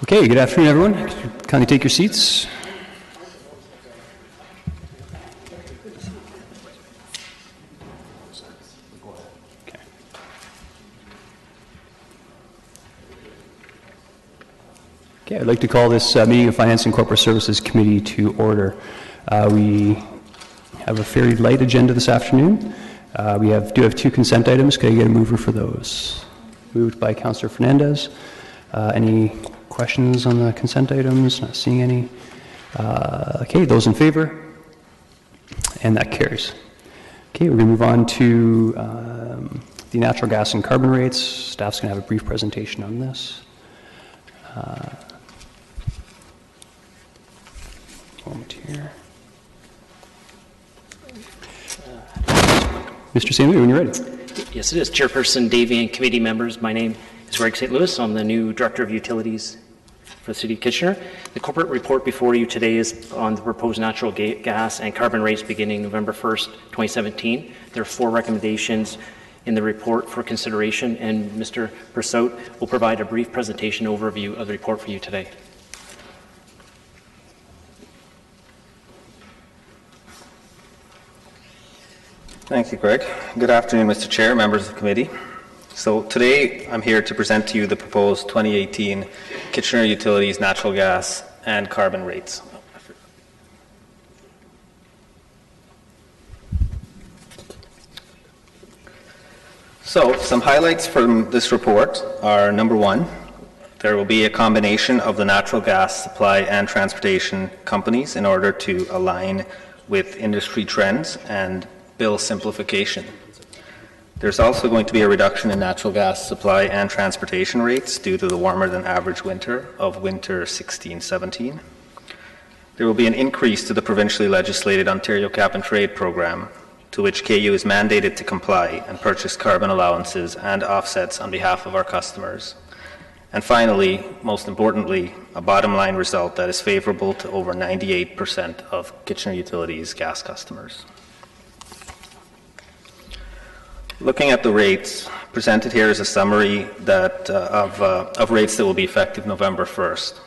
Okay, good afternoon, everyone. Kindly take your seats. Okay, I'd like to call this meeting of Finance and Corporate Services Committee to order. We have a fairly light agenda this afternoon. We do have two consent items. Could I get a mover for those? Moved by Councillor Fernandez. Any questions on the consent items? Not seeing any. Okay, those in favor? And that carries. Okay, we're going to move on to the natural gas and carbon rates. Staff's going to have a brief presentation on this. Moment here. Mr. St. Louis, when you're ready. Yes, it is. Chairperson, Davey, and committee members, my name is Greg St. Louis. I'm the new Director of Utilities for the City of Kitchener. The corporate report before you today is on the proposed natural gas and carbon rates beginning November 1st, 2017. There are 4 recommendations in the report for consideration, and Mr. Persaud will provide a brief presentation overview of the report for you today. Thank you, Greg. Good afternoon, Mr. Chair, members of the committee. So today I'm here to present to you the proposed 2018 Kitchener Utilities natural gas and carbon rates. So some highlights from this report are: number 1, there will be a combination of the natural gas supply and transportation companies in order to align with industry trends and bill simplification. There's also going to be a reduction in natural gas supply and transportation rates due to the warmer than average winter of winter 16-17. There will be an increase to the provincially legislated Ontario Cap and Trade program, to which KU is mandated to comply and purchase carbon allowances and offsets on behalf of our customers. And finally, most importantly, a bottom line result that is favorable to over 98% of Kitchener Utilities gas customers. Looking at the rates, presented here is a summary of rates that will be effective November 1st.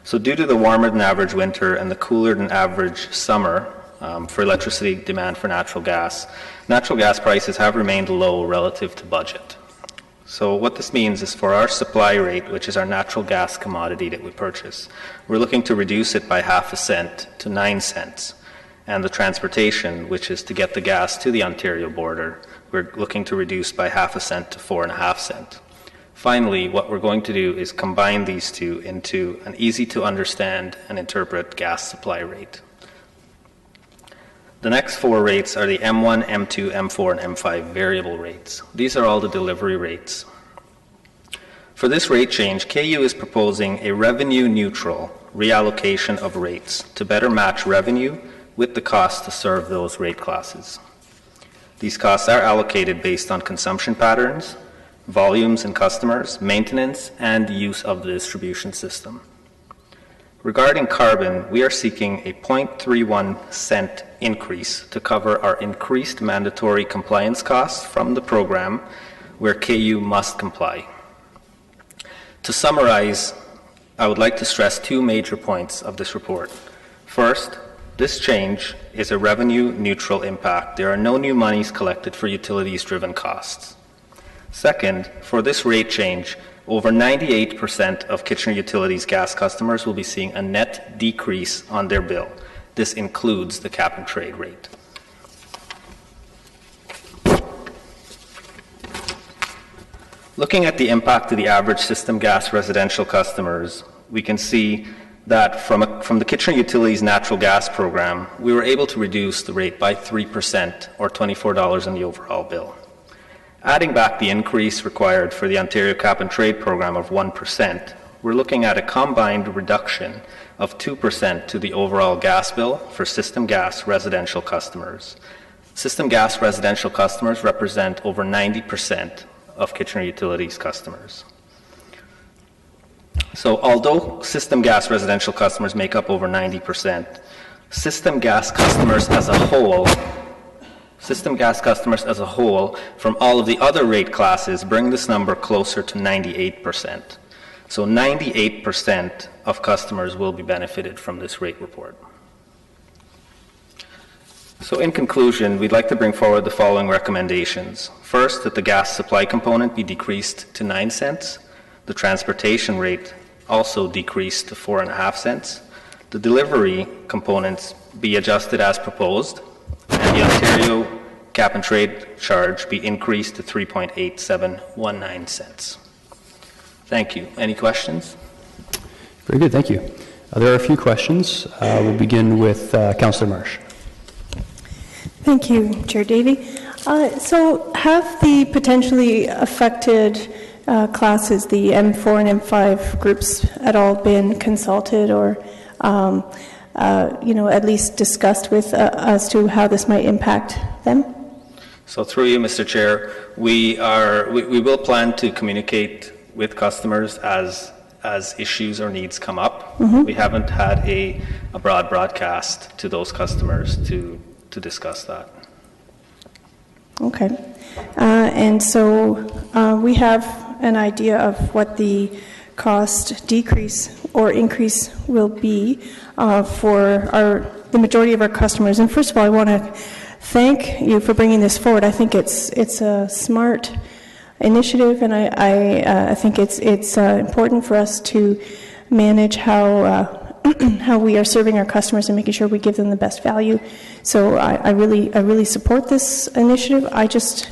So due to the warmer than average winter and the cooler than average summer for electricity demand for natural gas prices have remained low relative to budget. So what this means is for our supply rate, which is our natural gas commodity that we purchase, we're looking to reduce it by ½ cent to 9 cents. And the transportation, which is to get the gas to the Ontario border, we're looking to reduce by ½ cent to 4½ cents. Finally, what we're going to do is combine these two into an easy to understand and interpret gas supply rate. The next 4 rates are the M1, M2, M4, and M5 variable rates. These are all the delivery rates. For this rate change, KU is proposing a revenue-neutral reallocation of rates to better match revenue with the cost to serve those rate classes. These costs are allocated based on consumption patterns, volumes and customers, maintenance, and use of the distribution system. Regarding carbon, we are seeking a 0.31 cent increase to cover our increased mandatory compliance costs from the program where KU must comply. To summarize, I would like to stress 2 major points of this report. First, this change is a revenue-neutral impact. There are no new monies collected for utilities-driven costs. Second, for this rate change, over 98% of Kitchener Utilities gas customers will be seeing a net decrease on their bill. This includes the cap and trade rate. Looking at the impact to the average system gas residential customers, we can see that from the Kitchener Utilities natural gas program, we were able to reduce the rate by 3%, or $24 on the overall bill. Adding back the increase required for the Ontario Cap and Trade program of 1%, we're looking at a combined reduction of 2% to the overall gas bill for system gas residential customers. System gas residential customers represent over 90% of Kitchener Utilities customers. So although system gas residential customers make up over 90%, system gas customers as a whole from all of the other rate classes bring this number closer to 98%. So 98% of customers will be benefited from this rate report. So in conclusion, we'd like to bring forward the following recommendations. First, that the gas supply component be decreased to 9 cents, the transportation rate also decreased to 4.5 cents, the delivery components be adjusted as proposed, and the Ontario cap and trade charge be increased to 3.8719 cents. Thank you. Any questions? Very good, thank you. There are a few questions. We'll begin with Councillor Marsh. Thank you, Chair Davey. So have the potentially affected classes, the M4 and M5 groups, at all been consulted or, at least discussed with as to how this might impact them? So through you, Mr. Chair, we will plan to communicate with customers as issues or needs come up. Mm-hmm. We haven't had a broad broadcast to those customers to discuss that. Okay. And so we have an idea of what the cost decrease or increase will be for the majority of our customers. And first of all, I want to thank you for bringing this forward. I think it's a smart initiative, and I think it's important for us to manage how we are serving our customers and making sure we give them the best value. So I really support this initiative. I just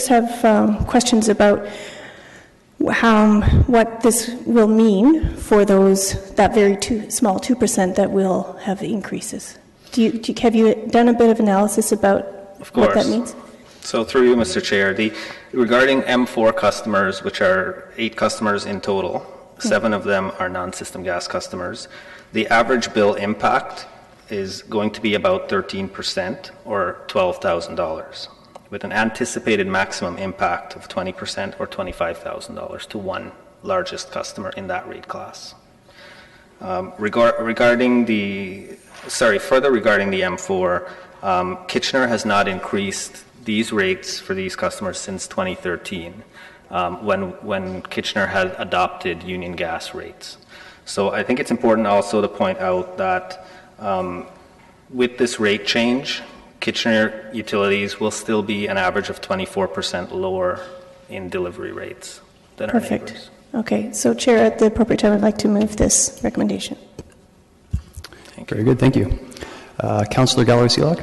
have questions about what this will mean for that very small 2% that will have increases. Have you done a bit of analysis about what that means? So through you, Mr. Chair, regarding M4 customers, which are 8 customers in total, 7 of them are non-system gas customers, the average bill impact is going to be about 13% or $12,000, with an anticipated maximum impact of 20% or $25,000 to one largest customer in that rate class. Further regarding the M4, Kitchener has not increased these rates for these customers since 2013, when Kitchener had adopted union gas rates. So I think it's important also to point out that with this rate change, Kitchener utilities will still be an average of 24% lower in delivery rates than our neighbors. Perfect. Okay, so Chair, at the appropriate time, I'd like to move this recommendation. Very good, thank you. Councillor Galloway-Seelock?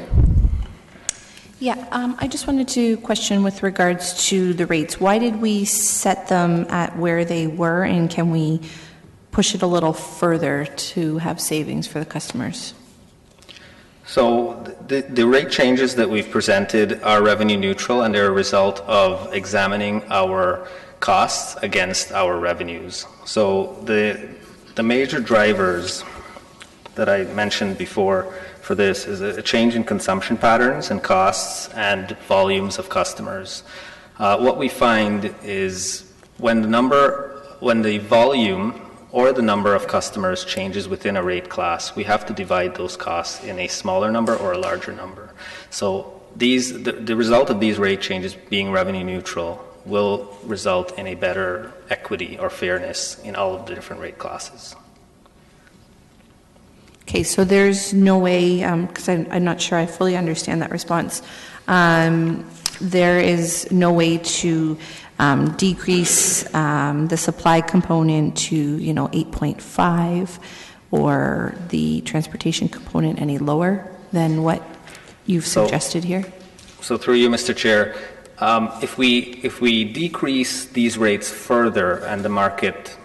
Yeah, I just wanted to question with regards to the rates. Why did we set them at where they were, and can we push it a little further to have savings for the customers? So the rate changes that we've presented are revenue neutral, and they're a result of examining our costs against our revenues. So the major drivers that I mentioned before for this is a change in consumption patterns and costs and volumes of customers. What we find is when the volume or the number of customers changes within a rate class, we have to divide those costs in a smaller number or a larger number. So the result of these rate changes being revenue neutral will result in a better equity or fairness in all of the different rate classes. Okay, so there's no way, because I'm not sure I fully understand that response, there is no way to decrease the supply component to 8.5 or the transportation component any lower than what you've suggested here? So through you, Mr. Chair, if we decrease these rates further and the market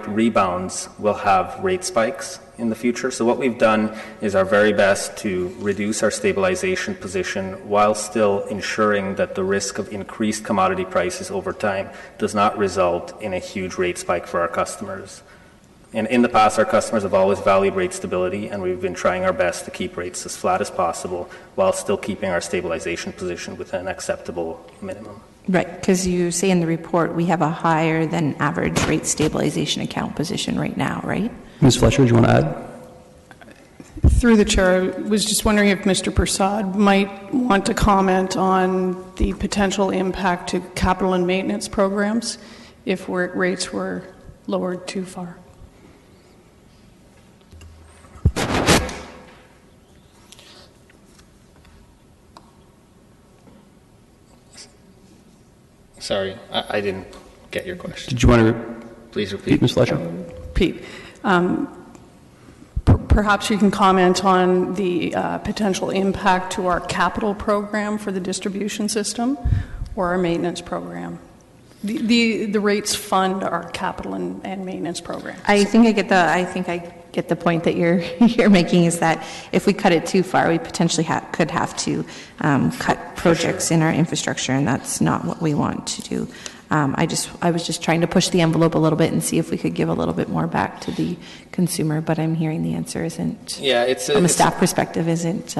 rebounds, we'll have rate spikes in the future. So what we've done is our very best to reduce our stabilization position while still ensuring that the risk of increased commodity prices over time does not result in a huge rate spike for our customers. And in the past, our customers have always valued rate stability, and we've been trying our best to keep rates as flat as possible while still keeping our stabilization position within an acceptable minimum. Right, because you say in the report we have a higher than average rate stabilization account position right now, right? Ms. Fletcher, do you want to add? Through the chair, I was just wondering if Mr. Prasad might want to comment on the potential impact to capital and maintenance programs if rates were lowered too far. Sorry, I didn't get your question. Did you want to Please repeat, repeat. Ms. Fletcher? Pete, perhaps you can comment on the potential impact to our capital program for the distribution system or our maintenance program. The rates fund our capital and maintenance program. I think I get the point that you're you're making, is that if we cut it too far, we potentially could have to cut projects in our infrastructure, and that's not what we want to do. I was just trying to push the envelope a little bit and see if we could give a little bit more back to the consumer, but I'm hearing the answer isn't, from a staff perspective, isn't.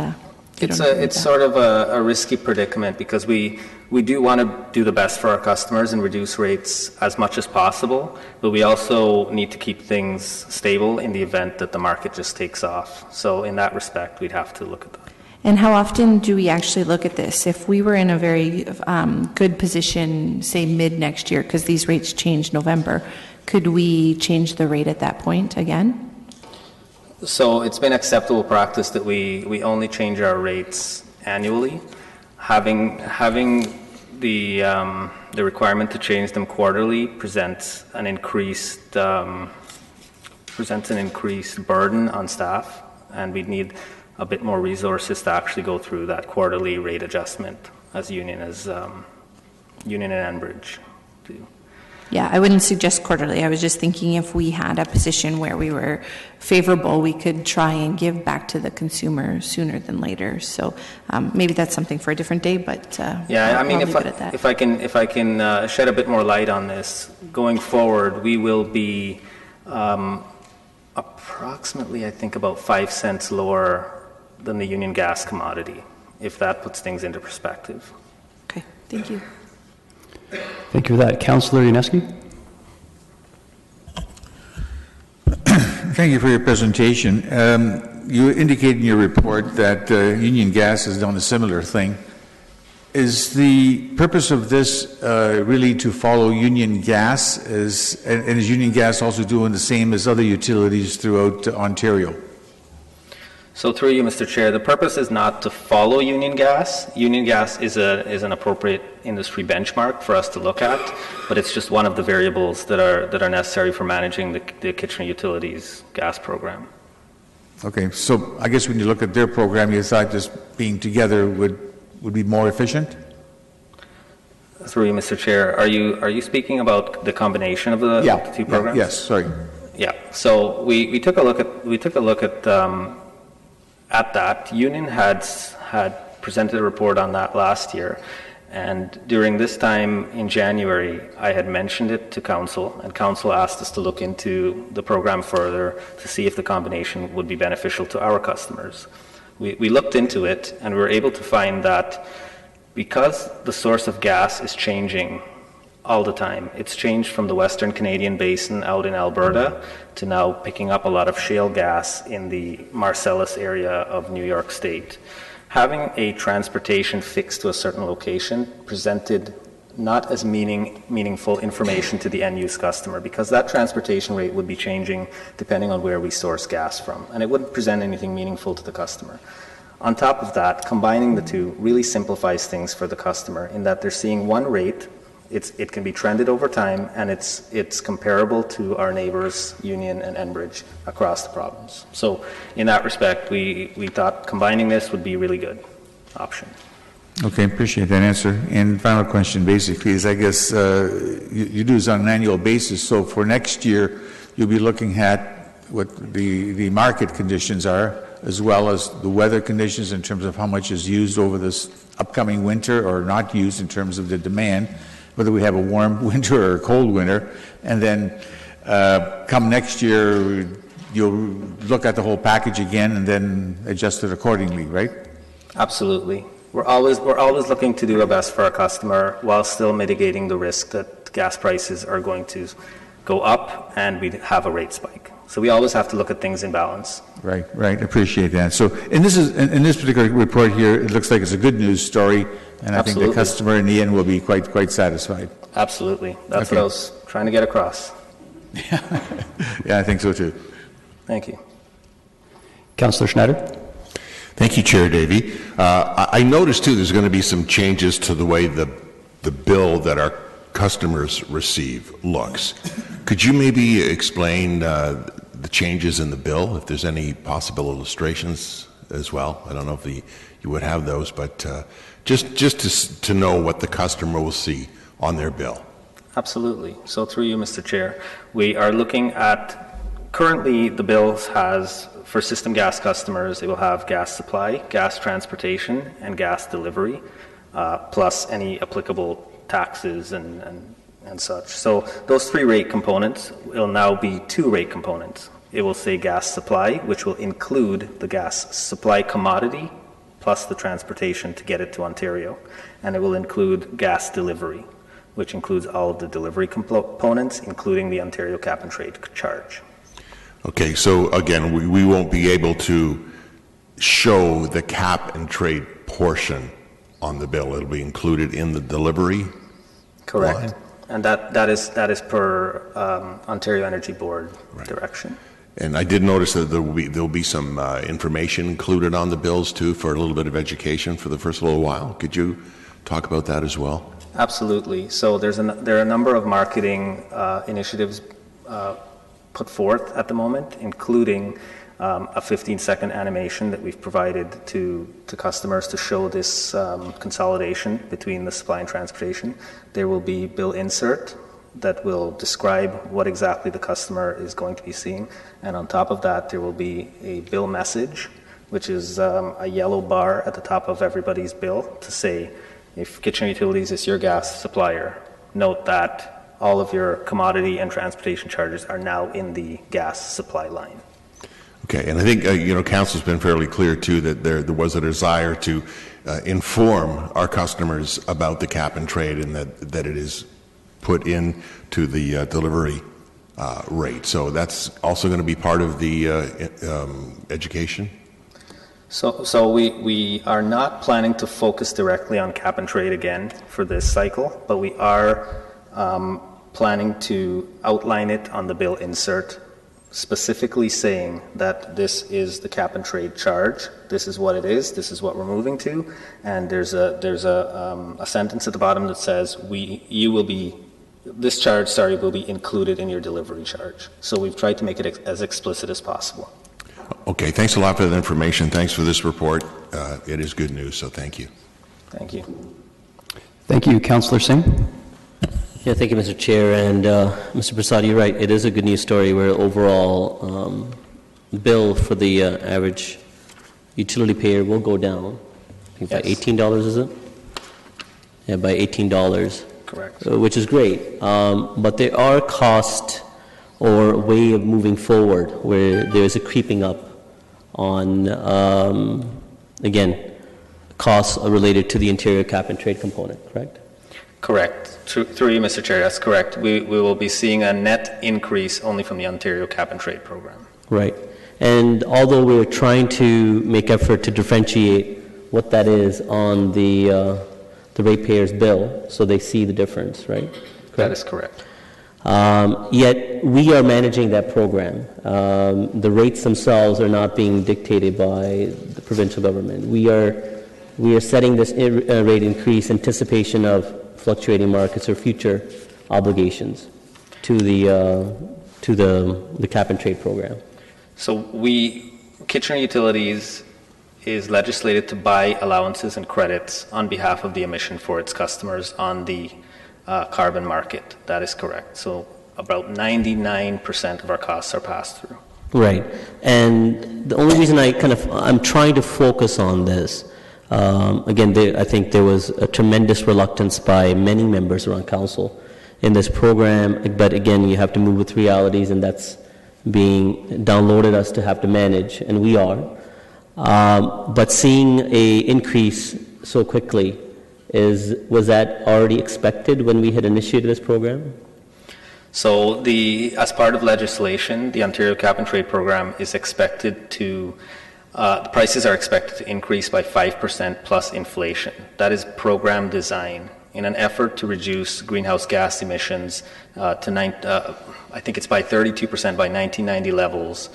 It's sort of a risky predicament, because we do want to do the best for our customers and reduce rates as much as possible, but we also need to keep things stable in the event that the market just takes off. So in that respect, we'd have to look at that. And how often do we actually look at this? If we were in a very good position, say mid next year, because these rates change November, could we change the rate at that point again? So it's been acceptable practice that we only change our rates annually. Having the requirement to change them quarterly presents an increased burden on staff, and we'd need a bit more resources to actually go through that quarterly rate adjustment as Union and Enbridge do. Yeah, I wouldn't suggest quarterly. I was just thinking if we had a position where we were favorable, we could try and give back to the consumer sooner than later. So maybe that's something for a different day, but yeah, I mean, I'll leave it at that. if I can shed a bit more light on this, going forward, we will be approximately, I think, about 5 cents lower than the Union gas commodity, if that puts things into perspective. Okay, thank you. Thank you for that. Councillor Yaneski? Thank you for your presentation. You indicate in your report that Union Gas has done a similar thing. Is the purpose of this really to follow Union Gas? And is Union Gas also doing the same as other utilities throughout Ontario? So through you, Mr. Chair, the purpose is not to follow Union Gas. Union Gas is an appropriate industry benchmark for us to look at, but it's just one of the variables that are necessary for managing the Kitchener Utilities gas program. Okay, so I guess when you look at their program, you thought just being together would be more efficient? Through you, Mr. Chair, are you speaking about the combination of the two programs? Yes, sorry. Yeah. So we took a look at that. Union had presented a report on that last year, and during this time in January, I had mentioned it to Council, and Council asked us to look into the program further to see if the combination would be beneficial to our customers. We looked into it, and we were able to find that because the source of gas is changing all the time, it's changed from the Western Canadian Basin out in Alberta to now picking up a lot of shale gas in the Marcellus area of New York State. Having a transportation fixed to a certain location presented not as meaningful information to the end-use customer, because that transportation rate would be changing depending on where we source gas from, and it wouldn't present anything meaningful to the customer. On top of that, combining the two really simplifies things for the customer in that they're seeing one rate. It can be trended over time, and it's comparable to our neighbors, Union and Enbridge, across the province. So in that respect, we thought combining this would be a really good option. Okay, appreciate that answer. And final question basically is, I guess you do this on an annual basis, so for next year you'll be looking at what the market conditions are, as well as the weather conditions in terms of how much is used over this upcoming winter or not used in terms of the demand, whether we have a warm winter or a cold winter, and then come next year you'll look at the whole package again and then adjust it accordingly, right? Absolutely. We're always looking to do our best for our customer while still mitigating the risk that gas prices are going to go up and we have a rate spike. So we always have to look at things in balance. Right. Appreciate that. So, and this is in this particular report here, it looks like it's a good news story, and I think the customer in the end will be quite satisfied. Absolutely. That's what I was trying to get across. Yeah, I think so too. Thank you. Councillor Schneider? Thank you, Chair Davey. I noticed too there's going to be some changes to the way the bill that our customers receive looks. Could you maybe explain the changes in the bill, if there's any possible illustrations as well? I don't know if you would have those, but just to know what the customer will see on their bill. Absolutely. So through you, Mr. Chair, we are looking at, currently the bill has, for system gas customers, it will have gas supply, gas transportation, and gas delivery, plus any applicable taxes and such. So those 3 rate components will now be 2 rate components. It will say gas supply, which will include the gas supply commodity plus the transportation to get it to Ontario. And it will include gas delivery, which includes all of the delivery components, including the Ontario cap and trade charge. Okay, so again, we won't be able to show the cap and trade portion on the bill. It'll be included in the delivery Correct. line? And that is per Ontario Energy Board direction. And I did notice that there'll be some information included on the bills too for a little bit of education for the first little while. Could you talk about that as well? Absolutely. So there are a number of marketing initiatives put forth at the moment, including a 15-second animation that we've provided to customers to show this consolidation between the supply and transportation. There will be bill insert that will describe what exactly the customer is going to be seeing. And on top of that, there will be a bill message, which is a yellow bar at the top of everybody's bill to say, if Kitchener Utilities is your gas supplier, note that all of your commodity and transportation charges are now in the gas supply line. Okay, and I think, Council's been fairly clear too that there was a desire to inform our customers about the cap and trade and that it is put into the delivery rate. So that's also going to be part of the education? So we are not planning to focus directly on cap and trade again for this cycle, but we are planning to outline it on the bill insert, specifically saying that this is the cap and trade charge, this is what it is, this is what we're moving to, and there's a sentence at the bottom that says this charge will be included in your delivery charge. So we've tried to make it as explicit as possible. Okay, thanks a lot for that information. Thanks for this report. It is good news, so thank you. Thank you. Thank you. Councillor Singh? Yeah, thank you, Mr. Chair. And Mr. Prasad, you're right. It is a good news story where overall bill for the average utility payer will go down. I think by $18, is it? Yeah, by $18. Correct. Which is great. But there are costs or way of moving forward where there's a creeping up on, again, costs related to the interior cap and trade component, correct? Correct. Through you, Mr. Chair, that's correct. We will be seeing a net increase only from the Ontario cap and trade program. Right. And although we're trying to make effort to differentiate what that is on the ratepayer's bill so they see the difference, right? Correct? That is correct. Yet we are managing that program. The rates themselves are not being dictated by the provincial government. We are setting this rate increase in anticipation of fluctuating markets or future obligations to the cap and trade program. So Kitchener Utilities is legislated to buy allowances and credits on behalf of the emission for its customers on the carbon market. That is correct. So about 99% of our costs are passed through. Right. And the only reason I'm trying to focus on this, again, I think there was a tremendous reluctance by many members around council in this program, but again, you have to move with realities, and that's being downloaded us to have to manage, and we are. But seeing a increase so quickly, was that already expected when we had initiated this program? So as part of legislation, the Ontario Cap and Trade Program is expected to, the prices are expected to increase by 5% plus inflation. That is program design. in an effort to reduce greenhouse gas emissions I think it's by 32% by 1990 levels.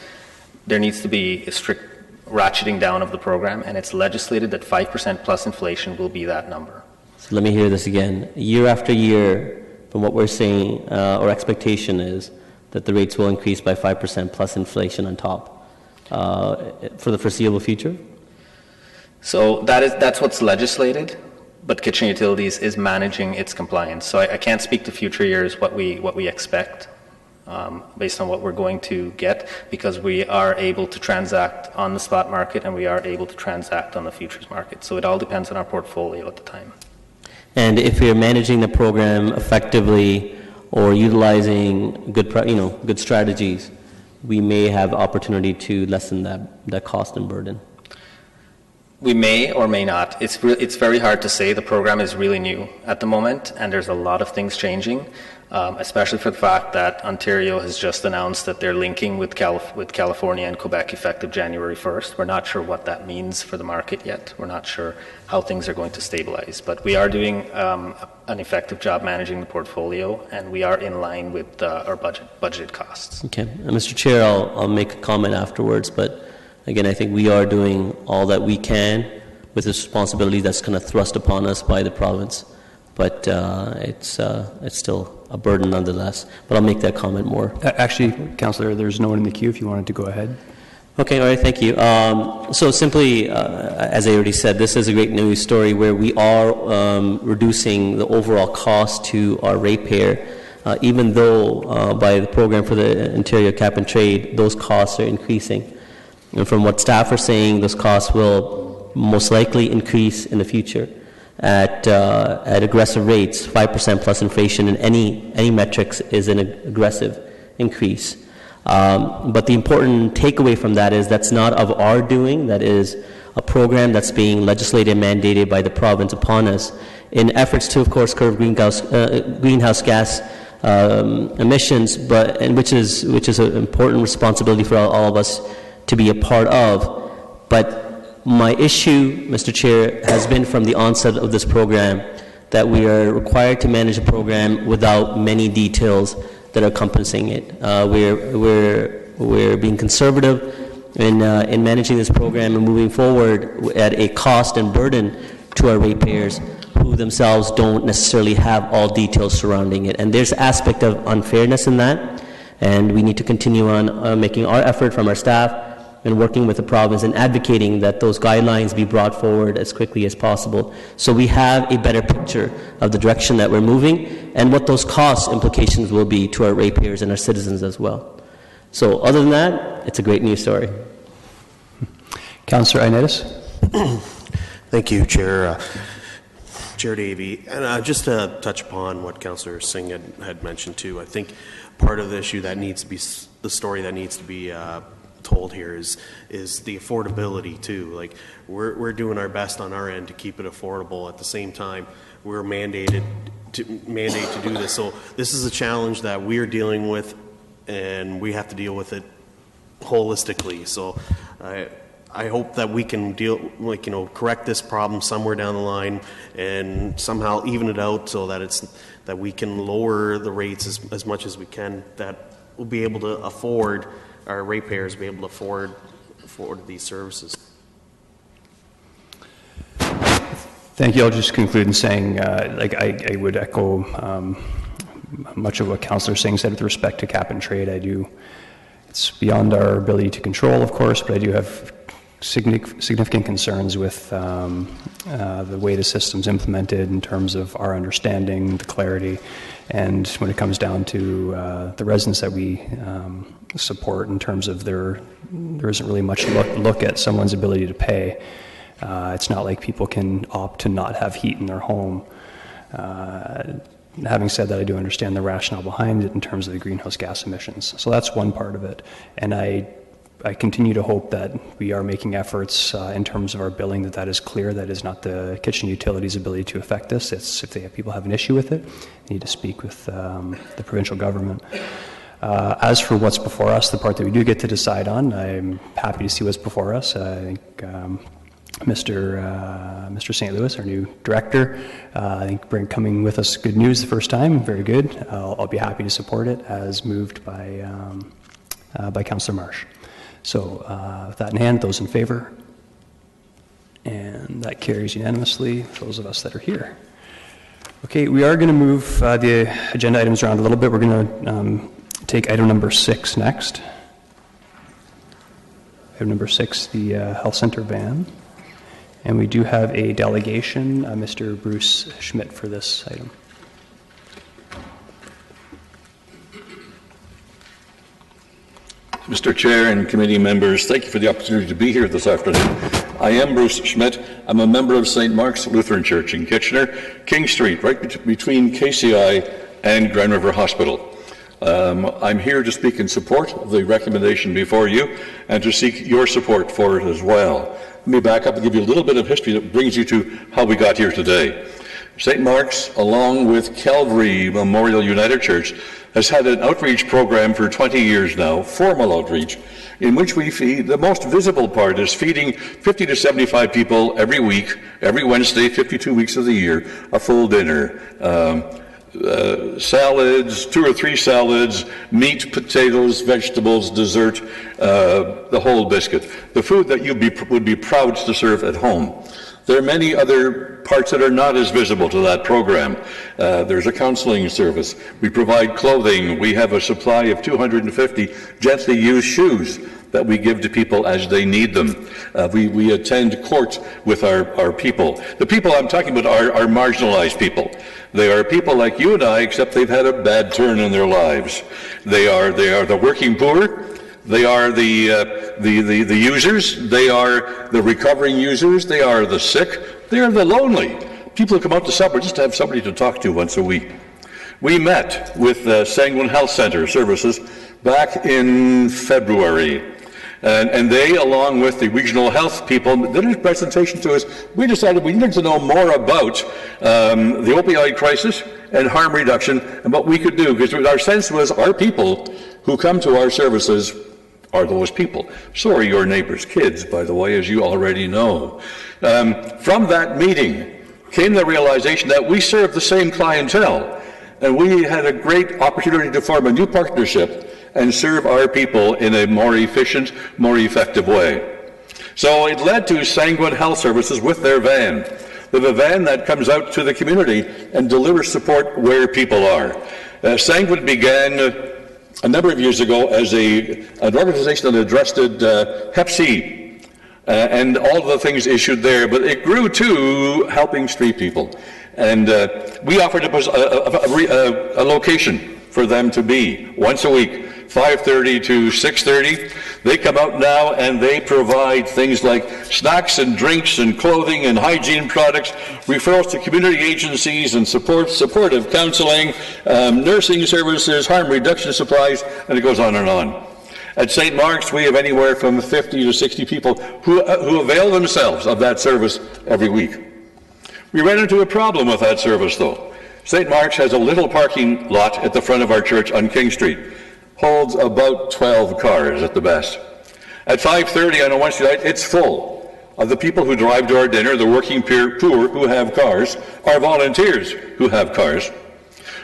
There needs to be a strict ratcheting down of the program, and it's legislated that 5% plus inflation will be that number. So let me hear this again. Year after year, from what we're saying, our expectation is that the rates will increase by 5% plus inflation on top for the foreseeable future? So that's what's legislated, but Kitchener Utilities is managing its compliance. So I can't speak to future years what we expect based on what we're going to get, because we are able to transact on the spot market and we are able to transact on the futures market. So it all depends on our portfolio at the time. And if you're managing the program effectively or utilizing good strategies, we may have opportunity to lessen that cost and burden. We may or may not. It's very hard to say. The program is really new at the moment, and there's a lot of things changing, especially for the fact that Ontario has just announced that they're linking with California and Quebec effective January 1st. We're not sure what that means for the market yet. We're not sure how things are going to stabilize. But we are doing an effective job managing the portfolio, and we are in line with our budgeted costs. Okay. Mr. Chair, I'll make a comment afterwards, but again, I think we are doing all that we can with the responsibility that's kind of thrust upon us by the province, but it's still a burden nonetheless. But I'll make that comment more. Actually, Councillor, there's no one in the queue if you wanted to go ahead. Okay, all right, thank you. So simply, as I already said, this is a great news story where we are reducing the overall cost to our ratepayer, even though by the program for the Ontario Cap and Trade, those costs are increasing. And from what staff are saying, those costs will most likely increase in the future at aggressive rates. 5% plus inflation in any metrics is an aggressive increase. But the important takeaway from that is that's not of our doing. That is a program that's being legislated and mandated by the province upon us in efforts to, of course, curb greenhouse gas emissions, which is an important responsibility for all of us to be a part of. But my issue, Mr. Chair, has been from the onset of this program that we are required to manage a program without many details that are encompassing it. We're being conservative in managing this program and moving forward at a cost and burden to our ratepayers who themselves don't necessarily have all details surrounding it. And there's an aspect of unfairness in that, and we need to continue on making our effort from our staff and working with the province and advocating that those guidelines be brought forward as quickly as possible so we have a better picture of the direction that we're moving and what those cost implications will be to our ratepayers and our citizens as well. So other than that, it's a great news story. Councillor Ioannidis. Thank you, Chair Davey. And just to touch upon what Councillor Singh had mentioned too, I think part of the issue that needs to be, the story that needs to be told here is the affordability too. Like we're doing our best on our end to keep it affordable. At the same time, we're mandated to do this. So this is a challenge that we're dealing with, and we have to deal with it holistically. So I hope that we can correct this problem somewhere down the line and somehow even it out so that we can lower the rates as much as we can, that we'll be able to afford, our ratepayers be able to afford these services. Thank you. I'll just conclude in saying, I would echo much of what Councillor Singh said with respect to cap and trade. It's beyond our ability to control, of course, but I do have significant concerns with the way the system's implemented in terms of our understanding, the clarity, and when it comes down to the residents that we support in terms of there isn't really much look at someone's ability to pay. It's not like people can opt to not have heat in their home. Having said that, I do understand the rationale behind it in terms of the greenhouse gas emissions. So that's one part of it. And I continue to hope that we are making efforts in terms of our billing, that is clear. That is not the Kitchener Utilities' ability to affect this. It's if people have an issue with it, they need to speak with the provincial government. As for what's before us, the part that we do get to decide on, I'm happy to see what's before us. I think Mr. St. Louis, our new director. I think coming with us good news the first time, very good. I'll be happy to support it as moved by Councillor Marsh. So with that in hand, those in favor? And that carries unanimously, those of us that are here. Okay, we are going to move the agenda items around a little bit. We're going to take item number 6 next. Item number 6, the health center van. And we do have a delegation, Mr. Bruce Schmidt, for this item. Mr. Chair and committee members, thank you for the opportunity to be here this afternoon. I am Bruce Schmidt. I'm a member of St. Mark's Lutheran Church in Kitchener, King Street, right between KCI and Grand River Hospital. I'm here to speak in support of the recommendation before you and to seek your support for it as well. Let me back up and give you a little bit of history that brings you to how we got here today. St. Mark's, along with Calvary Memorial United Church, has had an outreach program for 20 years now, formal outreach, in which we feed, the most visible part is feeding 50 to 75 people every week, every Wednesday, 52 weeks of the year, a full dinner. Salads, 2 or 3 salads, meat, potatoes, vegetables, dessert, the whole biscuit. The food that you would be proud to serve at home. There are many other parts that are not as visible to that program. There's a counseling service. We provide clothing. We have a supply of 250 gently used shoes that we give to people as they need them. We attend court with our people. The people I'm talking about are marginalized people. They are people like you and I, except they've had a bad turn in their lives. They are the working poor. They are the users. They are the recovering users. They are the sick. They are the lonely. People who come out to supper just to have somebody to talk to once a week. We met with Sanguine Health Center Services back in February. And they, along with the regional health people, did a presentation to us. We decided we needed to know more about the opioid crisis and harm reduction and what we could do, because our sense was our people who come to our services are those people. So are your neighbors' kids, by the way, as you already know. From that meeting came the realization that we serve the same clientele, and we had a great opportunity to form a new partnership and serve our people in a more efficient, more effective way. So it led to Sanguine Health Services with their van. They have a van that comes out to the community and delivers support where people are. Sanguine began a number of years ago as an organization that addressed Hep C and all the things issued there, but it grew to helping street people. And we offered a location for them to be once a week, 5:30 to 6:30. They come out now and they provide things like snacks and drinks and clothing and hygiene products, referrals to community agencies and supportive counseling, nursing services, harm reduction supplies, and it goes on and on. At St. Mark's, we have anywhere from 50 to 60 people who avail themselves of that service every week. We ran into a problem with that service, though. St. Mark's has a little parking lot at the front of our church on King Street. Holds about 12 cars at the best. At 5:30 on a Wednesday night, it's full of the people who drive to our dinner, the working poor who have cars, our volunteers who have cars.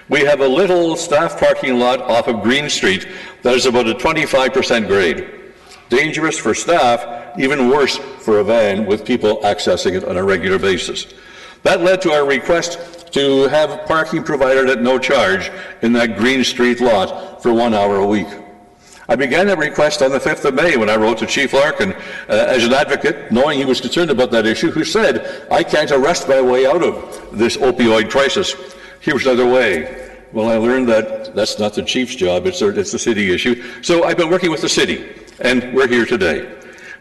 We have a little staff parking lot off of Green Street that is about a 25% grade. Dangerous for staff, even worse for a van with people accessing it on a regular basis. That led to our request to have parking provided at no charge in that Green Street lot for 1 hour a week. I began that request on the 5th of May when I wrote to Chief Larkin as an advocate, knowing he was concerned about that issue, who said, I can't arrest my way out of this opioid crisis. Here's another way. Well, I learned that that's not the chief's job, it's a city issue. So I've been working with the city, and we're here today.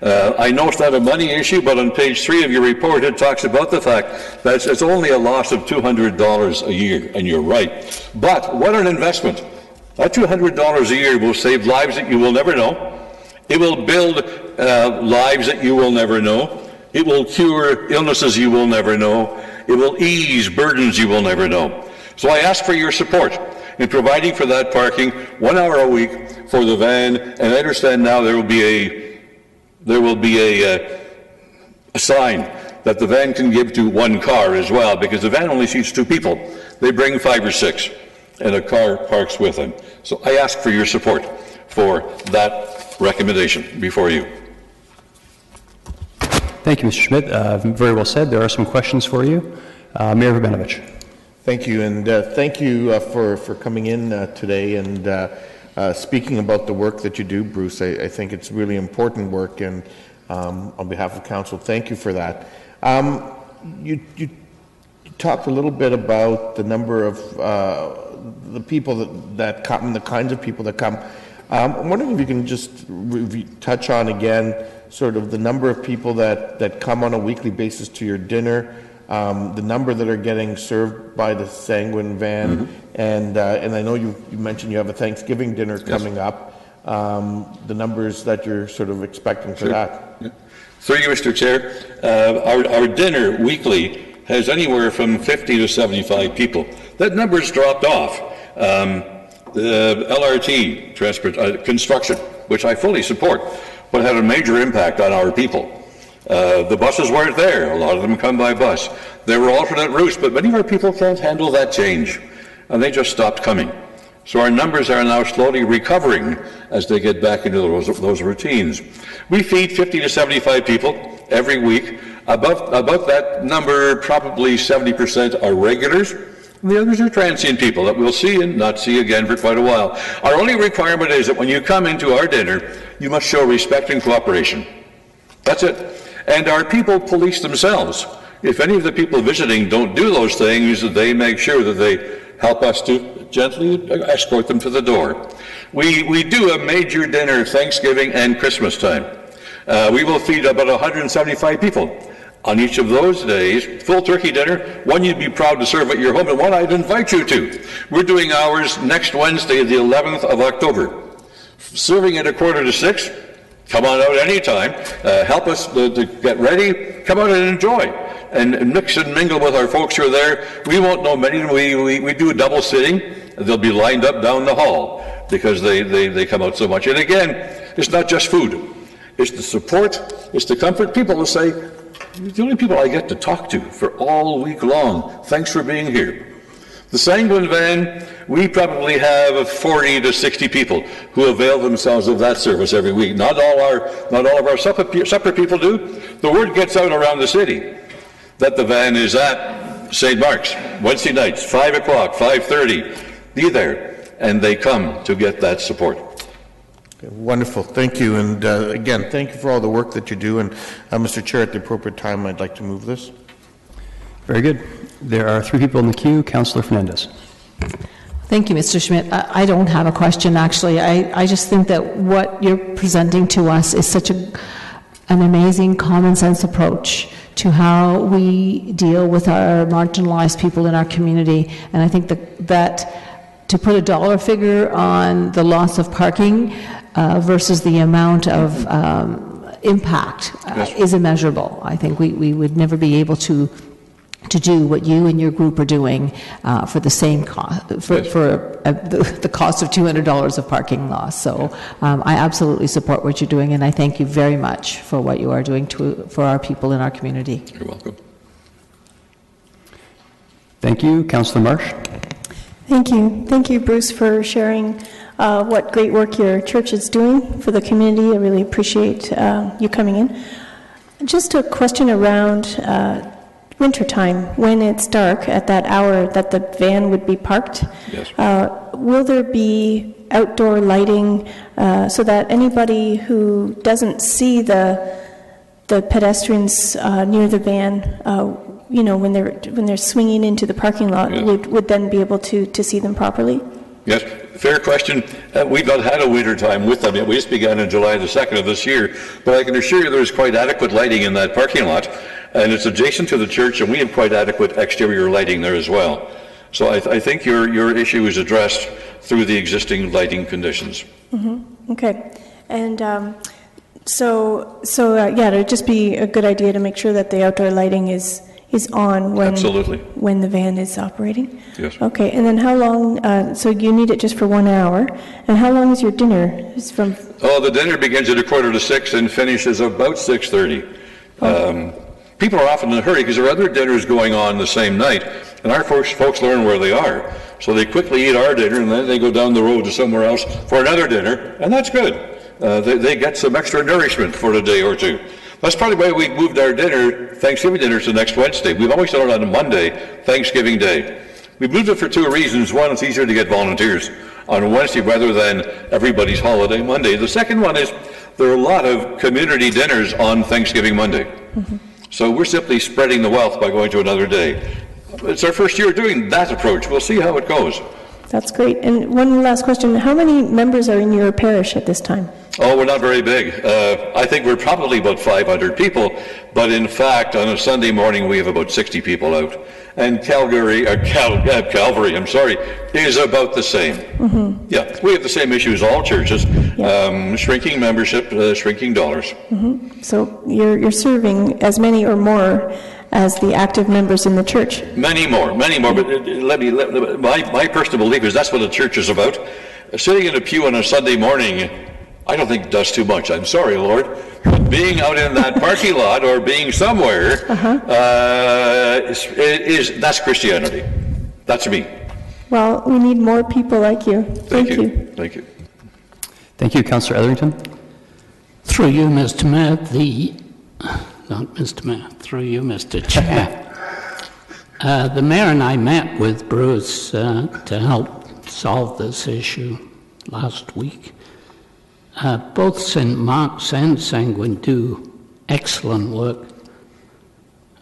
I know it's not a money issue, but on page 3 of your report, it talks about the fact that it's only a loss of $200 a year, and you're right. But what an investment. That $200 a year will save lives that you will never know. It will build lives that you will never know. It will cure illnesses you will never know. It will ease burdens you will never know. So I ask for your support in providing for that parking 1 hour a week for the van, and I understand now there will be a a sign that the van can give to one car as well, because the van only seats 2 people. They bring 5 or 6, and a car parks with them. So I ask for your support for that recommendation before you. Thank you, Mr. Schmidt. Very well said. There are some questions for you. Mayor Rabinovich. Thank you, and thank you for coming in today and speaking about the work that you do, Bruce. I think it's really important work, and on behalf of council, thank you for that. You talked a little bit about the number of the people that come, the kinds of people that come. I'm wondering if you can just touch on again sort of the number of people that come on a weekly basis to your dinner, the number that are getting served by the Sanguine van, and I know you mentioned you have a Thanksgiving dinner coming up, the numbers that you're sort of expecting for that. Yeah. Through you, Mr. Chair, our dinner weekly has anywhere from 50 to 75 people. That number's dropped off. The LRT construction, which I fully support, but had a major impact on our people. The buses weren't there. A lot of them come by bus. There were alternate routes, but many of our people can't handle that change, and they just stopped coming. So our numbers are now slowly recovering as they get back into those routines. We feed 50 to 75 people every week. About that number, probably 70% are regulars. The others are transient people that we'll see and not see again for quite a while. Our only requirement is that when you come into our dinner, you must show respect and cooperation. That's it. And our people police themselves. If any of the people visiting don't do those things, they make sure that they help us to gently escort them to the door. We do a major dinner Thanksgiving and Christmas time. We will feed about 175 people. On each of those days, full turkey dinner, one you'd be proud to serve at your home and one I'd invite you to. We're doing ours next Wednesday, the 11th of October. Serving at 5:45. Come on out anytime. Help us to get ready. Come out and enjoy. And mix and mingle with our folks who are there. We won't know many of them. We do a double sitting. They'll be lined up down the hall because they come out so much. And again, it's not just food. It's the support. It's the comfort. People will say, the only people I get to talk to for all week long. Thanks for being here. The Sanguine van, we probably have 40 to 60 people who avail themselves of that service every week. Not all of our supper people do. The word gets out around the city that the van is at St. Mark's Wednesday nights, 5 o'clock, 5:30. Be there, and they come to get that support. Wonderful. Thank you. And again, thank you for all the work that you do. And Mr. Chair, at the appropriate time, I'd like to move this. Very good. There are 3 people in the queue. Councillor Fernandez. Thank you, Mr. Schmidt. I don't have a question, actually. I just think that what you're presenting to us is such an amazing common sense approach to how we deal with our marginalized people in our community. And I think that to put a dollar figure on the loss of parking versus the amount of impact is immeasurable. I think we would never be able to do what you and your group are doing for the same cost, for the cost of $200 of parking loss. So I absolutely support what you're doing, and I thank you very much for what you are doing for our people in our community. You're welcome. Thank you. Councillor Marsh. Thank you. Thank you, Bruce, for sharing what great work your church is doing for the community. I really appreciate you coming in. Just a question around wintertime, when it's dark at that hour that the van would be parked. Yes. Will there be outdoor lighting so that anybody who doesn't see the pedestrians near the van, when they're swinging into the parking lot, would then be able to see them properly? Yes, fair question. We've not had a winter time with them yet. We just began on July the 2nd of this year, but I can assure you there's quite adequate lighting in that parking lot, and it's adjacent to the church, and we have quite adequate exterior lighting there as well. So I think your issue is addressed through the existing lighting conditions. Mm-hmm. Okay, and so it'd just be a good idea to make sure that the outdoor lighting is on when the van is operating? Yes. Okay, and then how long, so you need it just for 1 hour, and how long is your dinner? Is from? Oh, the dinner begins at 5:45 and finishes about 6:30. People are often in a hurry because there are other dinners going on the same night, and our folks learn where they are. So they quickly eat our dinner, and then they go down the road to somewhere else for another dinner, and that's good. They get some extra nourishment for a day or two. That's probably why we moved our dinner, Thanksgiving dinner, to next Wednesday. We've always done it on a Monday, Thanksgiving Day. We moved it for two reasons. One, it's easier to get volunteers on Wednesday rather than everybody's holiday Monday. The second one is there are a lot of community dinners on Thanksgiving Monday. Mm-hmm. So we're simply spreading the wealth by going to another day. It's our first year doing that approach. We'll see how it goes. That's great. And one last question. How many members are in your parish at this time? Oh, we're not very big. I think we're probably about 500 people, but in fact, on a Sunday morning, we have about 60 people out. And Calvary, is about the same. Mm-hmm. Yeah, we have the same issue as all churches, shrinking membership, shrinking dollars. Mm-hmm. So you're serving as many or more as the active members in the church? Many more. But my personal belief is that's what a church is about. Sitting in a pew on a Sunday morning, I don't think it does too much. I'm sorry, Lord. But being out in that parking lot or being somewhere, that's Christianity. That's me. Well, we need more people like you. Thank you. Thank you. Thank you, Councillor Etherington. Through you, Mr. Mayor, through you, Mr. Chair. The Mayor and I met with Bruce to help solve this issue last week. Both St. Mark's and Sanguine do excellent work,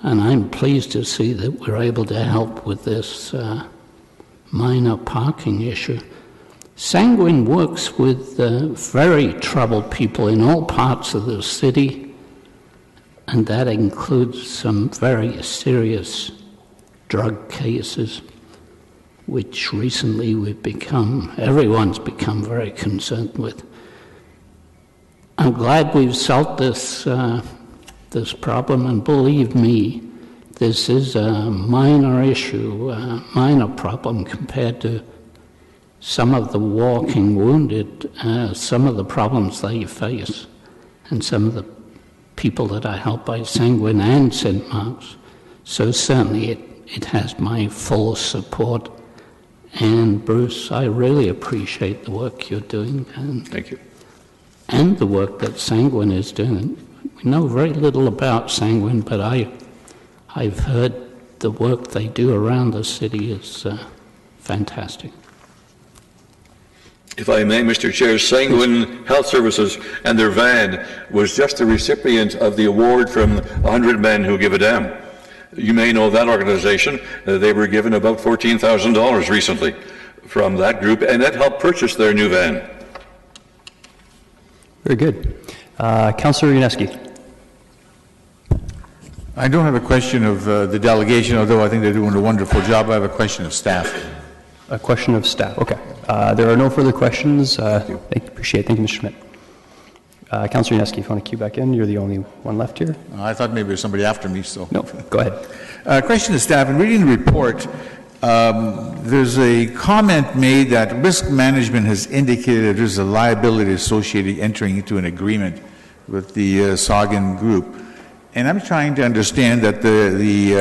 and I'm pleased to see that we're able to help with this minor parking issue. Sanguine works with very troubled people in all parts of the city, and that includes some very serious drug cases, which recently everyone's become very concerned with. I'm glad we've solved this problem, and believe me, this is a minor issue, a minor problem compared to some of the walking wounded, some of the problems they face, and some of the people that are helped by Sanguine and St. Mark's. So certainly it has my full support. And Bruce, I really appreciate the work you're doing. And thank you. And the work that Sanguine is doing. We know very little about Sanguine, but I've heard the work they do around the city is fantastic. If I may, Mr. Chair, Sanguine Health Services and their van was just the recipient of the award from 100 Men Who Give a Damn. You may know that organization. They were given about $14,000 recently from that group, and that helped purchase their new van. Very good. Councillor Yaneski. I don't have a question of the delegation, although I think they're doing a wonderful job. I have a question of staff. A question of staff. Okay. There are no further questions. Appreciate it. Thank you, Mr. Schmidt. Councillor Yaneski, if you want to queue back in, you're the only one left here. I thought maybe there's somebody after me, so. No, go ahead. Question of staff. In reading the report, there's a comment made that risk management has indicated that there's a liability associated entering into an agreement with the Saugun Group. And I'm trying to understand that the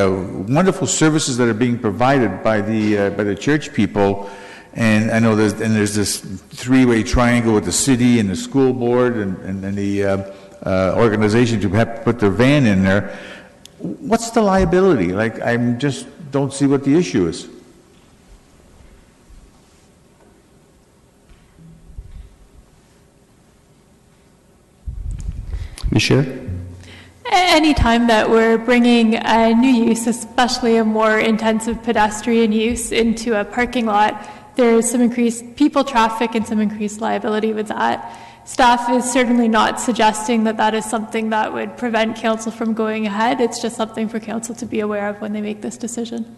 wonderful services that are being provided by the church people, and I know there's this three-way triangle with the city and the school board and the organization to have to put their van in there. What's the liability? Like, I just don't see what the issue is. Ms. Scheer? Anytime that we're bringing a new use, especially a more intensive pedestrian use, into a parking lot, there's some increased people traffic and some increased liability with that. Staff is certainly not suggesting that that is something that would prevent council from going ahead. It's just something for council to be aware of when they make this decision.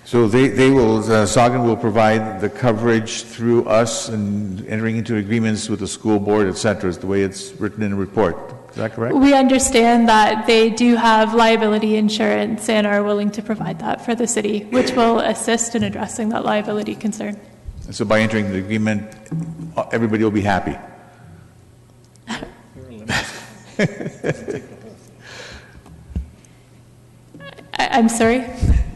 So they will, Saugun will provide the coverage through us and entering into agreements with the school board, et cetera, is the way it's written in the report. Is that correct? We understand that they do have liability insurance and are willing to provide that for the city, which will assist in addressing that liability concern. And so by entering the agreement, everybody will be happy. I'm sorry?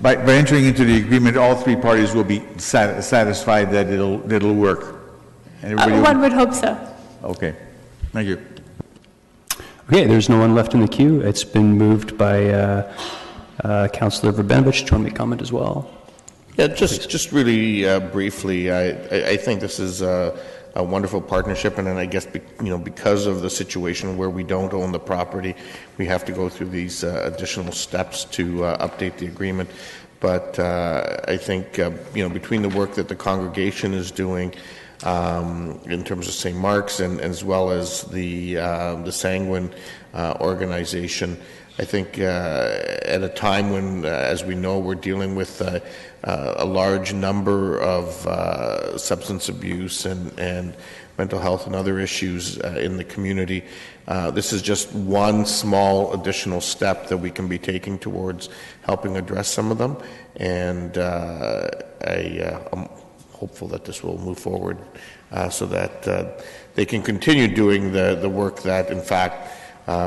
By entering into the agreement, all three parties will be satisfied that it'll work. One would hope so. Okay. Thank you. Okay, there's no one left in the queue. It's been moved by Councillor Verbenovich. Do you want to make a comment as well? Yeah, just really briefly, I think this is a wonderful partnership, and then I guess because of the situation where we don't own the property, we have to go through these additional steps to update the agreement. But I think between the work that the congregation is doing in terms of St. Mark's and as well as the Sanguine organization, I think at a time when, as we know, we're dealing with a large number of substance abuse and mental health and other issues in the community, this is just one small additional step that we can be taking towards helping address some of them. And I'm hopeful that this will move forward so that they can continue doing the work that, in fact,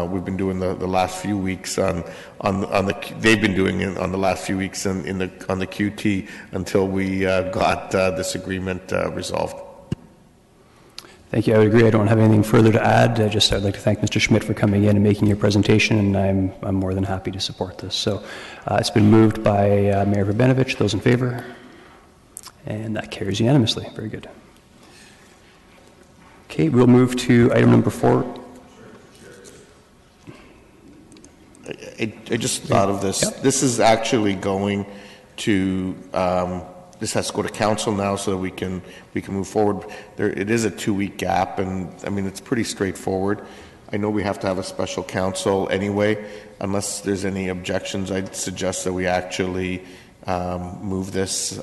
we've been doing the last few weeks they've been doing it on the last few weeks on the QT until we got this agreement resolved. Thank you. I would agree. I don't have anything further to add. I'd like to thank Mr. Schmidt for coming in and making your presentation, and I'm more than happy to support this. So it's been moved by Mayor Verbenovich. Those in favor? And that carries unanimously. Very good. Okay, we'll move to item number 4. I just thought of this. Yep. This is actually going to this has to go to council now so that we can move forward. It is a 2-week gap, and I mean it's pretty straightforward. I know we have to have a special council anyway. Unless there's any objections, I'd suggest that we actually move this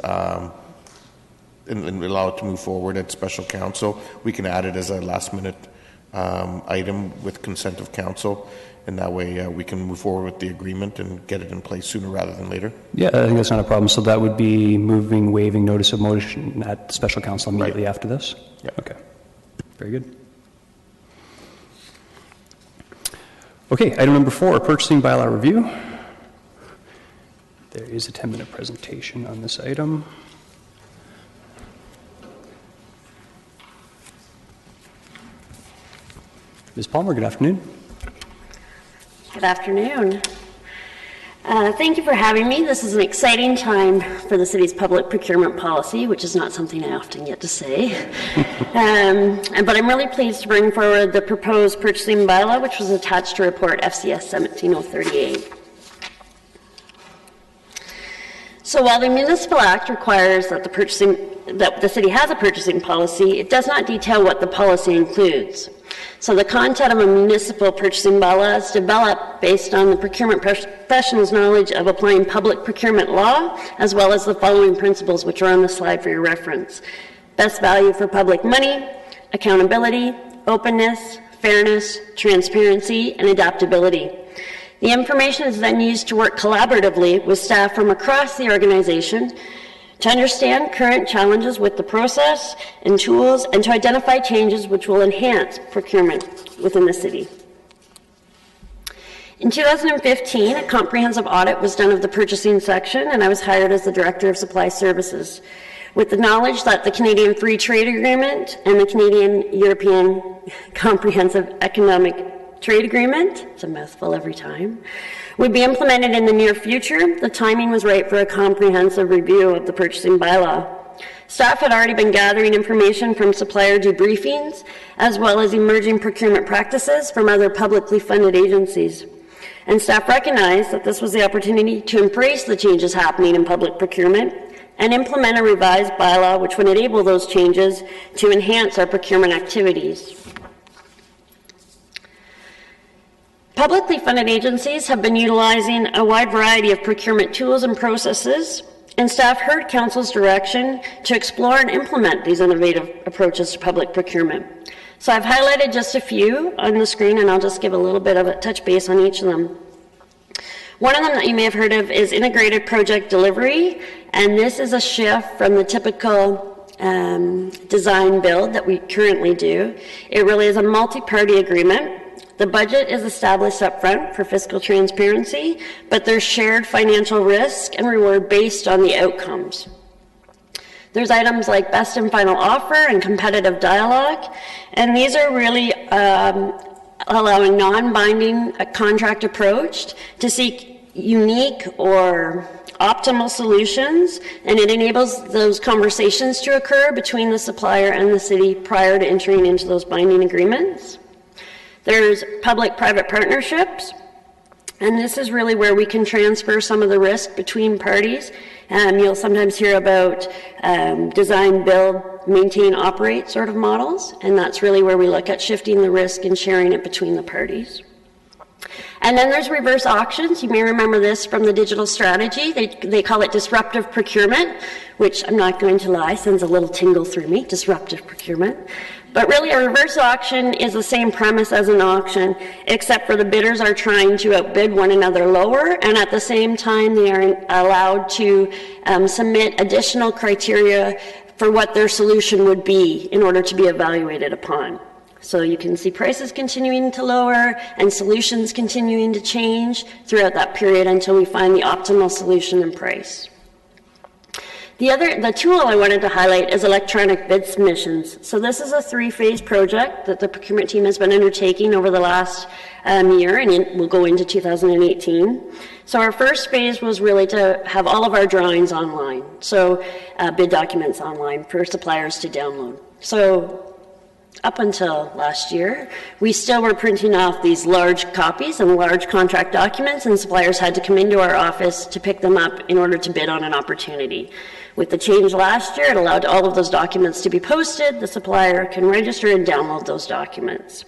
and allow it to move forward at special council. We can add it as a last-minute item with consent of council. And that way we can move forward with the agreement and get it in place sooner rather than later. Yeah, I think that's not a problem. So that would be waiving notice of motion at special council immediately after this? Yeah. Okay. Very good. Okay, item number 4, purchasing bylaw review. There is a 10-minute presentation on this item. Ms. Palmer, good afternoon. Good afternoon. Thank you for having me. This is an exciting time for the city's public procurement policy, which is not something I often get to say. But I'm really pleased to bring forward the proposed purchasing bylaw, which was attached to report FCS 17038. So while the Municipal Act requires that the city has a purchasing policy, it does not detail what the policy includes. So the content of a municipal purchasing bylaw is developed based on the procurement professional's knowledge of applying public procurement law, as well as the following principles, which are on the slide for your reference: best value for public money, accountability, openness, fairness, transparency, and adaptability. The information is then used to work collaboratively with staff from across the organization to understand current challenges with the process and tools, and to identify changes which will enhance procurement within the city. In 2015, a comprehensive audit was done of the purchasing section, and I was hired as the Director of Supply Services, with the knowledge that the Canadian Free Trade Agreement and the Canadian-European Comprehensive Economic Trade Agreement, it's a mouthful every time, would be implemented in the near future. The timing was right for a comprehensive review of the purchasing bylaw. Staff had already been gathering information from supplier debriefings, as well as emerging procurement practices from other publicly funded agencies. And staff recognized that this was the opportunity to embrace the changes happening in public procurement and implement a revised bylaw which would enable those changes to enhance our procurement activities. Publicly funded agencies have been utilizing a wide variety of procurement tools and processes, and staff heard Council's direction to explore and implement these innovative approaches to public procurement. So I've highlighted just a few on the screen, and I'll just give a little bit of a touch base on each of them. One of them that you may have heard of is integrated project delivery, and this is a shift from the typical design build that we currently do. It really is a multi-party agreement The budget is established up front for fiscal transparency, but there's shared financial risk and reward based on the outcomes. There's items like best and final offer and competitive dialogue, and these are really allowing non-binding contract approach to seek unique or optimal solutions, and it enables those conversations to occur between the supplier and the city prior to entering into those binding agreements. There's public-private partnerships, and this is really where we can transfer some of the risk between parties. You'll sometimes hear about design, build, maintain, operate sort of models, and that's really where we look at shifting the risk and sharing it between the parties. And then there's reverse auctions. You may remember this from the digital strategy. They call it disruptive procurement, which I'm not going to lie, sends a little tingle through me, disruptive procurement. But really a reverse auction is the same premise as an auction, except for the bidders are trying to outbid one another lower, and at the same time they are allowed to submit additional criteria for what their solution would be in order to be evaluated upon. So you can see prices continuing to lower and solutions continuing to change throughout that period until we find the optimal solution and price. The tool I wanted to highlight is electronic bid submissions. So this is a 3-phase project that the procurement team has been undertaking over the last year, and it will go into 2018. So our first phase was really to have all of our drawings online, so bid documents online for suppliers to download. So up until last year, we still were printing off these large copies and large contract documents, and suppliers had to come into our office to pick them up in order to bid on an opportunity. With the change last year, it allowed all of those documents to be posted. The supplier can register and download those documents.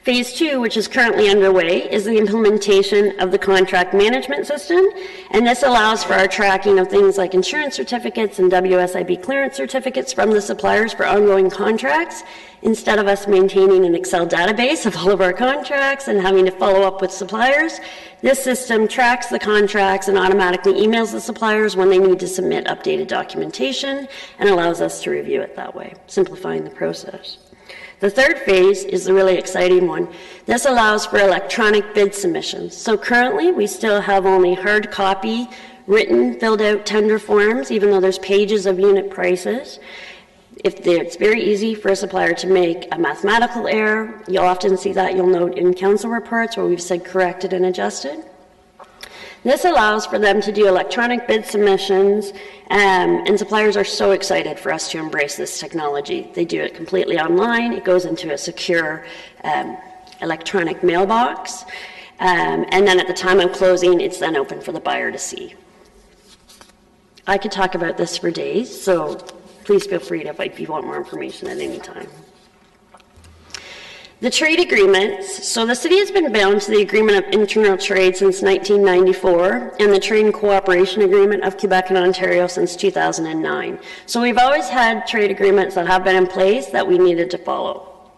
Phase 2, which is currently underway, is the implementation of the contract management system, and this allows for our tracking of things like insurance certificates and WSIB clearance certificates from the suppliers for ongoing contracts. Instead of us maintaining an Excel database of all of our contracts and having to follow up with suppliers, this system tracks the contracts and automatically emails the suppliers when they need to submit updated documentation and allows us to review it that way, simplifying the process. The third phase is the really exciting one. This allows for electronic bid submissions. So currently, we still have only hard copy, written, filled out tender forms, even though there's pages of unit prices. It's very easy for a supplier to make a mathematical error. You'll often see that, you'll note in council reports where we've said corrected and adjusted. This allows for them to do electronic bid submissions, and suppliers are so excited for us to embrace this technology. They do it completely online. It goes into a secure electronic mailbox, and then at the time of closing, it's then open for the buyer to see. I could talk about this for days, so please feel free to, if you want more information at any time. The trade agreements. So the city has been bound to the Agreement of Internal Trade since 1994 and the Trade and Cooperation Agreement of Quebec and Ontario since 2009. So we've always had trade agreements that have been in place that we needed to follow.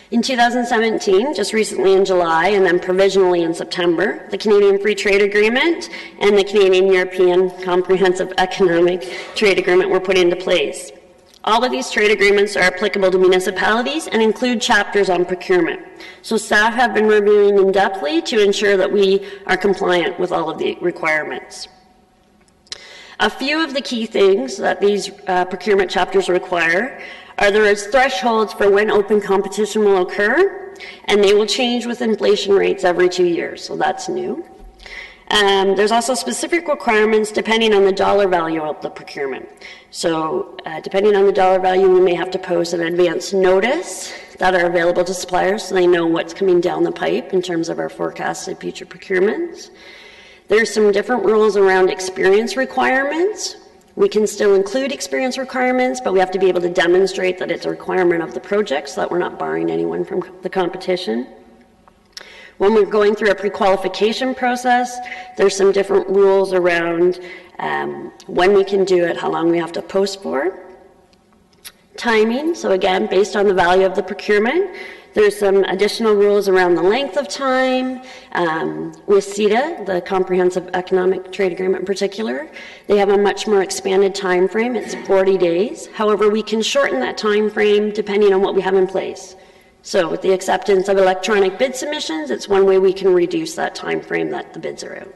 In 2017, just recently in July and then provisionally in September, the Canadian Free Trade Agreement and the Canadian European Comprehensive Economic Trade Agreement were put into place. All of these trade agreements are applicable to municipalities and include chapters on procurement. So staff have been reviewing in-depthly to ensure that we are compliant with all of the requirements. A few of the key things that these procurement chapters require are there is thresholds for when open competition will occur, and they will change with inflation rates every 2 years, so that's new. There's also specific requirements depending on the dollar value of the procurement. So depending on the dollar value, we may have to post an advance notice that are available to suppliers so they know what's coming down the pipe in terms of our forecasted future procurements. There's some different rules around experience requirements. We can still include experience requirements, but we have to be able to demonstrate that it's a requirement of the project so that we're not barring anyone from the competition. When we're going through a pre-qualification process, there's some different rules around when we can do it, how long we have to post for. Timing, so again, based on the value of the procurement, there's some additional rules around the length of time. With CETA, the Comprehensive Economic Trade Agreement in particular, they have a much more expanded time frame. It's 40 days. However, we can shorten that time frame depending on what we have in place. So with the acceptance of electronic bid submissions, it's one way we can reduce that time frame that the bids are out.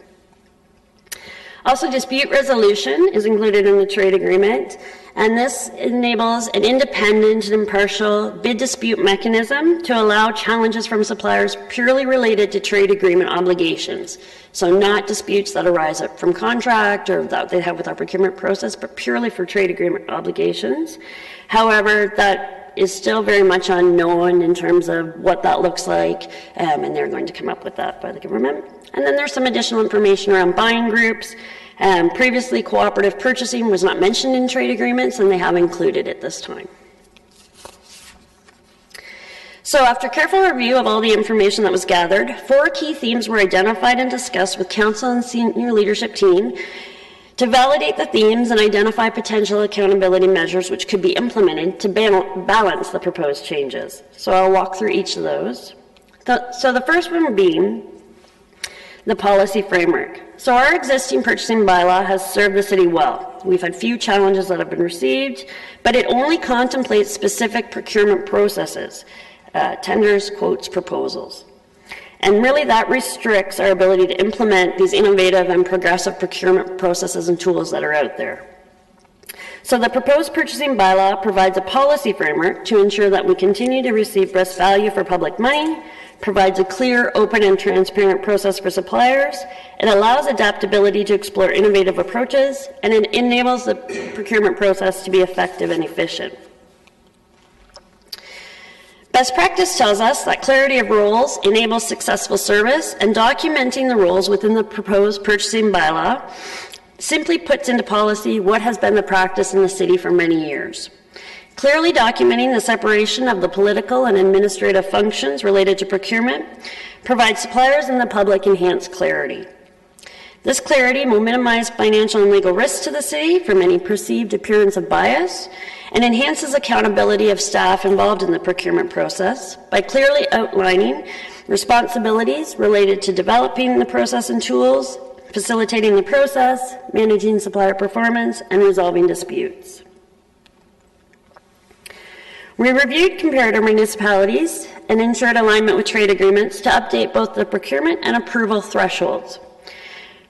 Also, dispute resolution is included in the trade agreement, and this enables an independent and impartial bid dispute mechanism to allow challenges from suppliers purely related to trade agreement obligations. So not disputes that arise from contract or that they have with our procurement process, but purely for trade agreement obligations. However, that is still very much unknown in terms of what that looks like, and they're going to come up with that by the government. And then there's some additional information around buying groups. Previously, cooperative purchasing was not mentioned in trade agreements, and they have included it this time. So after careful review of all the information that was gathered, 4 key themes were identified and discussed with council and senior leadership team to validate the themes and identify potential accountability measures which could be implemented to balance the proposed changes. So I'll walk through each of those. So the first one being the policy framework. So our existing purchasing bylaw has served the city well. We've had few challenges that have been received, but it only contemplates specific procurement processes, tenders, quotes, proposals. And really that restricts our ability to implement these innovative and progressive procurement processes and tools that are out there. So the proposed purchasing bylaw provides a policy framework to ensure that we continue to receive best value for public money, provides a clear, open, and transparent process for suppliers. It allows adaptability to explore innovative approaches, and it enables the procurement process to be effective and efficient. Best practice tells us that clarity of roles enables successful service, and documenting the roles within the proposed purchasing bylaw simply puts into policy what has been the practice in the city for many years. Clearly documenting the separation of the political and administrative functions related to procurement provides suppliers and the public enhanced clarity. This clarity will minimize financial and legal risks to the city from any perceived appearance of bias and enhances accountability of staff involved in the procurement process by clearly outlining responsibilities related to developing the process and tools, facilitating the process, managing supplier performance, and resolving disputes. We reviewed comparator municipalities and ensured alignment with trade agreements to update both the procurement and approval thresholds.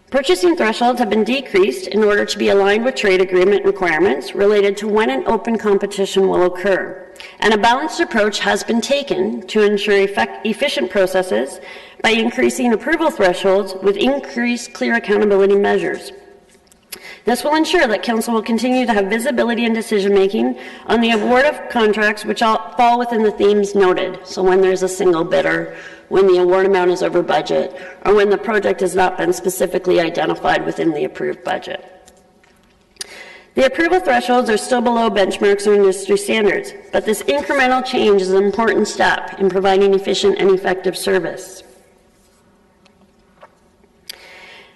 Purchasing thresholds have been decreased in order to be aligned with trade agreement requirements related to when an open competition will occur. And a balanced approach has been taken to ensure efficient processes by increasing approval thresholds with increased clear accountability measures. This will ensure that Council will continue to have visibility in decision-making on the award of contracts which all fall within the themes noted. So when there's a single bidder, when the award amount is over budget, or when the project has not been specifically identified within the approved budget. The approval thresholds are still below benchmarks or industry standards, but this incremental change is an important step in providing efficient and effective service.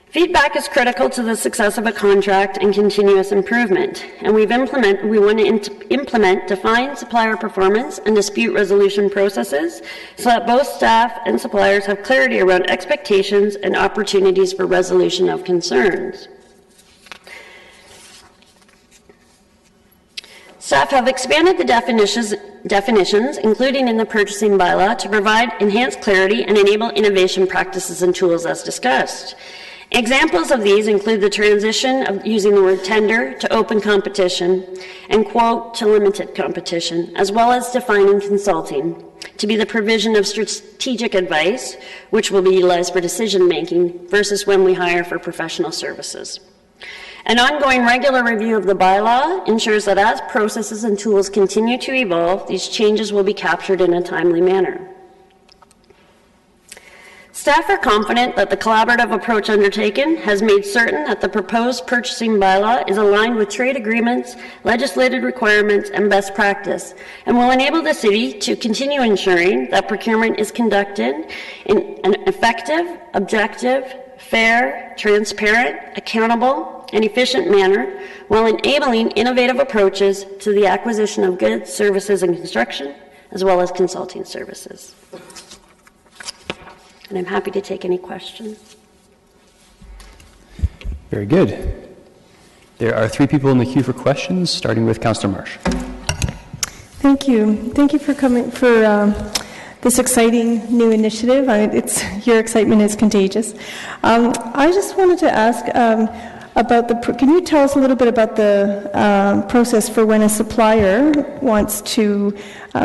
Feedback is critical to the success of a contract and continuous improvement, and we want to implement defined supplier performance and dispute resolution processes so that both staff and suppliers have clarity around expectations and opportunities for resolution of concerns. Staff have expanded the definitions, including in the purchasing bylaw, to provide enhanced clarity and enable innovation practices and tools as discussed. Examples of these include the transition of using the word tender to open competition and quote to limited competition, as well as defining consulting to be the provision of strategic advice, which will be utilized for decision-making versus when we hire for professional services. An ongoing regular review of the bylaw ensures that as processes and tools continue to evolve, these changes will be captured in a timely manner. Staff are confident that the collaborative approach undertaken has made certain that the proposed purchasing bylaw is aligned with trade agreements, legislated requirements, and best practice, and will enable the city to continue ensuring that procurement is conducted in an effective, objective, fair, transparent, accountable, and efficient manner while enabling innovative approaches to the acquisition of goods, services, and construction, as well as consulting services. And I'm happy to take any questions. Very good. There are 3 people in the queue for questions, starting with Councillor Marsh. Thank you. Thank you for coming, for this exciting new initiative. Your excitement is contagious. I just wanted to ask about can you tell us a little bit about the process for when a supplier wants to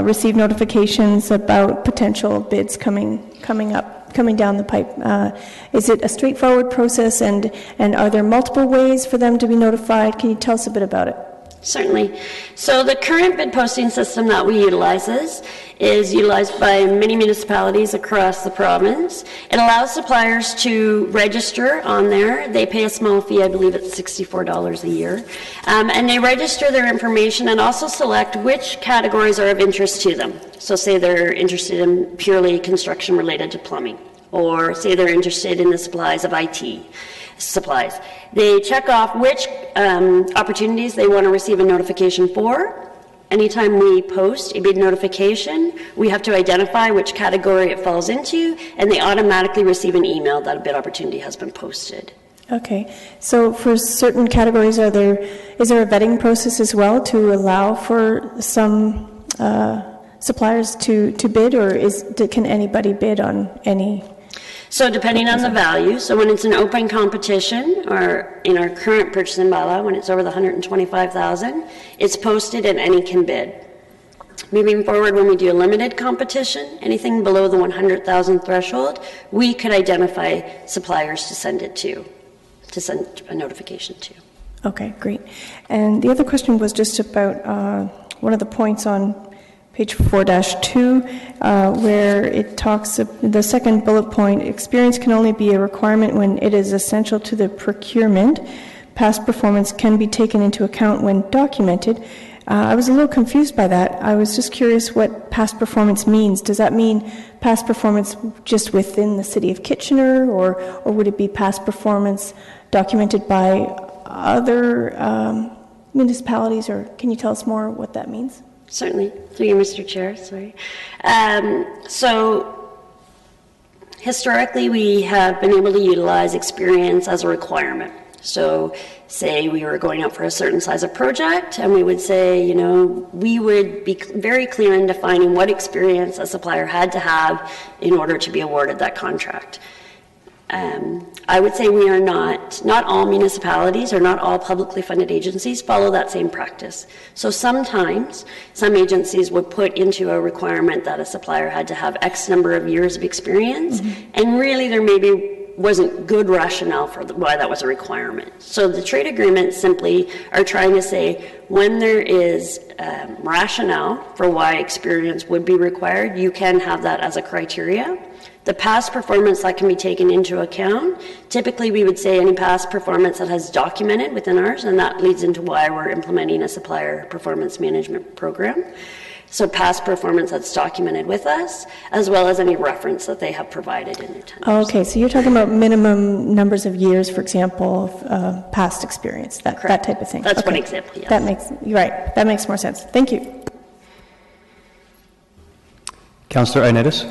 receive notifications about potential bids coming down the pipe? Is it a straightforward process, and are there multiple ways for them to be notified? Can you tell us a bit about it? Certainly. So the current bid posting system that we utilize is utilized by many municipalities across the province. It allows suppliers to register on there. They pay a small fee, I believe it's $64 a year. And they register their information and also select which categories are of interest to them. So say they're interested in purely construction related to plumbing, or say they're interested in the supplies of IT supplies. They check off which opportunities they want to receive a notification for. Anytime we post a bid notification, we have to identify which category it falls into, and they automatically receive an email that a bid opportunity has been posted. Okay. So for certain categories, is there a vetting process as well to allow for some suppliers to bid, or can anybody bid on any? So depending on the value, so when it's an open competition, or in our current purchasing bylaw, when it's over the $125,000, it's posted and any can bid. Moving forward, when we do a limited competition, anything below the $100,000 threshold, we could identify suppliers to send a notification to. Okay, great. And the other question was just about one of the points on page 4-2, where it talks, the second bullet point, experience can only be a requirement when it is essential to the procurement. Past performance can be taken into account when documented. I was a little confused by that. I was just curious what past performance means. Does that mean past performance just within the City of Kitchener, or would it be past performance documented by other municipalities, or can you tell us more what that means? Certainly. Through you, Mr. Chair, sorry. So historically, we have been able to utilize experience as a requirement. So say we were going out for a certain size of project, and we would say, we would be very clear in defining what experience a supplier had to have in order to be awarded that contract. I would say we are not all municipalities or not all publicly funded agencies follow that same practice. So sometimes some agencies would put into a requirement that a supplier had to have X number of years of experience, and really there maybe wasn't good rationale for why that was a requirement. So the trade agreements simply are trying to say when there is rationale for why experience would be required, you can have that as a criteria. The past performance that can be taken into account, typically we would say any past performance that has documented within ours, and that leads into why we're implementing a supplier performance management program. So past performance that's documented with us, as well as any reference that they have provided in their tenders. Okay, so you're talking about minimum numbers of years, for example, of past experience, that type of thing. That's okay. one example, yes. You're right, that makes more sense. Thank you. Councillor Ioannidis.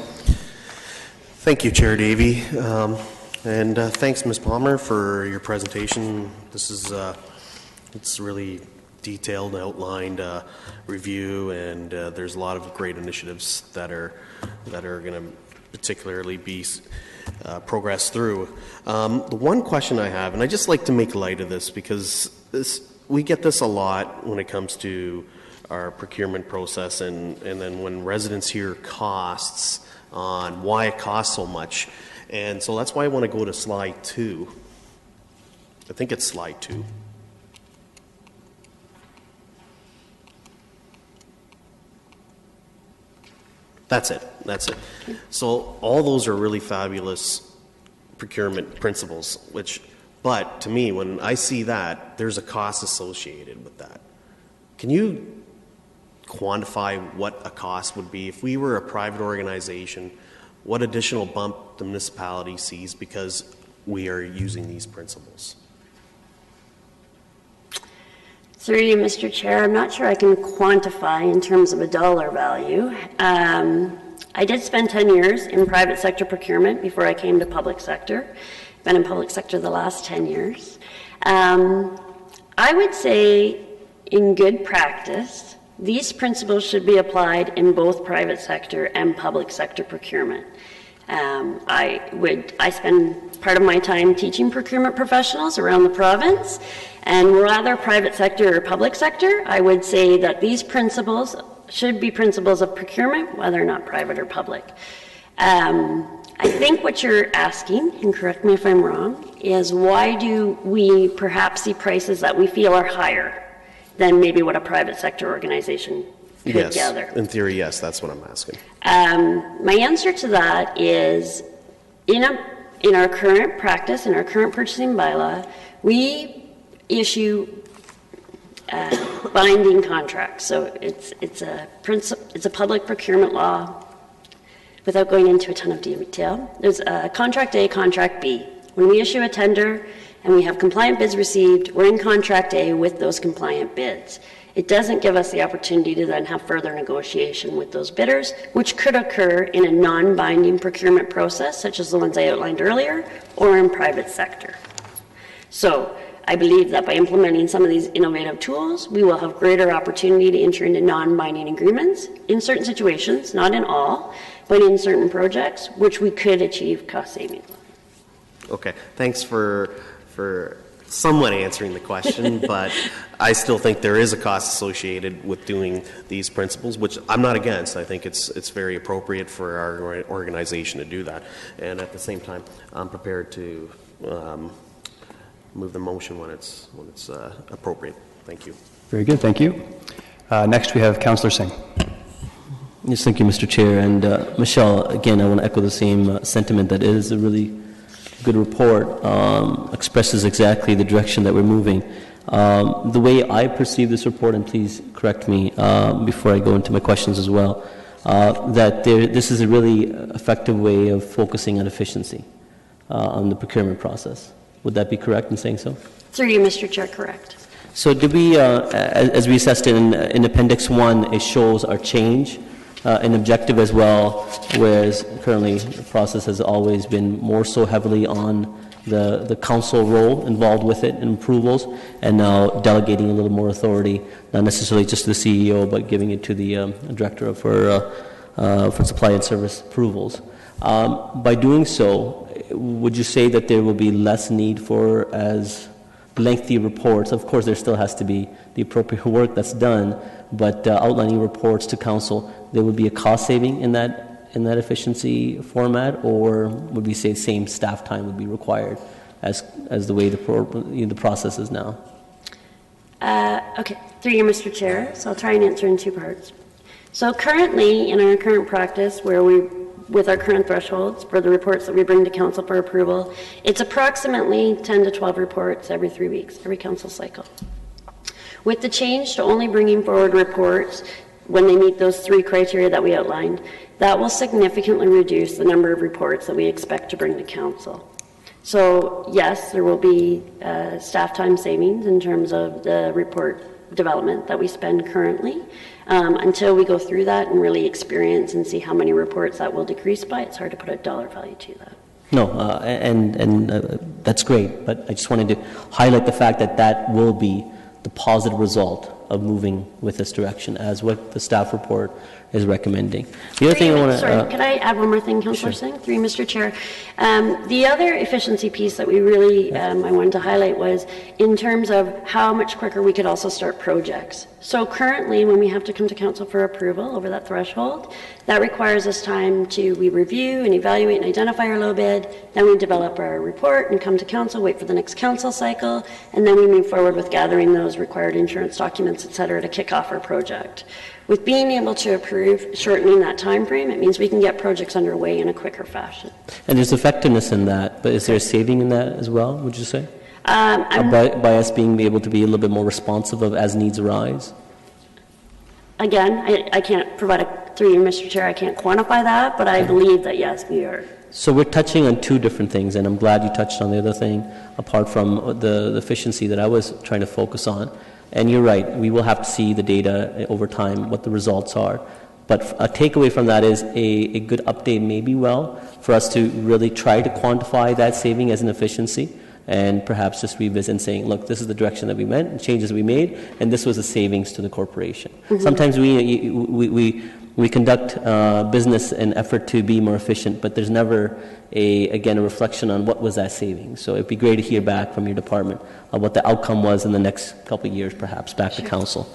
Thank you, Chair Davey. And thanks, Ms. Palmer, for your presentation. This is it's really detailed, outlined review, and there's a lot of great initiatives that are going to particularly be progressed through. The one question I have, and I just like to make light of this because we get this a lot when it comes to our procurement process, and then when residents hear costs on why it costs so much. And so that's why I want to go to slide 2. I think it's slide 2. That's it. So all those are really fabulous procurement principles, but to me, when I see that, there's a cost associated with that. Can you quantify what a cost would be if we were a private organization? What additional bump the municipality sees because we are using these principles? Through you, Mr. Chair, I'm not sure I can quantify in terms of a dollar value. I did spend 10 years in private sector procurement before I came to public sector. Been in public sector the last 10 years. I would say in good practice, These principles should be applied in both private sector and public sector procurement. I spend part of my time teaching procurement professionals around the province, and whether private sector or public sector, I would say that these principles should be principles of procurement, whether or not private or public. I think what you're asking, and correct me if I'm wrong, is why do we perhaps see prices that we feel are higher than maybe what a private sector organization could gather? In theory, yes, that's what I'm asking. My answer to that is, in our current practice, in our current purchasing bylaw, we issue binding contracts. So it's a public procurement law. Without going into a ton of detail, there's Contract A, Contract B. When we issue a tender and we have compliant bids received, we're in Contract A with those compliant bids. It doesn't give us the opportunity to then have further negotiation with those bidders, which could occur in a non-binding procurement process, such as the ones I outlined earlier, or in private sector. So I believe that by implementing some of these innovative tools, we will have greater opportunity to enter into non-binding agreements in certain situations, not in all, but in certain projects, which we could achieve cost savings. Okay, thanks for somewhat answering the question, but I still think there is a cost associated with doing these principles, which I'm not against. I think it's very appropriate for our organization to do that. And at the same time, I'm prepared to move the motion when it's appropriate. Thank you. Very good, thank you. Next we have Councillor Singh. Yes, thank you, Mr. Chair. And Michelle, again, I want to echo the same sentiment that it is a really good report, expresses exactly the direction that we're moving. The way I perceive this report, and please correct me before I go into my questions as well, that this is a really effective way of focusing on efficiency on the procurement process. Would that be correct in saying so? Through you, Mr. Chair, correct. So did we, as we assessed it in Appendix 1, it shows our change in objective as well, whereas currently the process has always been more so heavily on the council role involved with it and approvals, and now delegating a little more authority, not necessarily just to the CEO, but giving it to the director for supply and service approvals. By doing so, would you say that there will be less need for as lengthy reports? Of course, there still has to be the appropriate work that's done, but outlining reports to council, there would be a cost saving in that efficiency format, or would we say the same staff time would be required as the way the process is now? Okay, through you, Mr. Chair. So I'll try and answer in two parts. So currently, in our current practice, with our current thresholds for the reports that we bring to council for approval, it's approximately 10 to 12 reports every 3 weeks, every council cycle. With the change to only bringing forward reports when they meet those 3 criteria that we outlined, that will significantly reduce the number of reports that we expect to bring to council. So yes, there will be staff time savings in terms of the report development that we spend currently. Until we go through that and really experience and see how many reports that will decrease by, it's hard to put a dollar value to that. No, and that's great, but I just wanted to highlight the fact that that will be the positive result of moving with this direction, as what the staff report is recommending. The other thing I want to... Sorry, could I add one more thing, Councillor Singh? Through you, Mr. Chair. The other efficiency piece that we really, I wanted to highlight was in terms of how much quicker we could also start projects. So currently, when we have to come to council for approval over that threshold, that requires us time we review and evaluate and identify our low bid, then we develop our report and come to council, wait for the next council cycle, and then we move forward with gathering those required insurance documents, et cetera, to kick off our project. With being able to approve, shortening that time frame, it means we can get projects underway in a quicker fashion. And there's effectiveness in that, but is there a saving in that as well, would you say? By us being able to be a little bit more responsive of as needs arise? Again, I can't provide through you, Mr. Chair, I can't quantify that, but I believe that yes, we are. So we're touching on 2 different things, and I'm glad you touched on the other thing, apart from the efficiency that I was trying to focus on. And you're right, we will have to see the data over time, what the results are. But a takeaway from that is a good update may be well for us to really try to quantify that saving as an efficiency, and perhaps just revisit and saying, look, this is the direction that we went, and changes we made, and this was a savings to the corporation. Sometimes we conduct business in effort to be more efficient, but there's never a reflection on what was that savings. So it'd be great to hear back from your department of what the outcome was in the next couple of years, perhaps, back to council.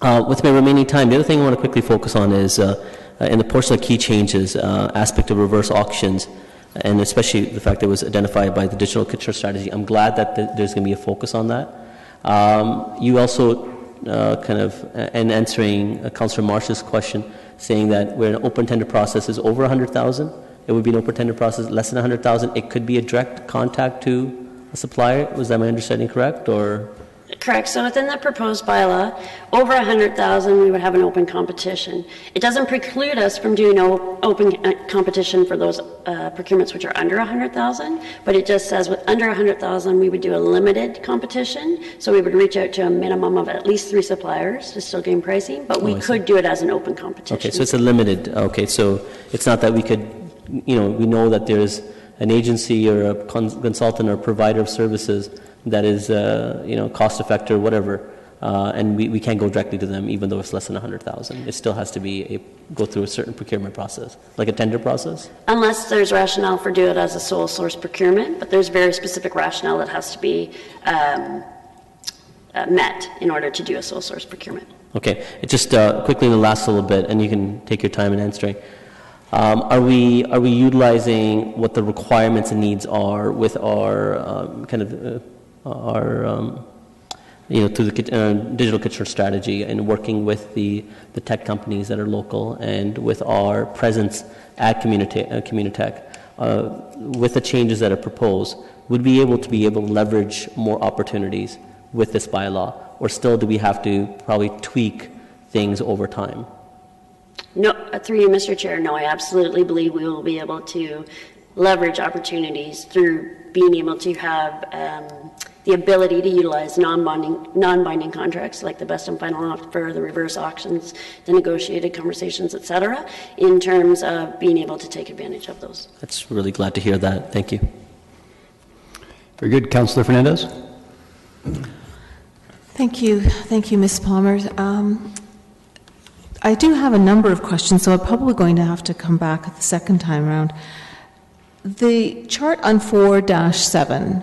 With my remaining time, the other thing I want to quickly focus on is in the portion of key changes, aspect of reverse auctions, and especially the fact that it was identified by the digital Kitchener strategy. I'm glad that there's going to be a focus on that. You also and answering Councillor Marsh's question, saying that where an open tender process is over 100,000, it would be an open tender process less than 100,000. It could be a direct contact to a supplier. Was that my understanding correct, or? Correct. So within the proposed bylaw, over 100,000, we would have an open competition. It doesn't preclude us from doing open competition for those procurements which are under 100,000, but it just says with under 100,000, we would do a limited competition. So we would reach out to a minimum of at least 3 suppliers to still gain pricing, but we could do it as an open competition. Okay, so it's a limited. Okay, so it's not that we could, we know that there's an agency or a consultant or provider of services that is, cost effective or whatever, and we can't go directly to them even though it's less than 100,000. It still has to be go through a certain procurement process, like a tender process? Unless there's rationale for doing it as a sole source procurement, but there's very specific rationale that has to be met in order to do a sole source procurement. Okay, just quickly in the last little bit, and you can take your time in answering. Are we utilizing what the requirements and needs are with our through the digital Kitchener strategy and working with the tech companies that are local and with our presence at Communitech, with the changes that are proposed, would we be able to leverage more opportunities with this bylaw, or still do we have to probably tweak things over time? No, through you, Mr. Chair, no, I absolutely believe we will be able to leverage opportunities through being able to have the ability to utilize non-binding contracts like the best and final offer, the reverse auctions, the negotiated conversations, etc., in terms of being able to take advantage of those. That's really glad to hear that. Thank you. Very good. Councillor Fernandez. Thank you, Ms. Palmer. I do have a number of questions, so I'm probably going to have to come back the second time around. The chart on 4-7,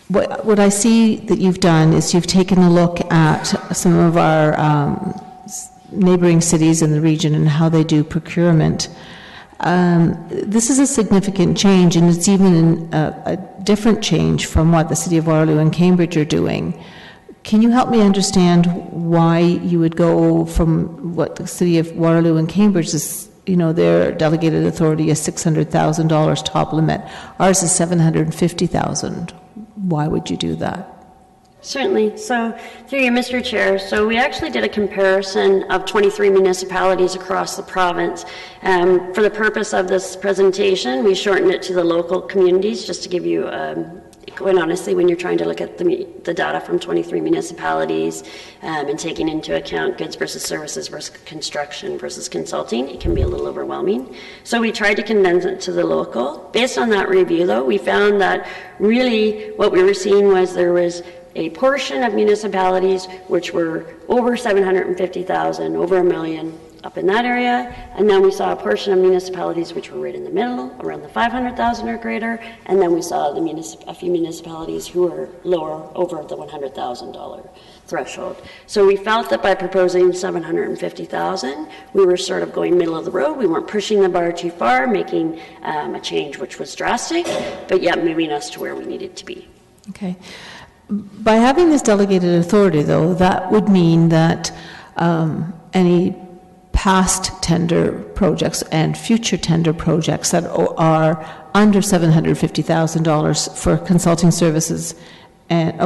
what I see that you've done is you've taken a look at some of our neighboring cities in the region and how they do procurement. This is a significant change, and it's even a different change from what the City of Waterloo and Cambridge are doing. Can you help me understand why you would go from what the City of Waterloo and Cambridge is, their delegated authority is $600,000 top limit. Ours is $750,000. Why would you do that? Certainly. So, through you, Mr. Chair, so we actually did a comparison of 23 municipalities across the province. For the purpose of this presentation, we shortened it to the local communities, just to give you, quite honestly, when you're trying to look at the data from 23 municipalities and taking into account goods versus services versus construction versus consulting, it can be a little overwhelming. So we tried to condense it to the local. Based on that review, though, we found that really what we were seeing was there was a portion of municipalities which were over 750,000, over $1 million, up in that area, and then we saw a portion of municipalities which were right in the middle, around the 500,000 or greater, and then we saw a few municipalities who were lower, over the $100,000 threshold. So we felt that by proposing 750,000, we were sort of going middle of the road. We weren't pushing the bar too far, making a change which was drastic, but yet moving us to where we needed to be. Okay. By having this delegated authority, though, that would mean that any past tender projects and future tender projects that are under $750,000 for consulting services, and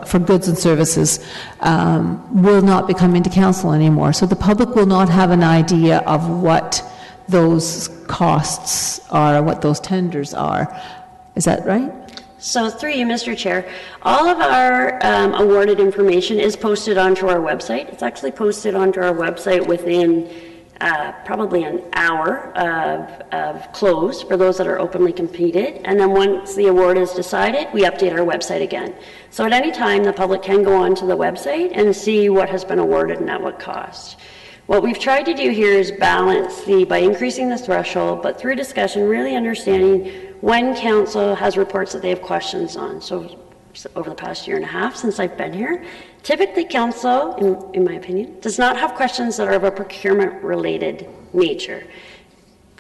for goods and services, will not be coming to council anymore. So the public will not have an idea of what those costs are, what those tenders are. Is that right? So through you, Mr. Chair, all of our awarded information is posted onto our website. It's actually posted onto our website within probably an hour of close for those that are openly competed. And then once the award is decided, we update our website again. So at any time, the public can go onto the website and see what has been awarded and at what cost. What we've tried to do here is balance by increasing the threshold, but through discussion, really understanding when council has reports that they have questions on. So over the past year and a half since I've been here, typically council, in my opinion, does not have questions that are of a procurement-related nature.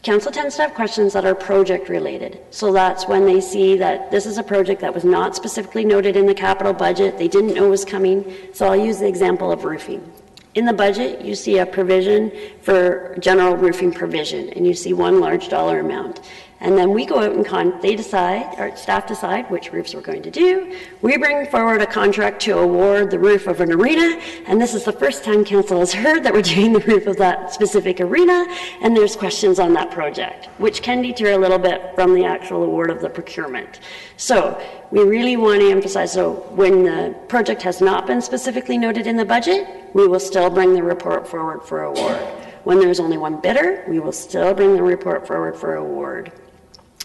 Council tends to have questions that are project-related. So that's when they see that this is a project that was not specifically noted in the capital budget, they didn't know was coming. So I'll use the example of roofing. In the budget, you see a provision for general roofing provision, and you see one large dollar amount. And then we go out and they decide, or staff decide which roofs we're going to do. We bring forward a contract to award the roof of an arena, and this is the first time council has heard that we're doing the roof of that specific arena, and there's questions on that project, which can deter a little bit from the actual award of the procurement. So we really want to emphasize, so when the project has not been specifically noted in the budget, we will still bring the report forward for award. When there's only one bidder, we will still bring the report forward for award.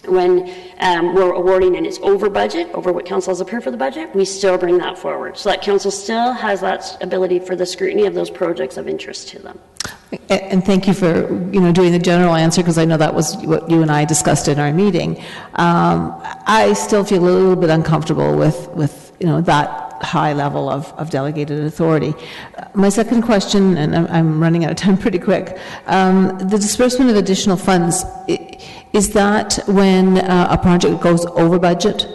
When we're awarding and it's over budget, over what council has approved for the budget, we still bring that forward. So that council still has that ability for the scrutiny of those projects of interest to them. And thank you for doing the general answer, because I know that was what you and I discussed in our meeting. I still feel a little bit uncomfortable with that high level of delegated authority. My second question, and I'm running out of time pretty quick, the disbursement of additional funds, is that when a project goes over budget?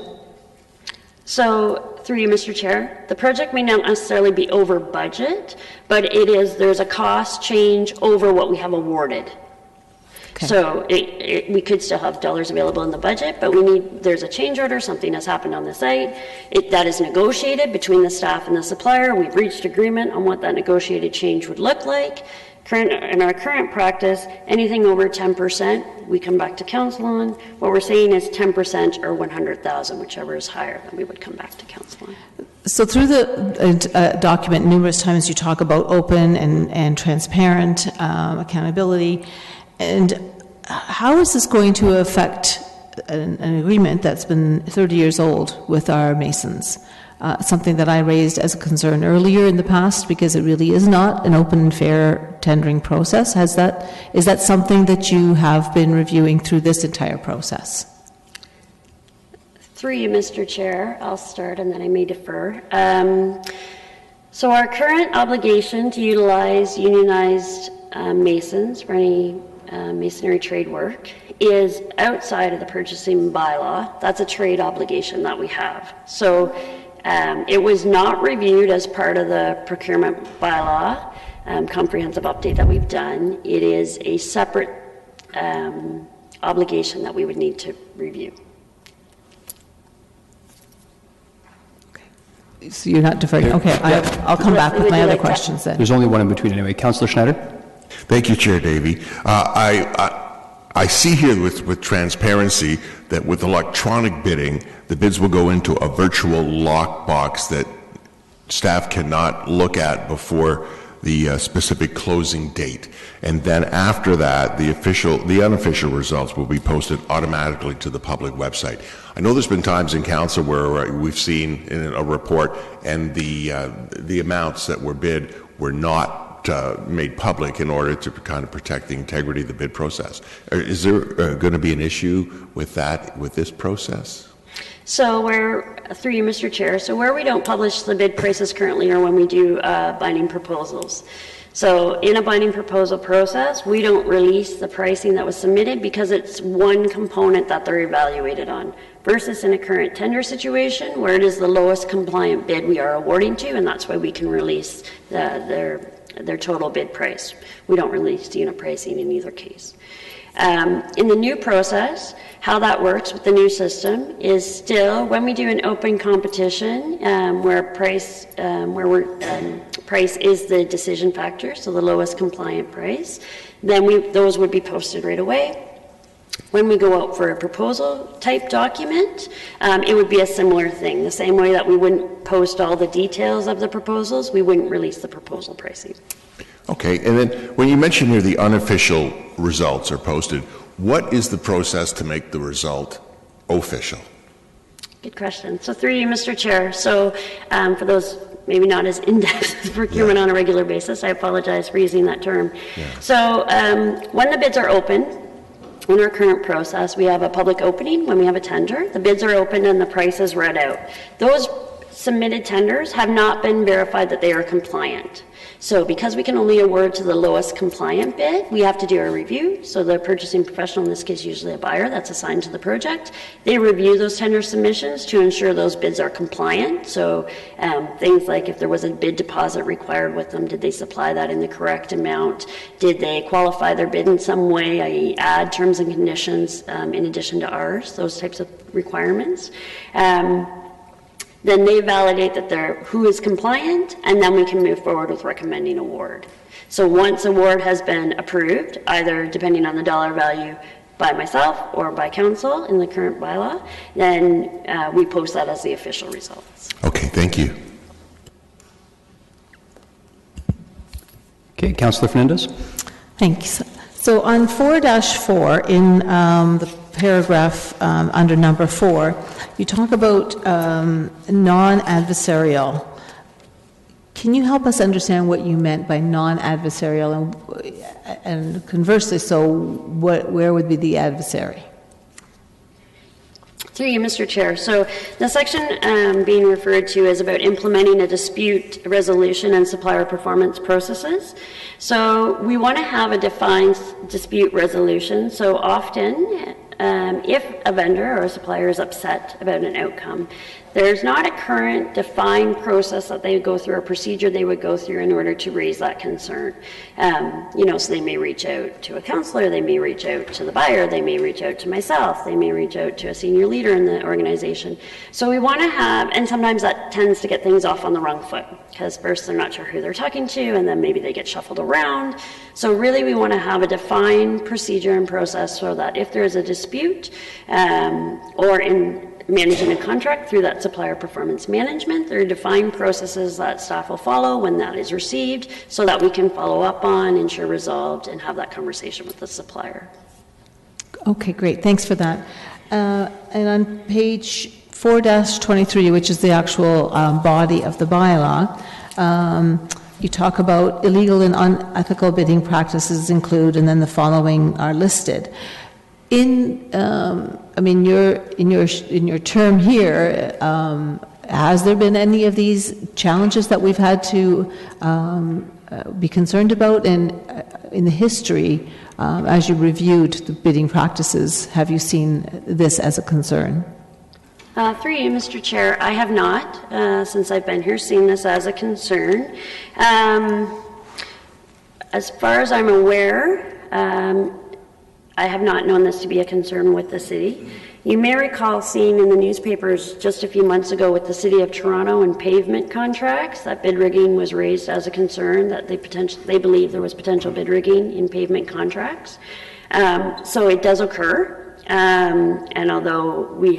So, through you, Mr. Chair, the project may not necessarily be over budget, but there's a cost change over what we have awarded. Okay. So we could still have dollars available in the budget, but there's a change order, something has happened on the site. That is negotiated between the staff and the supplier. We've reached agreement on what that negotiated change would look like. In our current practice, anything over 10%, we come back to council on. What we're saying is 10% or 100,000, whichever is higher, then we would come back to council on. So through the document, numerous times you talk about open and transparent accountability. And how is this going to affect an agreement that's been 30 years old with our masons? Something that I raised as a concern earlier in the past, because it really is not an open and fair tendering process. Is that something that you have been reviewing through this entire process? Through you, Mr. Chair, I'll start and then I may defer. So our current obligation to utilize unionized masons for any masonry trade work is outside of the purchasing bylaw. That's a trade obligation that we have. So it was not reviewed as part of the procurement bylaw comprehensive update that we've done. It is a separate obligation that we would need to review. So you're not deferring? Okay, I'll come back with my other questions then. There's only one in between anyway. Councillor Schneider? Thank you, Chair Davey. I see here with transparency that with electronic bidding, the bids will go into a virtual lockbox that staff cannot look at before the specific closing date. And then after that, the unofficial results will be posted automatically to the public website. I know there's been times in council where we've seen in a report and the amounts that were bid were not made public in order to kind of protect the integrity of the bid process. Is there going to be an issue with that, with this process? So through you, Mr. Chair, so where we don't publish the bid prices currently are when we do binding proposals. So in a binding proposal process, we don't release the pricing that was submitted because it's one component that they're evaluated on, versus in a current tender situation where it is the lowest compliant bid we are awarding to, and that's why we can release their total bid price. We don't release the unit pricing in either case. In the new process, how that works with the new system is still when we do an open competition where price is the decision factor, so the lowest compliant price, then those would be posted right away. When we go out for a proposal type document, it would be a similar thing. The same way that we wouldn't post all the details of the proposals, we wouldn't release the proposal pricing. Okay, and then when you mention here the unofficial results are posted, what is the process to make the result official? Good question. So through you, Mr. Chair. So for those maybe not as in-depth as procurement on a regular basis, I apologize for using that term. So when the bids are open, in our current process, we have a public opening when we have a tender. The bids are open and the price is read out. Those submitted tenders have not been verified that they are compliant. So because we can only award to the lowest compliant bid, we have to do a review. So the purchasing professional, in this case usually a buyer that's assigned to the project, they review those tender submissions to ensure those bids are compliant. So things like if there was a bid deposit required with them, did they supply that in the correct amount? Did they qualify their bid in some way, i.e. add terms and conditions in addition to ours, those types of requirements? Then they validate that who is compliant, and then we can move forward with recommending award. So once award has been approved, either depending on the dollar value by myself or by council in the current bylaw, then we post that as the official results. Okay, thank you. Okay, Councillor Fernandez. Thanks. So on 4-4 in the paragraph under number 4, you talk about non-adversarial. Can you help us understand what you meant by non-adversarial, and conversely, so where would be the adversary? Through you, Mr. Chair. So the section being referred to is about implementing a dispute resolution and supplier performance processes. So we want to have a defined dispute resolution. So often, if a vendor or a supplier is upset about an outcome, there's not a current defined process that they would go through, a procedure they would go through in order to raise that concern. So they may reach out to a counselor, they may reach out to the buyer, they may reach out to myself, they may reach out to a senior leader in the organization. So we want to have, and sometimes that tends to get things off on the wrong foot, because first they're not sure who they're talking to, and then maybe they get shuffled around. So really we want to have a defined procedure and process so that if there is a dispute or in managing a contract through that supplier performance management, there are defined processes that staff will follow when that is received so that we can follow up on, ensure resolved, and have that conversation with the supplier. Okay, great. Thanks for that. And on page 4-23, which is the actual body of the bylaw, you talk about illegal and unethical bidding practices include, and then the following are listed. In your term here, has there been any of these challenges that we've had to be concerned about? And in the history, as you reviewed the bidding practices, have you seen this as a concern? Through you, Mr. Chair, I have not, since I've been here, seen this as a concern. As far as I'm aware, I have not known this to be a concern with the city. You may recall seeing in the newspapers just a few months ago with the City of Toronto and pavement contracts that bid rigging was raised as a concern, that they believe there was potential bid rigging in pavement contracts. So it does occur, and although we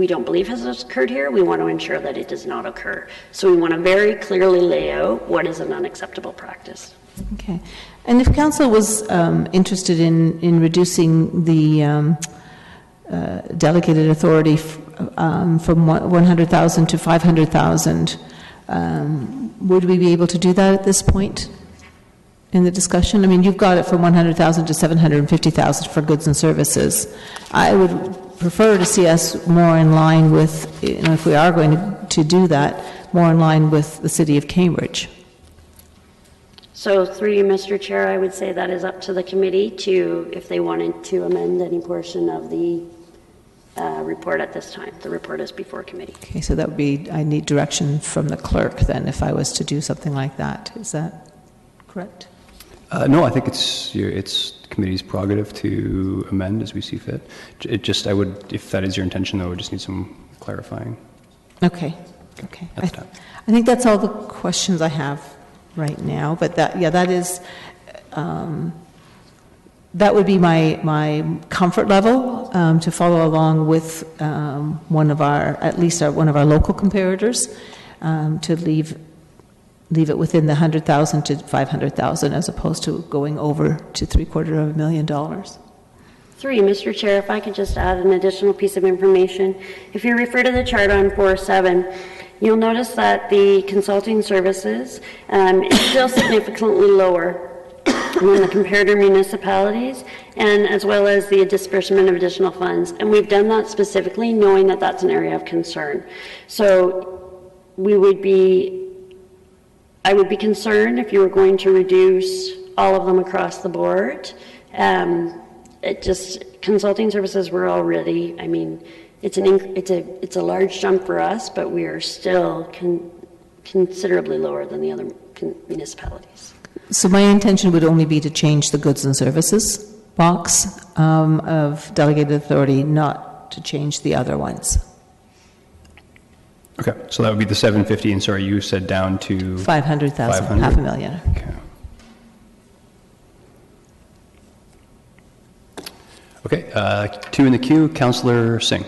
don't believe has occurred here, we want to ensure that it does not occur. So we want to very clearly lay out what is an unacceptable practice. Okay. And if council was interested in reducing the delegated authority from 100,000 to 500,000, would we be able to do that at this point in the discussion? I mean, you've got it from 100,000 to 750,000 for goods and services. I would prefer to see us more in line with, if we are going to do that, more in line with the City of Cambridge. So through you, Mr. Chair, I would say that is up to the committee to, if they wanted to amend any portion of the report at this time. The report is before committee. Okay, so that would be, I need direction from the clerk then if I was to do something like that. Is that correct? No, I think it's committee's prerogative to amend as we see fit. I would, if that is your intention, though, I would just need some clarifying. Okay. I think that's all the questions I have right now, but that is, that would be my comfort level to follow along with one of our local comparators, to leave leave it within the 100,000 to 500,000 as opposed to going over to $750,000. Three, Mr. Chair, if I could just add an additional piece of information. If you refer to the chart on 4.7, you'll notice that the consulting services is still significantly lower than the comparator municipalities, and as well as the disbursement of additional funds. And we've done that specifically knowing that that's an area of concern. So I would be concerned if you were going to reduce all of them across the board. Consulting services were already, I mean, it's a large jump for us, but we are still considerably lower than the other municipalities. So my intention would only be to change the goods and services box of delegated authority, not to change the other ones. Okay, so that would be the 750, and sorry, you said down to 500,000, 500,000. Okay. Okay, two in the queue, Councillor Singh.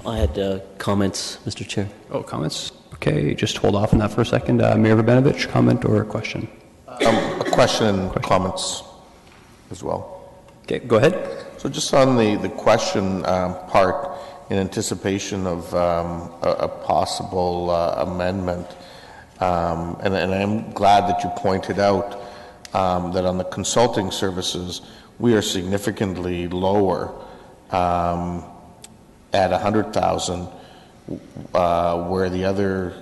I had comments, Mr. Chair. Oh, comments? Okay, just hold off on that for a second. Mayor Rabinovich, comment or a question? A question and comments as well. Okay, go ahead. So just on the question part, in anticipation of a possible amendment, and I'm glad that you pointed out that on the consulting services, we are significantly lower at 100,000, where the other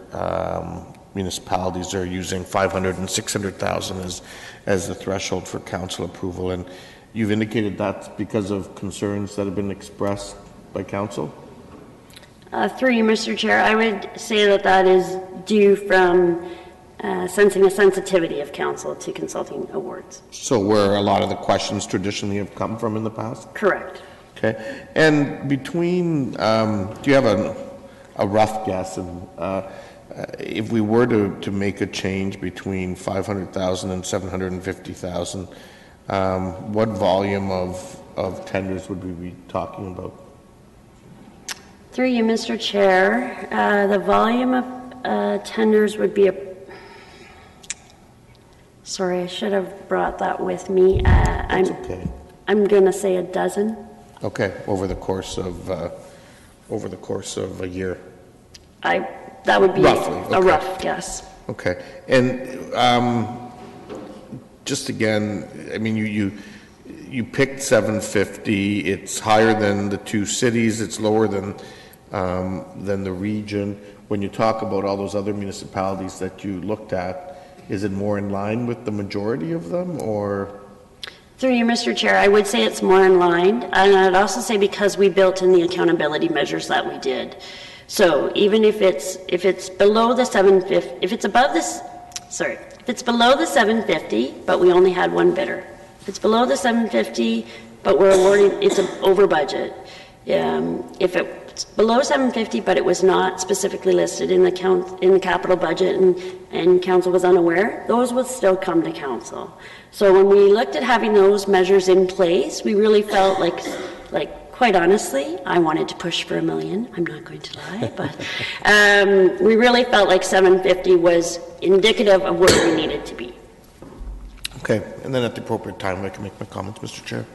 municipalities are using 500 and 600,000 as the threshold for council approval. And you've indicated that's because of concerns that have been expressed by council? Through you, Mr. Chair, I would say that is due from sensing a sensitivity of council to consulting awards. So where a lot of the questions traditionally have come from in the past? Correct. Okay. And between, do you have a rough guess of if we were to make a change between 500,000 and 750,000, what volume of tenders would we be talking about? Through you, Mr. Chair, the volume of tenders would be sorry, I should have brought that with me. That's okay. I'm going to say a dozen. Okay, over the course of a year. That would be roughly, a rough guess. Okay, and just again, I mean, you picked 750. It's higher than the two cities. It's lower than the region. When you talk about all those other municipalities that you looked at, is it more in line with the majority of them, or? Through you, Mr. Chair, I would say it's more in line, and I'd also say because we built in the accountability measures that we did. So even if it's below the 750, if it's below the 750, but we only had one bidder. If it's below the 750, but we're awarding, it's over budget. If it's below 750, but it was not specifically listed in the capital budget and council was unaware, those will still come to council. So when we looked at having those measures in place, we really felt like quite honestly, I wanted to push for $1 million. I'm not going to lie, but we really felt like 750 was indicative of where we needed to be. Okay, and then at the appropriate time, I can make my comments, Mr. Chair.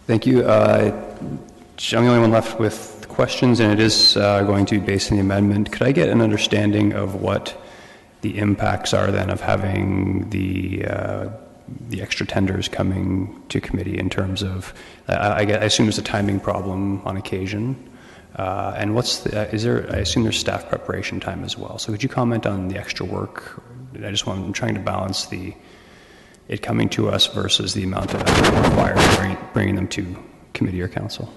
Thank you. I'm the only one left with questions, and it is going to be based on the amendment. Could I get an understanding of what the impacts are then of having the extra tenders coming to committee in terms of, I assume there's a timing problem on occasion, and I assume there's staff preparation time as well. So could you comment on the extra work? I'm trying to balance it coming to us versus the amount of effort required bringing them to committee or council.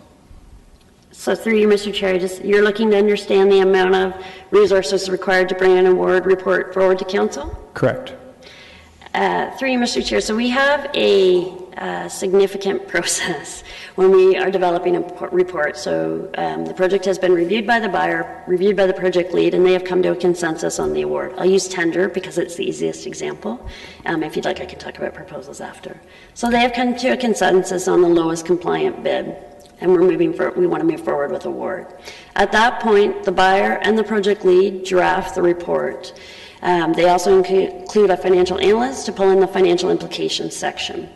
So through you, Mr. Chair, you're looking to understand the amount of resources required to bring an award report forward to council? Correct. Through you, Mr. Chair, so we have a significant process when we are developing a report. So the project has been reviewed by the buyer, reviewed by the project lead, and they have come to a consensus on the award. I'll use tender because it's the easiest example. If you'd like, I can talk about proposals after. So they have come to a consensus on the lowest compliant bid, and we want to move forward with award. At that point, the buyer and the project lead draft the report. They also include a financial analyst to pull in the financial implications section.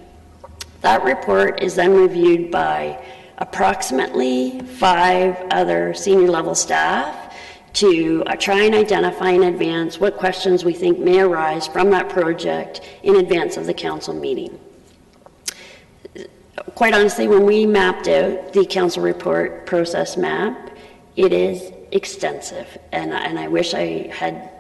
That report is then reviewed by approximately 5 other senior level staff to try and identify in advance what questions we think may arise from that project in advance of the council meeting. Quite honestly, when we mapped out the council report process map, it is extensive, and I wish I had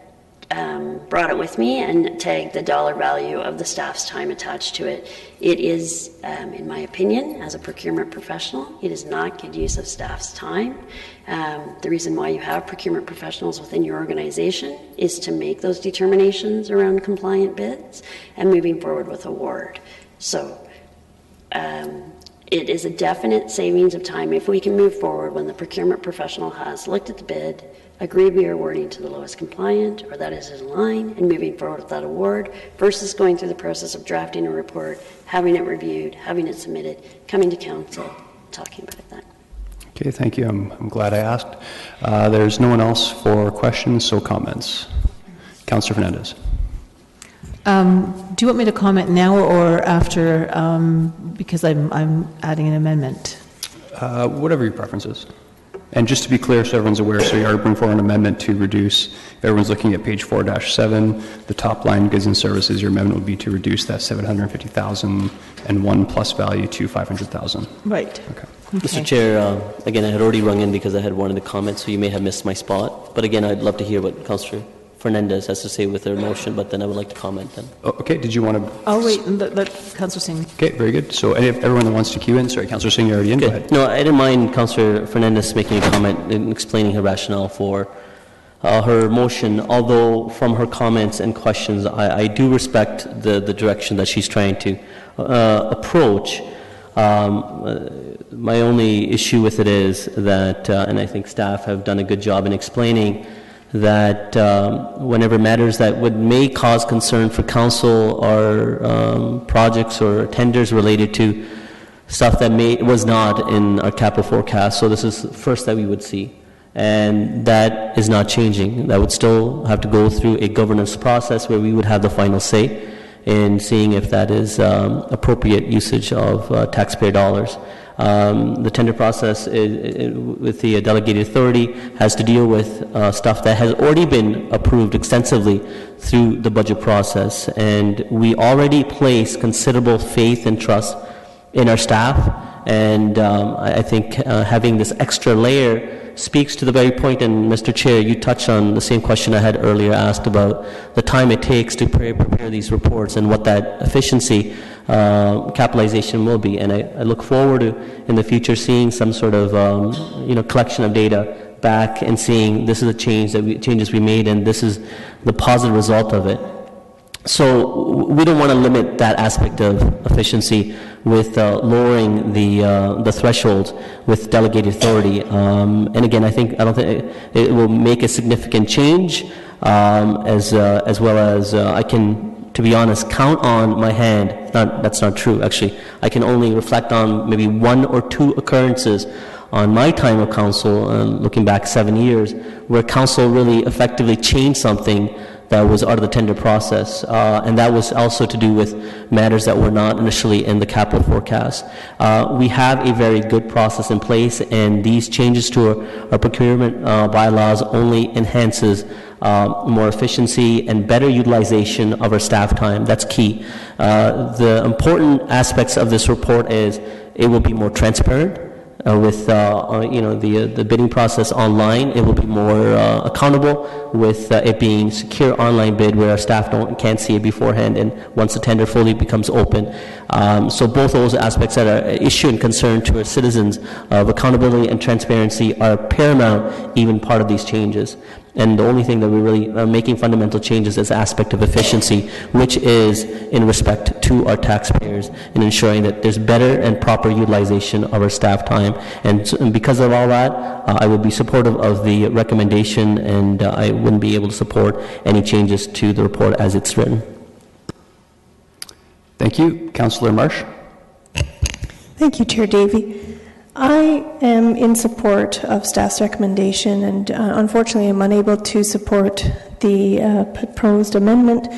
brought it with me and tagged the dollar value of the staff's time attached to it. It is, in my opinion, as a procurement professional, it is not good use of staff's time. The reason why you have procurement professionals within your organization is to make those determinations around compliant bids and moving forward with award. So it is a definite savings of time if we can move forward when the procurement professional has looked at the bid, agreed we are awarding to the lowest compliant, or that is in line, and moving forward with that award, versus going through the process of drafting a report, having it reviewed, having it submitted, coming to council, talking about it then. Okay, thank you. I'm glad I asked. There's no one else for questions, so comments. Councillor Fernandez. Do you want me to comment now or after, because I'm adding an amendment? Whatever your preference is. And just to be clear, so everyone's aware, so you are bringing forward an amendment to reduce, if everyone's looking at page 4-7, the top line goods and services, your amendment would be to reduce that 750,000 and 1 plus value to 500,000. Right. Okay. Mr. Chair, again, I had already rung in because I had one of the comments, so you may have missed my spot. But again, I'd love to hear what Councillor Fernandez has to say with her motion, but then I would like to comment then. Oh, okay, did you want to? Oh, wait, let Councillor Singh. Okay, very good. So everyone that wants to queue in, sorry, Councillor Singh, you're already in, go ahead. No, I didn't mind Councillor Fernandez making a comment and explaining her rationale for her motion, although from her comments and questions, I do respect the direction that she's trying to approach. My only issue with it is that, and I think staff have done a good job in explaining, that whenever matters that may cause concern for council are projects or tenders related to stuff that was not in our capital forecast. So this is the first that we would see. And that is not changing. That would still have to go through a governance process where we would have the final say in seeing if that is appropriate usage of taxpayer dollars. The tender process with the delegated authority has to deal with stuff that has already been approved extensively through the budget process, and we already place considerable faith and trust in our staff, and I think having this extra layer speaks to the very point, and Mr. Chair, you touched on the same question I had earlier asked about the time it takes to prepare these reports and what that efficiency capitalization will be. And I look forward to, in the future, seeing some sort of collection of data back and seeing this is a changes we made and this is the positive result of it. So we don't want to limit that aspect of efficiency with lowering the threshold with delegated authority. And again, I don't think it will make a significant change, as well as I can, to be honest, count on my hand. That's not true, actually. I can only reflect on maybe 1 or 2 occurrences on my time of council, looking back 7 years, where council really effectively changed something that was out of the tender process, and that was also to do with matters that were not initially in the capital forecast. We have a very good process in place, and these changes to our procurement bylaws only enhances more efficiency and better utilization of our staff time. That's key. The important aspects of this report is it will be more transparent. With the bidding process online, it will be more accountable with it being secure online bid where our staff can't see it beforehand, and once the tender fully becomes open. So both those aspects that are an issue and concern to our citizens of accountability and transparency are paramount, even part of these changes. And the only thing that we really are making fundamental changes is the aspect of efficiency, which is in respect to our taxpayers and ensuring that there's better and proper utilization of our staff time. And because of all that, I would be supportive of the recommendation, and I wouldn't be able to support any changes to the report as it's written. Thank you. Councillor Marsh. Thank you, Chair Davey. I am in support of staff's recommendation, and unfortunately I'm unable to support the proposed amendment.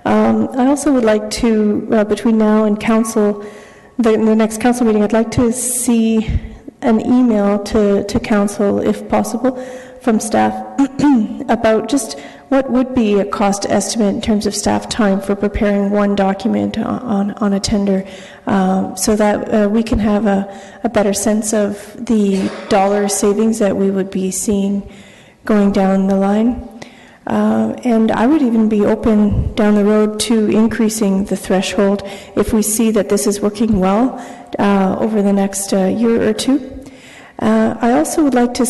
I also would like to, between now and council, the next council meeting, I'd like to see an email to council, if possible, from staff about just what would be a cost estimate in terms of staff time for preparing one document on a tender, so that we can have a better sense of the dollar savings that we would be seeing going down the line. And I would even be open down the road to increasing the threshold if we see that this is working well over the next year or two. I also would like to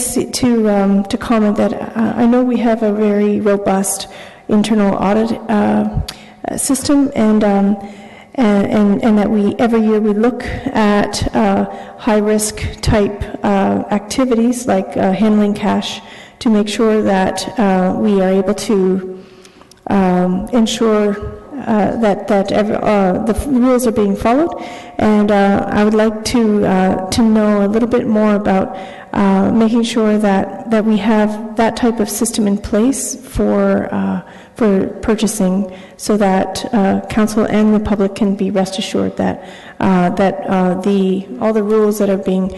comment that I know we have a very robust internal audit system, and that every year we look at high risk type activities like handling cash to make sure that we are able to ensure that the rules are being followed. And I would like to know a little bit more about making sure that we have that type of system in place for purchasing, so that council and the public can be rest assured that all the rules that are being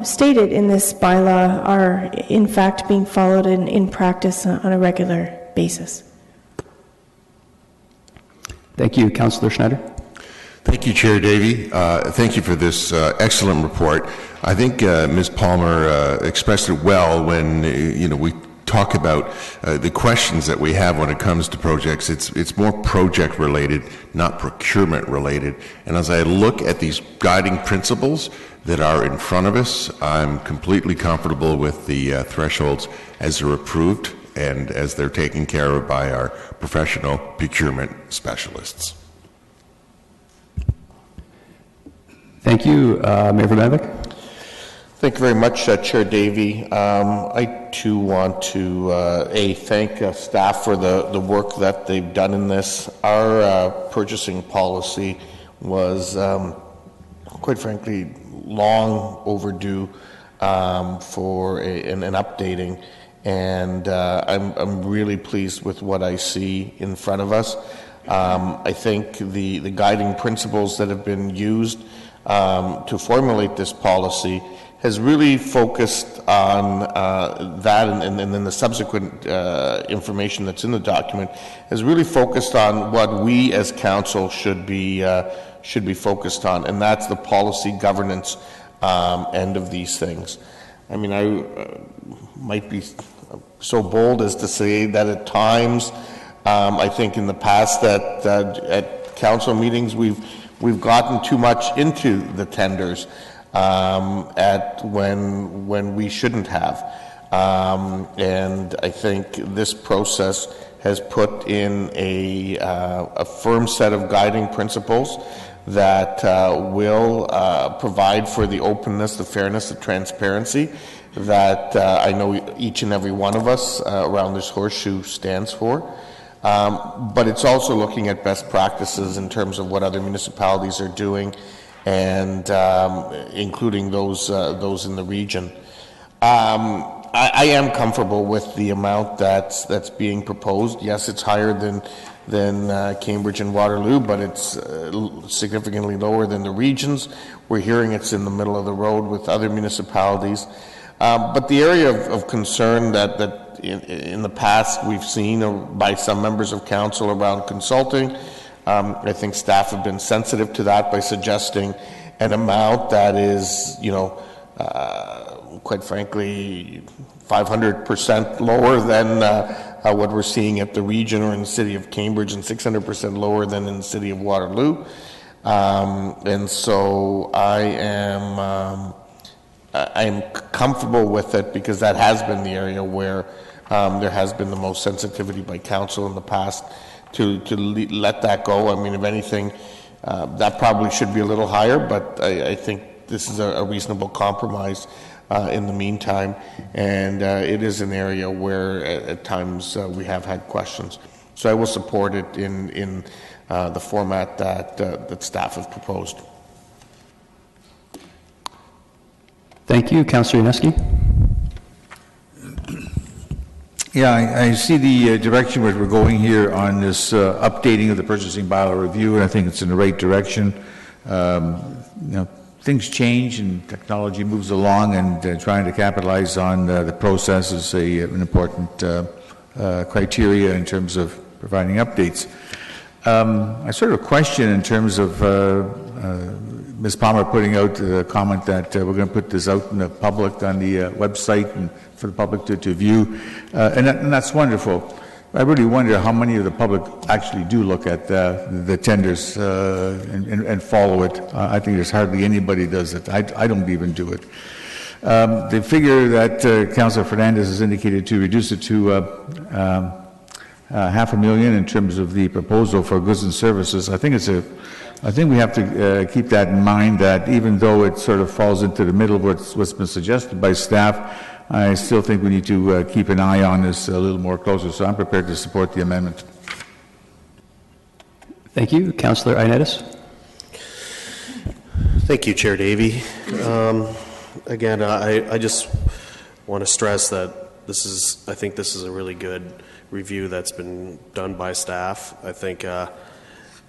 stated in this bylaw are in fact being followed in practice on a regular basis. Thank you. Councillor Schneider. Thank you, Chair Davey. Thank you for this excellent report. I think Ms. Palmer expressed it well when we talk about the questions that we have when it comes to projects. It's more project related, not procurement related. And as I look at these guiding principles that are in front of us, I'm completely comfortable with the thresholds as they're approved and as they're taken care of by our professional procurement specialists. Thank you. Mayor Vermavik. Thank you very much, Chair Davey. I too want to thank staff for the work that they've done in this. Our purchasing policy was, quite frankly, long overdue for an updating, and I'm really pleased with what I see in front of us. I think the guiding principles that have been used to formulate this policy has really focused on that, and then the subsequent information that's in the document has really focused on what we as council should be focused on, and that's the policy governance end of these things. I mean, I might be so bold as to say that at times, I think in the past that at council meetings we've gotten too much into the tenders at when we shouldn't have, and I think this process has put in a firm set of guiding principles that will provide for the openness, the fairness, the transparency that I know each and every one of us around this horseshoe stands for. But it's also looking at best practices in terms of what other municipalities are doing, and including those in the region. I am comfortable with the amount that's being proposed. Yes, it's higher than Cambridge and Waterloo, but it's significantly lower than the regions. We're hearing it's in the middle of the road with other municipalities. But the area of concern that in the past we've seen by some members of council around consulting, I think staff have been sensitive to that by suggesting an amount that is, quite frankly, 500% lower than what we're seeing at the region or in the city of Cambridge, and 600% lower than in the city of Waterloo. And so I am comfortable with it, because that has been the area where there has been the most sensitivity by council in the past to let that go. I mean, if anything, that probably should be a little higher, but I think this is a reasonable compromise in the meantime, and it is an area where at times we have had questions. So I will support it in the format that staff have proposed. Thank you. Councillor Yaneski. Yeah, I see the direction where we're going here on this updating of the purchasing bylaw review, and I think it's in the right direction. Things change and technology moves along, and trying to capitalize on the process is an important criteria in terms of providing updates. I sort of question in terms of Ms. Palmer putting out a comment that we're going to put this out in the public on the website and for the public to view, and that's wonderful. I really wonder how many of the public actually do look at the tenders and follow it. I think there's hardly anybody does it. I don't even do it. The figure that Councillor Fernandez has indicated to reduce it to $500,000 in terms of the proposal for goods and services, I think we have to keep that in mind, that even though it sort of falls into the middle of what's been suggested by staff, I still think we need to keep an eye on this a little more closer, so I'm prepared to support the amendment. Thank you. Councillor Ioannidis. Thank you, Chair Davey. Again, I just want to stress that I think this is a really good review that's been done by staff. I think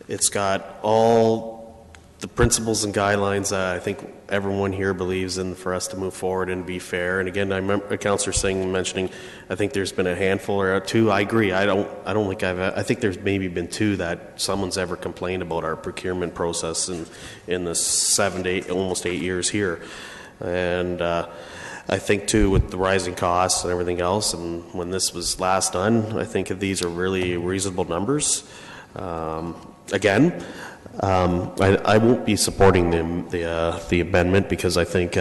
it's got all the principles and guidelines that I think everyone here believes in for us to move forward and be fair. And again, I remember Councillor Singh mentioning, I think there's been a handful or two. I agree. I think there's maybe been two that someone's ever complained about our procurement process in the 7 to 8, almost 8 years here. And I think too, with the rising costs and everything else, and when this was last done, I think these are really reasonable numbers. Again, I won't be supporting the amendment, because I think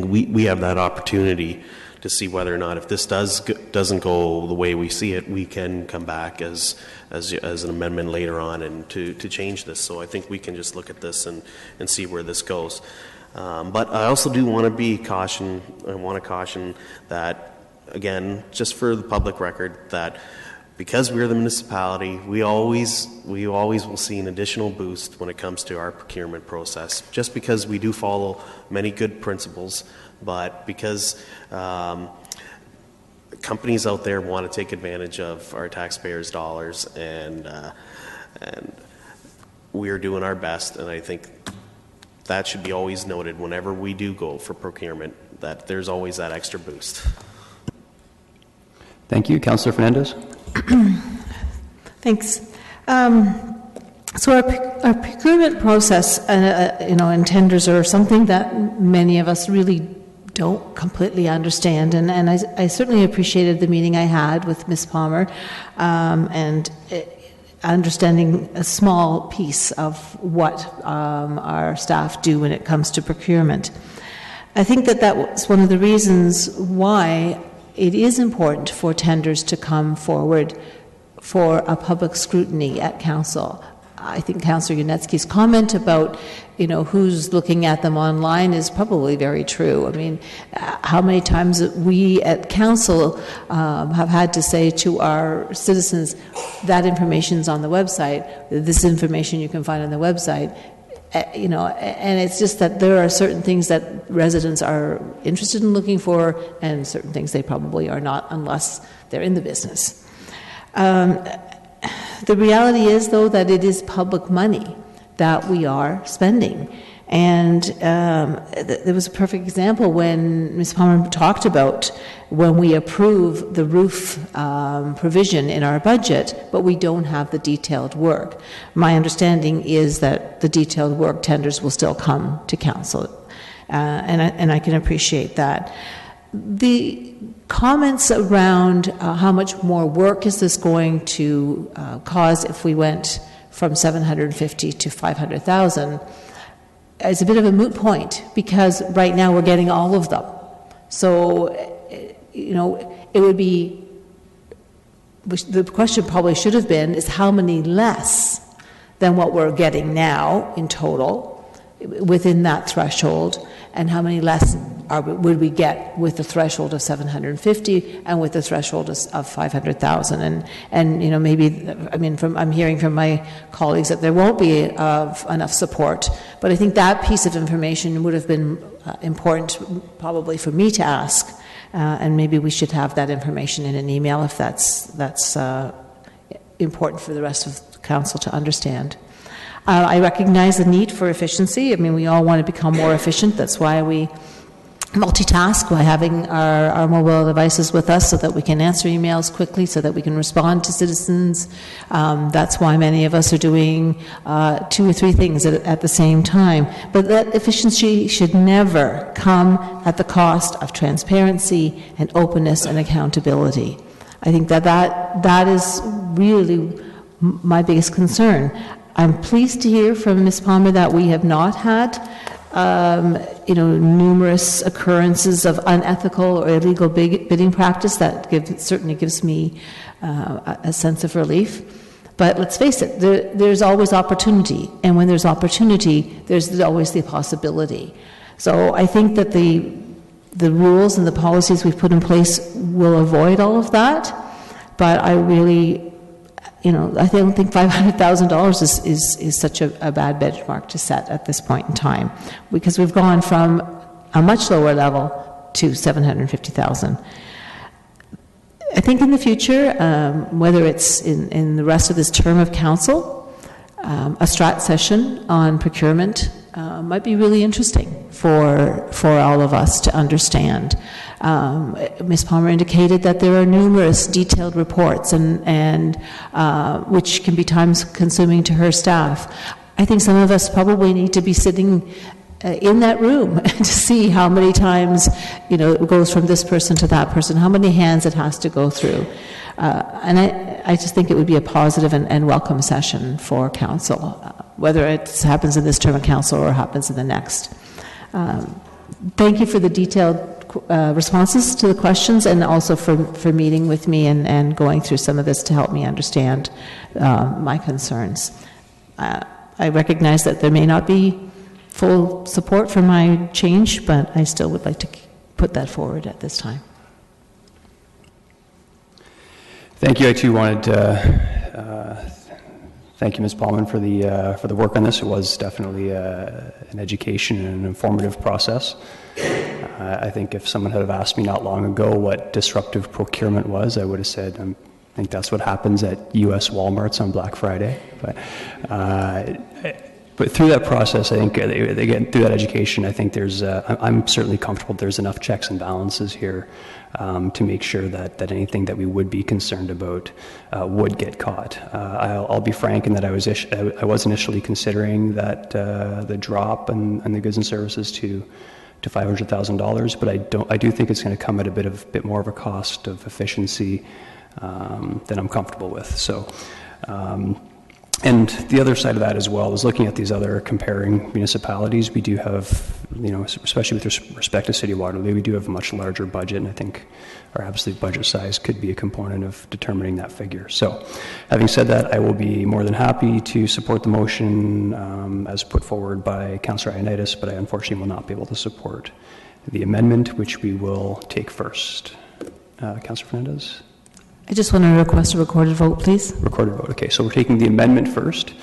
we have that opportunity to see whether or not, if this doesn't go the way we see it, we can come back as an amendment later on and to change this. So I think we can just look at this and see where this goes. But I also do want to caution that, again, just for the public record, that because we're the municipality, we always will see an additional boost when it comes to our procurement process, just because we do follow many good principles, but because companies out there want to take advantage of our taxpayers' dollars, and we're doing our best. And I think that should be always noted whenever we do go for procurement, that there's always that extra boost. Thank you. Councillor Fernandez. Thanks. So our procurement process, and tenders are something that many of us really don't completely understand. And I certainly appreciated the meeting I had with Ms. Palmer, and understanding a small piece of what our staff do when it comes to procurement. I think that was one of the reasons why it is important for tenders to come forward for a public scrutiny at council. I think Councillor Yaneski's comment about, who's looking at them online is probably very true. I mean, how many times we at council have had to say to our citizens, that information's on the website, this information you can find on the website, and it's just that there are certain things that residents are interested in looking for, and certain things they probably are not unless they're in the business. The reality is, though, that it is public money that we are spending. And there was a perfect example when Ms. Palmer talked about when we approve the roof provision in our budget, but we don't have the detailed work. My understanding is that the detailed work tenders will still come to council, and I can appreciate that. The comments around how much more work is this going to cause if we went from 750 to 500,000 is a bit of a moot point, because right now we're getting all of them. So, it would be, the question probably should have been, is how many less than what we're getting now in total within that threshold, and how many less would we get with the threshold of 750 and with the threshold of 500,000? And you know, maybe, I mean, I'm hearing from my colleagues that there won't be enough support, but I think that piece of information would have been important probably for me to ask, and maybe we should have that information in an email if that's important for the rest of the council to understand. I recognize the need for efficiency. I mean, we all want to become more efficient. That's why we multitask by having our mobile devices with us so that we can answer emails quickly, so that we can respond to citizens. That's why many of us are doing 2 or 3 things at the same time. But that efficiency should never come at the cost of transparency and openness and accountability. I think that is really my biggest concern. I'm pleased to hear from Ms. Palmer that we have not had numerous occurrences of unethical or illegal bidding practice. That certainly gives me a sense of relief. But let's face it, there's always opportunity, and when there's opportunity, there's always the possibility. So I think that the rules and the policies we've put in place will avoid all of that, but I really, I don't think $500,000 is such a bad benchmark to set at this point in time, because we've gone from a much lower level to $750,000. I think in the future, whether it's in the rest of this term of council, a strat session on procurement might be really interesting for all of us to understand. Ms. Palmer indicated that there are numerous detailed reports and which can be time-consuming to her staff. I think some of us probably need to be sitting in that room to see how many times it goes from this person to that person, how many hands it has to go through. And I just think it would be a positive and welcome session for council, whether it happens in this term of council or happens in the next. Thank you for the detailed responses to the questions, and also for meeting with me and going through some of this to help me understand my concerns. I recognize that there may not be full support for my change, but I still would like to put that forward at this time. Thank you. I too wanted to thank you, Ms. Palmer, for the work on this. It was definitely an education and an informative process. I think if someone had have asked me not long ago what disruptive procurement was, I would have said, I think that's what happens at U.S. Walmarts on Black Friday. But through that process, I think, again, through that education, I think I'm certainly comfortable there's enough checks and balances here to make sure that anything that we would be concerned about would get caught. I'll be frank in that I was initially considering that the drop in the goods and services to $500,000, but I do think it's going to come at a bit more of a cost of efficiency than I'm comfortable with. So. And the other side of that as well is looking at these other comparing municipalities. We do have, especially with respect to City of Waterloo, we do have a much larger budget, and I think our absolute budget size could be a component of determining that figure. So, having said that, I will be more than happy to support the motion as put forward by Councillor Ioannidis, but I unfortunately will not be able to support the amendment, which we will take first. Councillor Fernandez? I just want to request a recorded vote, please. Recorded vote. Okay, so we're taking the amendment first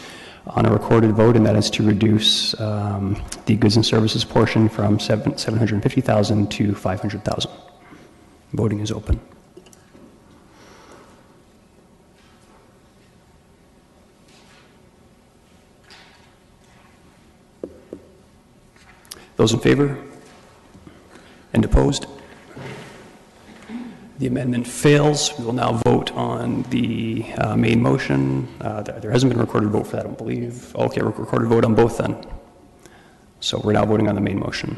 on a recorded vote, and that is to reduce the goods and services portion from $750,000 to $500,000. Voting is open. Those in favor? And opposed? The amendment fails. We will now vote on the main motion. There hasn't been a recorded vote for that, I don't believe. Okay, recorded vote on both then. So we're now voting on the main motion.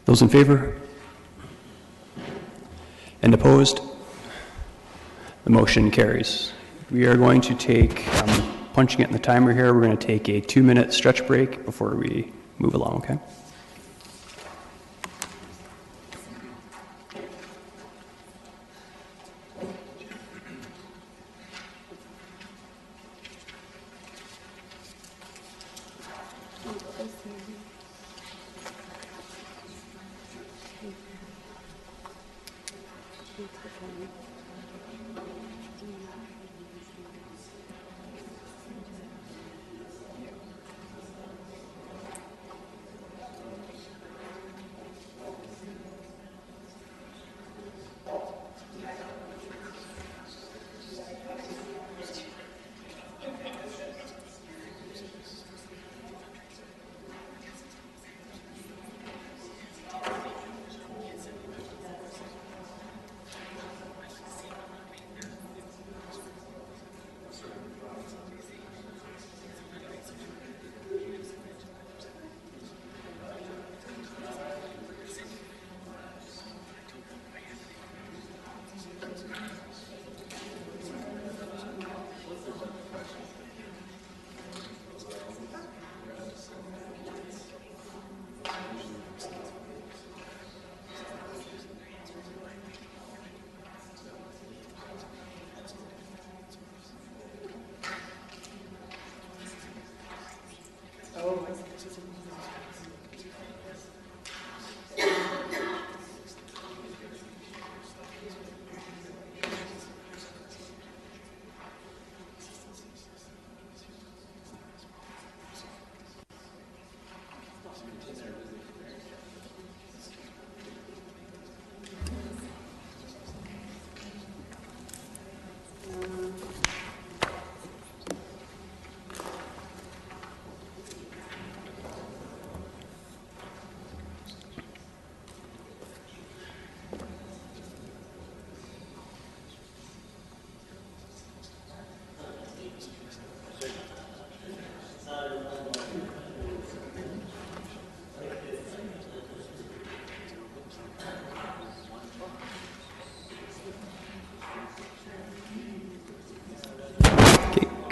Those in favor? And opposed? The motion carries. We are going to take, punching it in the timer here, we're going to take a 2-minute stretch break before we move along, okay?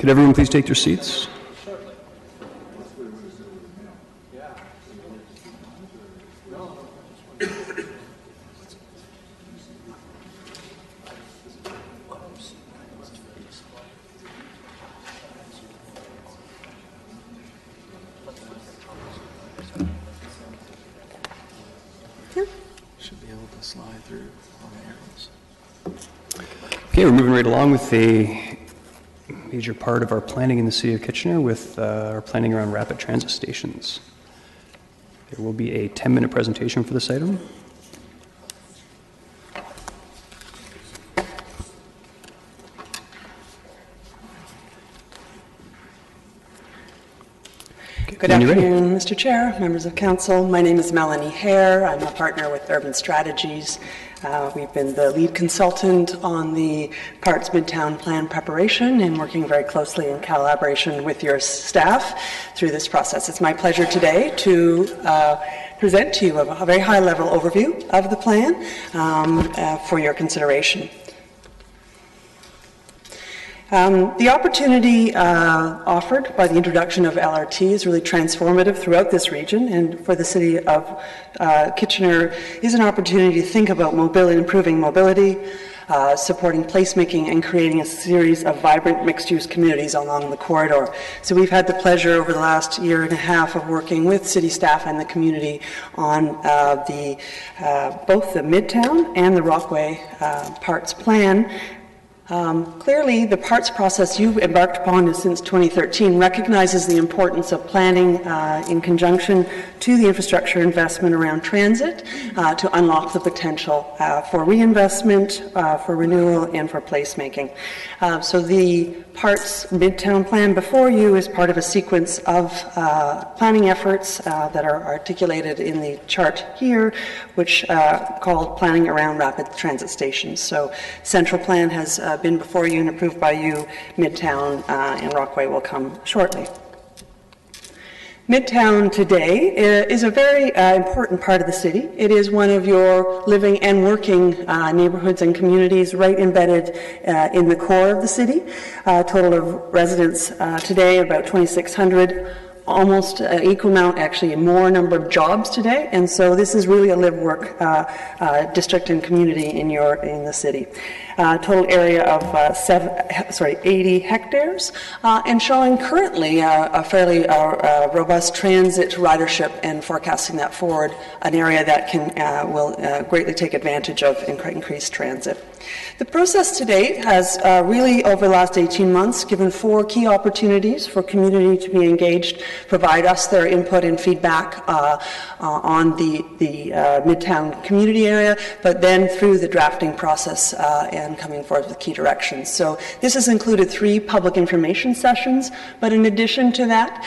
Could everyone please take their seats? Should be able to slide through on the arrows. Okay, we're moving right along with a major part of our planning in the City of Kitchener with our planning around rapid transit stations. There will be a 10-minute presentation for this item. Good afternoon, Mr. Chair, members of council. My name is Melanie Hare. I'm a partner with Urban Strategies. We've been the lead consultant on the Parts Midtown Plan preparation and working very closely in collaboration with your staff through this process. It's my pleasure today to present to you a very high-level overview of the plan for your consideration. The opportunity offered by the introduction of LRT is really transformative throughout this region, and for the City of Kitchener is an opportunity to think about mobility, improving mobility, supporting placemaking, and creating a series of vibrant mixed-use communities along the corridor. So we've had the pleasure over the last year and a half of working with city staff and the community on both the Midtown and the Rockway Parts Plan. Clearly, the parts process you've embarked upon since 2013 recognizes the importance of planning in conjunction to the infrastructure investment around transit to unlock the potential for reinvestment, for renewal, and for placemaking. So the Parts Midtown Plan before you is part of a sequence of planning efforts that are articulated in the chart here, which called Planning Around Rapid Transit Stations. So Central Plan has been before you and approved by you. Midtown and Rockway will come shortly. Midtown today is a very important part of the city. It is one of your living and working neighborhoods and communities right embedded in the core of the city. Total of residents today about 2,600. almost equal amount, actually more number of jobs today, and so this is really a live-work district and community in the city. Total area of 80 hectares, and showing currently a fairly robust transit ridership, and forecasting that forward, an area that will greatly take advantage of increased transit. The process to date has really, over the last 18 months, given 4 key opportunities for community to be engaged, provide us their input and feedback on the Midtown community area, but then through the drafting process and coming forward with key directions. So this has included 3 public information sessions, but in addition to that,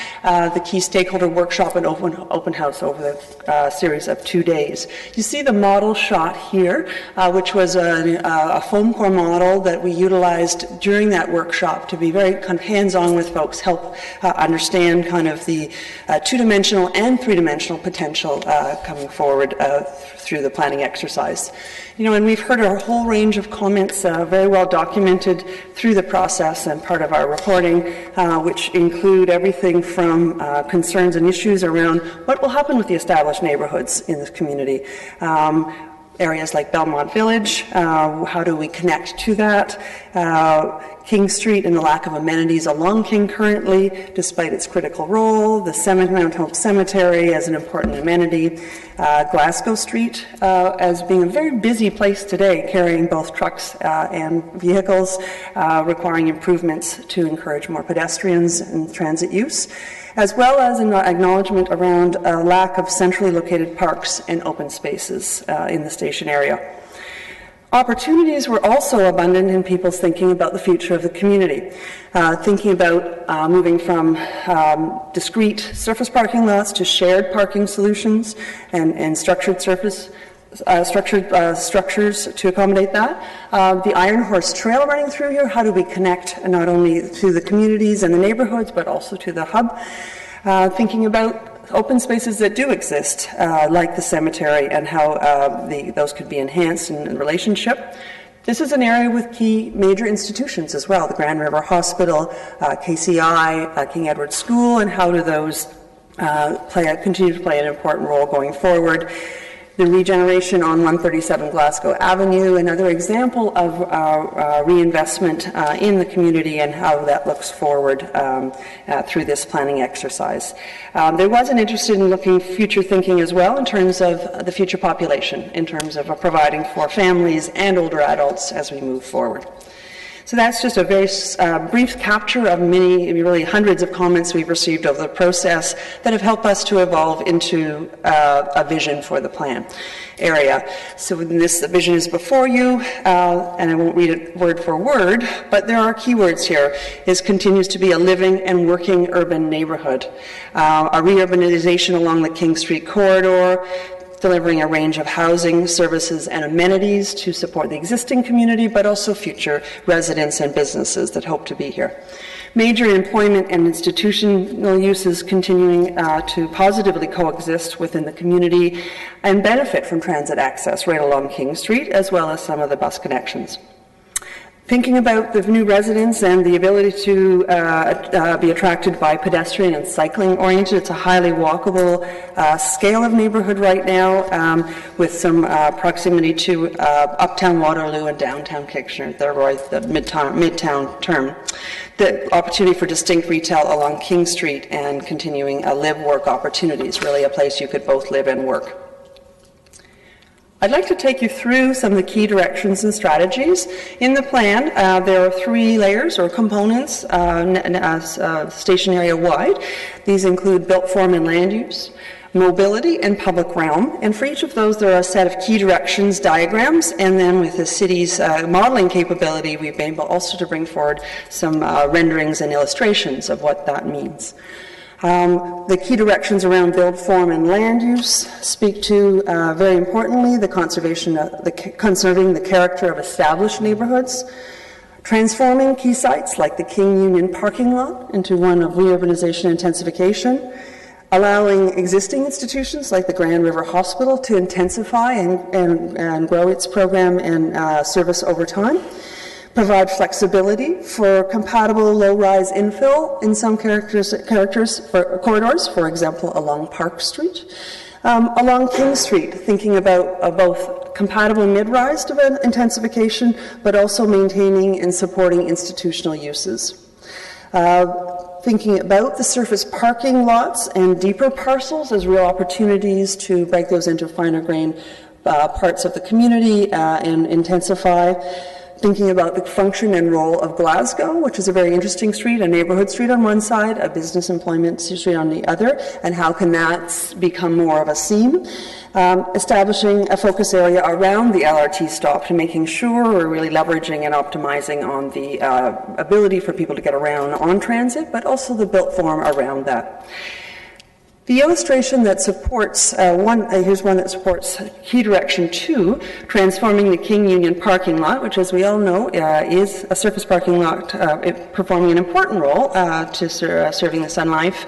the key stakeholder workshop and open house over the series of 2 days. You see the model shot here, which was a foam core model that we utilized during that workshop to be very kind of hands-on with folks, help understand kind of the 2-dimensional and 3-dimensional potential coming forward through the planning exercise. And we've heard a whole range of comments very well documented through the process and part of our reporting, which include everything from concerns and issues around what will happen with the established neighborhoods in this community. Areas like Belmont Village, how do we connect to that? King Street and the lack of amenities along King currently, despite its critical role, the Mount Hope Cemetery as an important amenity, Glasgow Street as being a very busy place today, carrying both trucks and vehicles, requiring improvements to encourage more pedestrians and transit use, as well as an acknowledgement around a lack of centrally located parks and open spaces in the station area. Opportunities were also abundant in people's thinking about the future of the community, thinking about moving from discrete surface parking lots to shared parking solutions and structured structures to accommodate that. The Iron Horse Trail running through here, how do we connect not only to the communities and the neighborhoods, but also to the hub? Thinking about open spaces that do exist, like the cemetery, and how those could be enhanced in relationship. This is an area with key major institutions as well, the Grand River Hospital, KCI, King Edward School, and how do those continue to play an important role going forward. The regeneration on 137 Glasgow Avenue, another example of reinvestment in the community and how that looks forward through this planning exercise. There was an interest in looking future thinking as well in terms of the future population, in terms of providing for families and older adults as we move forward. So that's just a very brief capture of many, really hundreds of comments we've received over the process that have helped us to evolve into a vision for the plan area. So this vision is before you, and I won't read it word for word, but there are keywords here. This continues to be a living and working urban neighborhood. A reurbanization along the King Street corridor, delivering a range of housing, services, and amenities to support the existing community, but also future residents and businesses that hope to be here. Major employment and institutional uses continuing to positively coexist within the community and benefit from transit access right along King Street, as well as some of the bus connections. Thinking about the new residents and the ability to be attracted by pedestrian and cycling oriented, it's a highly walkable scale of neighborhood right now, with some proximity to uptown Waterloo and downtown Kitchener, the midtown term. The opportunity for distinct retail along King Street and continuing live-work opportunities, really a place you could both live and work. I'd like to take you through some of the key directions and strategies. In the plan, there are 3 layers or components station area wide. These include built form and land use, mobility, and public realm. And for each of those, there are a set of key directions diagrams. And then with the city's modeling capability, we've been able also to bring forward some renderings and illustrations of what that means. The key directions around build form and land use speak to, very importantly, the conserving the character of established neighborhoods, transforming key sites like the King Union parking lot into one of reurbanization intensification, allowing existing institutions like the Grand River Hospital to intensify and grow its program and service over time, provide flexibility for compatible low-rise infill in some corridors, for example, along Park Street. Along King Street, thinking about both compatible mid-rise intensification, but also maintaining and supporting institutional uses. Thinking about the surface parking lots and deeper parcels as real opportunities to break those into finer grain parts of the community and intensify. Thinking about the function and role of Glasgow, which is a very interesting street, a neighborhood street on one side, a business employment street on the other, and how can that become more of a seam. Establishing a focus area around the LRT stop to making sure we're really leveraging and optimizing on the ability for people to get around on transit, but also the built form around that. The illustration that supports, here's one that supports key direction 2, transforming the King Union parking lot, which as we all know is a surface parking lot performing an important role to serving the Sun Life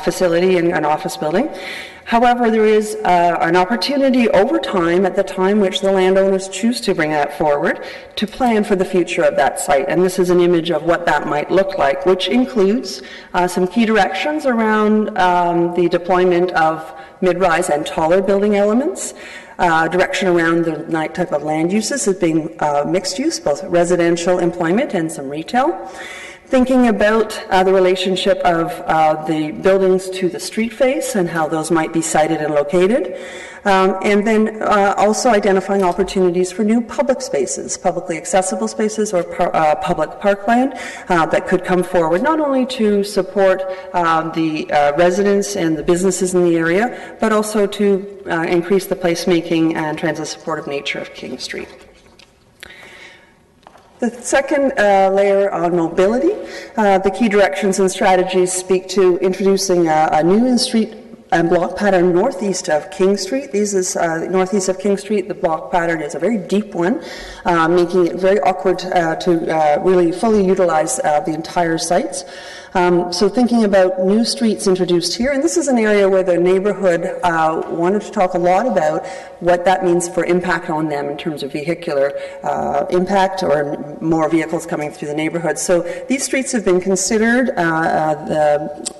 facility and an office building. However, there is an opportunity over time, at the time which the landowners choose to bring that forward, to plan for the future of that site. And this is an image of what that might look like, which includes some key directions around the deployment of mid-rise and taller building elements, direction around the night type of land uses as being mixed use, both residential employment and some retail. Thinking about the relationship of the buildings to the street face and how those might be sited and located. And then also identifying opportunities for new public spaces, publicly accessible spaces or public parkland that could come forward, not only to support the residents and the businesses in the area, but also to increase the placemaking and transit supportive nature of King Street. The second layer on mobility, the key directions and strategies speak to introducing a new in-street and block pattern northeast of King Street. This is northeast of King Street. The block pattern is a very deep one, making it very awkward to really fully utilize the entire sites. So thinking about new streets introduced here, and this is an area where the neighborhood wanted to talk a lot about what that means for impact on them in terms of vehicular impact or more vehicles coming through the neighborhood. So these streets have been considered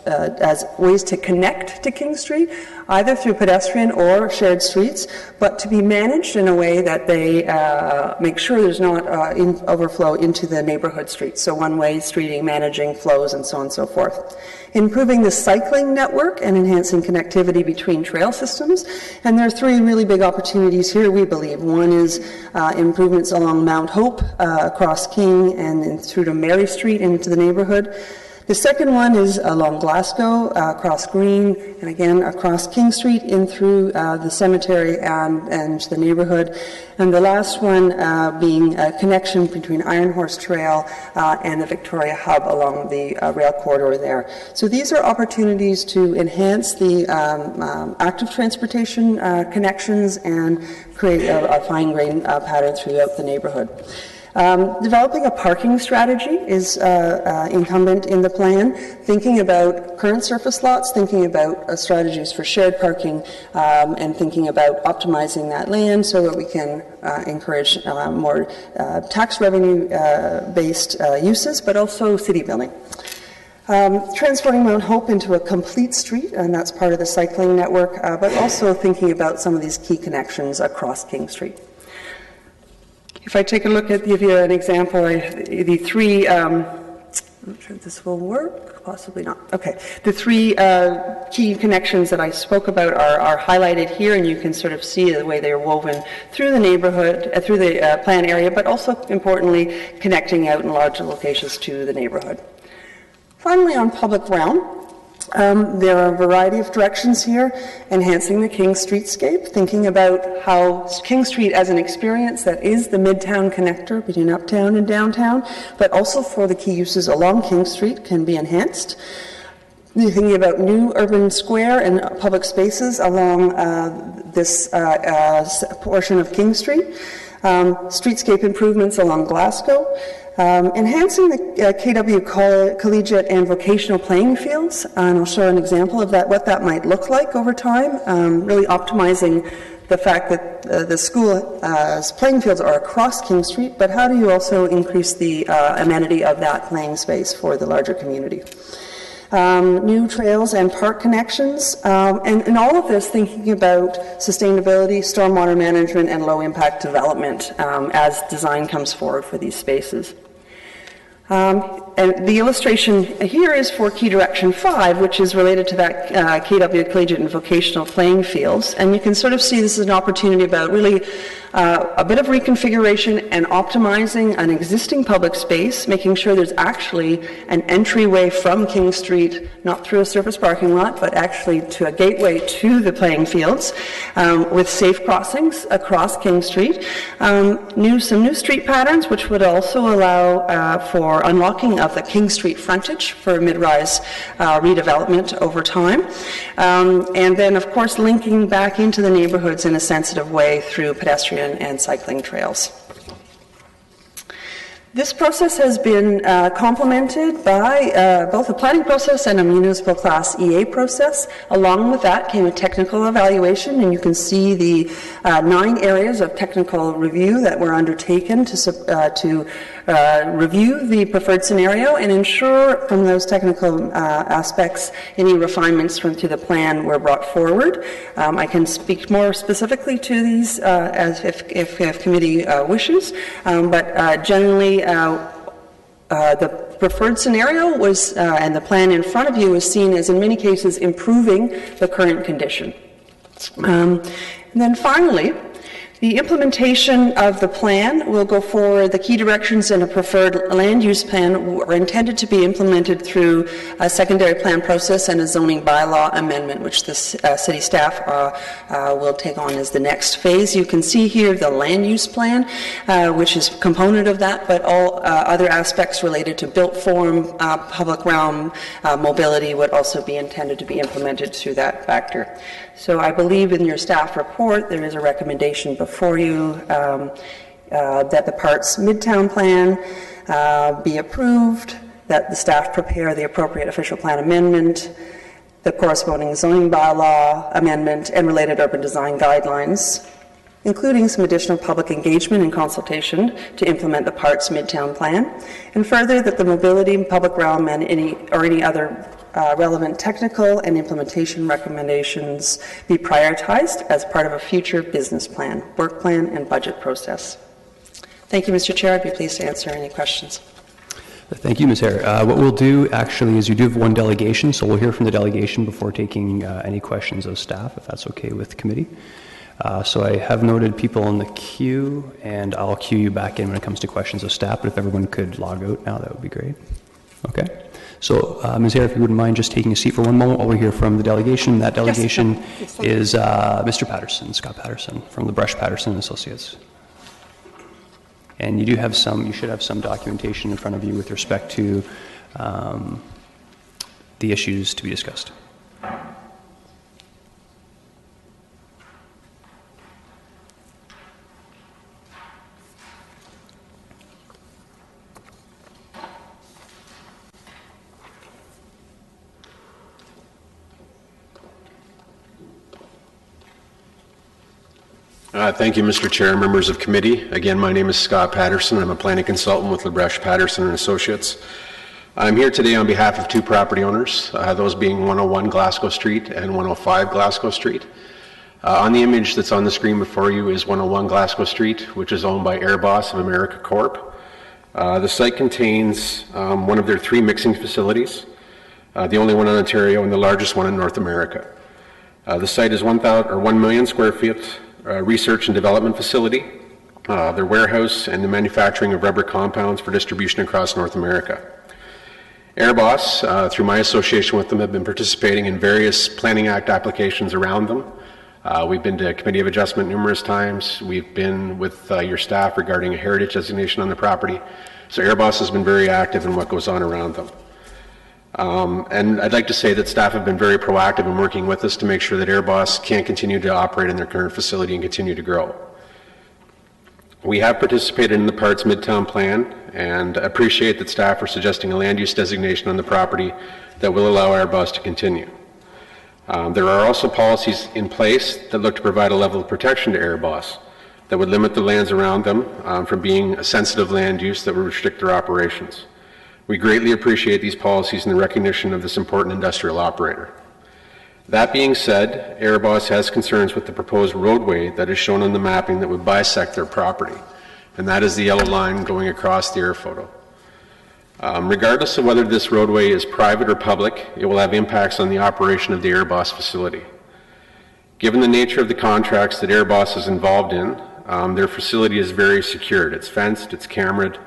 as ways to connect to King Street, either through pedestrian or shared streets, but to be managed in a way that they make sure there's not overflow into the neighborhood streets. So one-way streeting, managing flows, and so on and so forth. Improving the cycling network and enhancing connectivity between trail systems. And there are three really big opportunities here, we believe. One is improvements along Mount Hope, across King, and then through to Mary Street into the neighborhood. The second one is along Glasgow, across Green, and again across King Street in through the cemetery and the neighborhood. And the last one being a connection between Iron Horse Trail and the Victoria Hub along the rail corridor there. So these are opportunities to enhance the active transportation connections and create a fine-grained pattern throughout the neighborhood. Developing a parking strategy is incumbent in the plan, thinking about current surface lots, thinking about strategies for shared parking, and thinking about optimizing that land so that we can encourage more tax revenue based uses, but also city building. Transforming Mount Hope into a complete street, and that's part of the cycling network, but also thinking about some of these key connections across King Street. If I take a look at, give you an example, the three, I'm not sure if this will work, possibly not. Okay, the three key connections that I spoke about are highlighted here, and you can sort of see the way they're woven through the neighborhood, through the plan area, but also importantly connecting out in larger locations to the neighborhood. Finally, on public realm, there are a variety of directions here, enhancing the King Streetscape, thinking about how King Street as an experience that is the midtown connector between uptown and downtown, but also for the key uses along King Street can be enhanced. Thinking about new urban square and public spaces along this portion of King Street. Streetscape improvements along Glasgow. Enhancing the KW collegiate and vocational playing fields, and I'll show an example of that, what that might look like over time, really optimizing the fact that the school's playing fields are across King Street, but how do you also increase the amenity of that playing space for the larger community? New trails and park connections, and all of this thinking about sustainability, stormwater management, and low-impact development as design comes forward for these spaces. And the illustration here is for Key Direction 5, which is related to that KW Collegiate and Vocational Playing Fields. And you can sort of see this as an opportunity about really a bit of reconfiguration and optimizing an existing public space, making sure there's actually an entryway from King Street, not through a surface parking lot, but actually to a gateway to the playing fields, with safe crossings across King Street. Some new street patterns, which would also allow for unlocking of the King Street frontage for mid-rise redevelopment over time. And then, of course, linking back into the neighborhoods in a sensitive way through pedestrian and cycling trails. This process has been complemented by both a planning process and a municipal class EA process. Along with that came a technical evaluation, and you can see the 9 areas of technical review that were undertaken to review the preferred scenario and ensure from those technical aspects any refinements to the plan were brought forward. I can speak more specifically to these as if committee wishes, but generally the preferred scenario was, and the plan in front of you is seen as in many cases improving the current condition. And then finally, the implementation of the plan will go forward. The key directions in a preferred land use plan are intended to be implemented through a secondary plan process and a zoning bylaw amendment, which the city staff will take on as the next phase. You can see here the land use plan, which is a component of that, but all other aspects related to built form, public realm, mobility would also be intended to be implemented through that factor. So I believe in your staff report there is a recommendation before you that the Parts Midtown Plan be approved, that the staff prepare the appropriate official plan amendment, the corresponding zoning bylaw amendment, and related urban design guidelines, including some additional public engagement and consultation to implement the Parts Midtown Plan, and further that the mobility, public realm, and any other relevant technical and implementation recommendations be prioritized as part of a future business plan, work plan, and budget process. Thank you, Mr. Chair. I'd be pleased to answer any questions. Thank you, Ms. Hare. What we'll do actually is you do have one delegation, so we'll hear from the delegation before taking any questions of staff, if that's okay with the committee. So I have noted people in the queue, and I'll queue you back in when it comes to questions of staff, but if everyone could log out now, that would be great. Okay. So, Ms. Hare, if you wouldn't mind just taking a seat for one moment while we hear from the delegation. That delegation is Mr. Patterson, Scott Patterson, from the Brush Patterson Associates. And you should have some documentation in front of you with respect to the issues to be discussed. Thank you, Mr. Chair, members of committee. Again, my name is Scott Patterson. I'm a planning consultant with LaBrush Patterson and Associates. I'm here today on behalf of 2 property owners, those being 101 Glasgow Street and 105 Glasgow Street. On the image that's on the screen before you is 101 Glasgow Street, which is owned by Airboss of America Corp. The site contains one of their 3 mixing facilities, the only one in Ontario and the largest one in North America. The site is 1 million square feet research and development facility, their warehouse, and the manufacturing of rubber compounds for distribution across North America. Airboss, through my association with them, have been participating in various Planning Act applications around them. We've been to Committee of Adjustment numerous times. We've been with your staff regarding a heritage designation on the property. So Airboss has been very active in what goes on around them. And I'd like to say that staff have been very proactive in working with us to make sure that Airboss can continue to operate in their current facility and continue to grow. We have participated in the Parts Midtown Plan and appreciate that staff are suggesting a land use designation on the property that will allow Airboss to continue. There are also policies in place that look to provide a level of protection to AirBoss that would limit the lands around them from being a sensitive land use that would restrict their operations. We greatly appreciate these policies and the recognition of this important industrial operator. That being said, AirBoss has concerns with the proposed roadway that is shown on the mapping that would bisect their property, and that is the yellow line going across the air photo. Regardless of whether this roadway is private or public, it will have impacts on the operation of the AirBoss facility. Given the nature of the contracts that AirBoss is involved in, their facility is very secured. It's fenced, it's cameraed.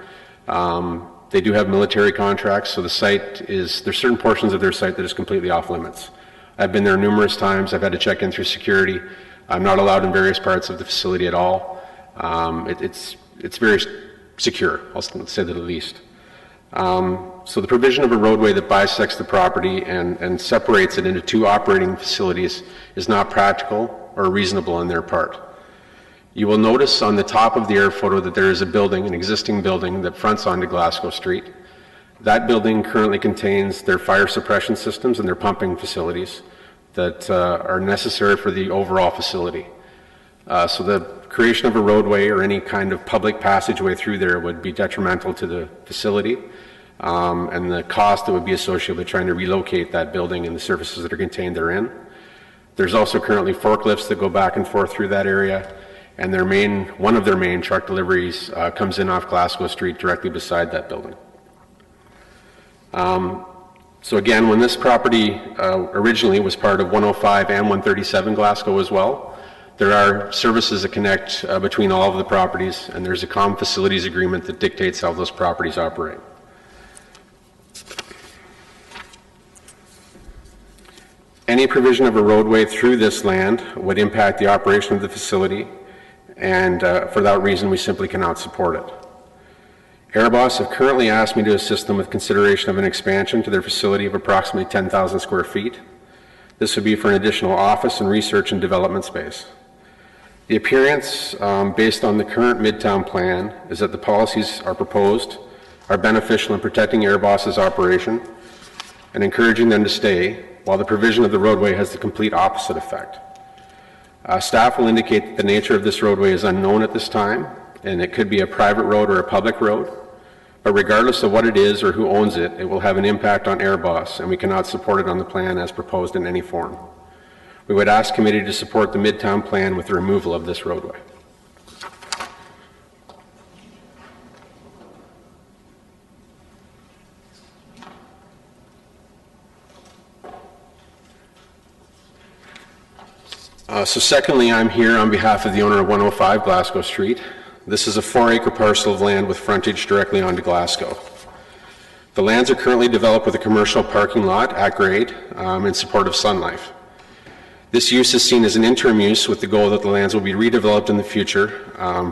They do have military contracts, so the site is, there's certain portions of their site that is completely off limits. I've been there numerous times. I've had to check in through security. I'm not allowed in various parts of the facility at all. It's very secure, I'll say that at least. So the provision of a roadway that bisects the property and separates it into two operating facilities is not practical or reasonable on their part. You will notice on the top of the air photo that there is a building, an existing building that fronts onto Glasgow Street. That building currently contains their fire suppression systems and their pumping facilities that are necessary for the overall facility. So the creation of a roadway or any kind of public passageway through there would be detrimental to the facility and the cost that would be associated with trying to relocate that building and the services that are contained therein. There's also currently forklifts that go back and forth through that area, and one of their main truck deliveries comes in off Glasgow Street directly beside that building. So again, when this property originally was part of 105 and 137 Glasgow as well, there are services that connect between all of the properties, and there's a common facilities agreement that dictates how those properties operate. Any provision of a roadway through this land would impact the operation of the facility, and for that reason we simply cannot support it. AirBoss have currently asked me to assist them with consideration of an expansion to their facility of approximately 10,000 square feet. This would be for an additional office and research and development space. The appearance, based on the current Midtown plan, is that the policies are beneficial in protecting AirBoss's operation and encouraging them to stay, while the provision of the roadway has the complete opposite effect. Staff will indicate that the nature of this roadway is unknown at this time, and it could be a private road or a public road. But regardless of what it is or who owns it, it will have an impact on AirBoss, and we cannot support it on the plan as proposed in any form. We would ask committee to support the Midtown plan with the removal of this roadway. So secondly, I'm here on behalf of the owner of 105 Glasgow Street. This is a 4-acre parcel of land with frontage directly onto Glasgow. The lands are currently developed with a commercial parking lot at grade in support of Sun Life. This use is seen as an interim use with the goal that the lands will be redeveloped in the future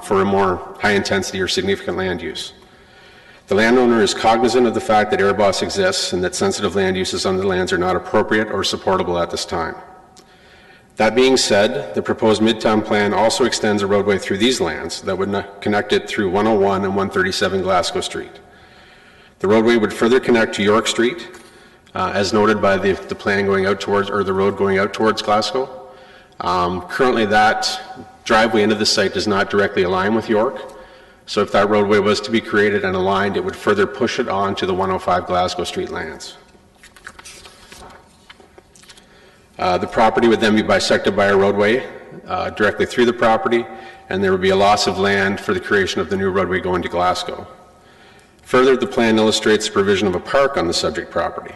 for a more high-intensity or significant land use. The landowner is cognizant of the fact that AirBoss exists and that sensitive land uses on the lands are not appropriate or supportable at this time. That being said, the proposed Midtown plan also extends a roadway through these lands that would connect it through 101 and 137 Glasgow Street. The roadway would further connect to York Street, as noted by the plan going out towards, or the road going out towards Glasgow. Currently that driveway into the site does not directly align with York, so if that roadway was to be created and aligned, it would further push it on to the 105 Glasgow Street lands. The property would then be bisected by a roadway directly through the property, and there would be a loss of land for the creation of the new roadway going to Glasgow. Further, the plan illustrates the provision of a park on the subject property.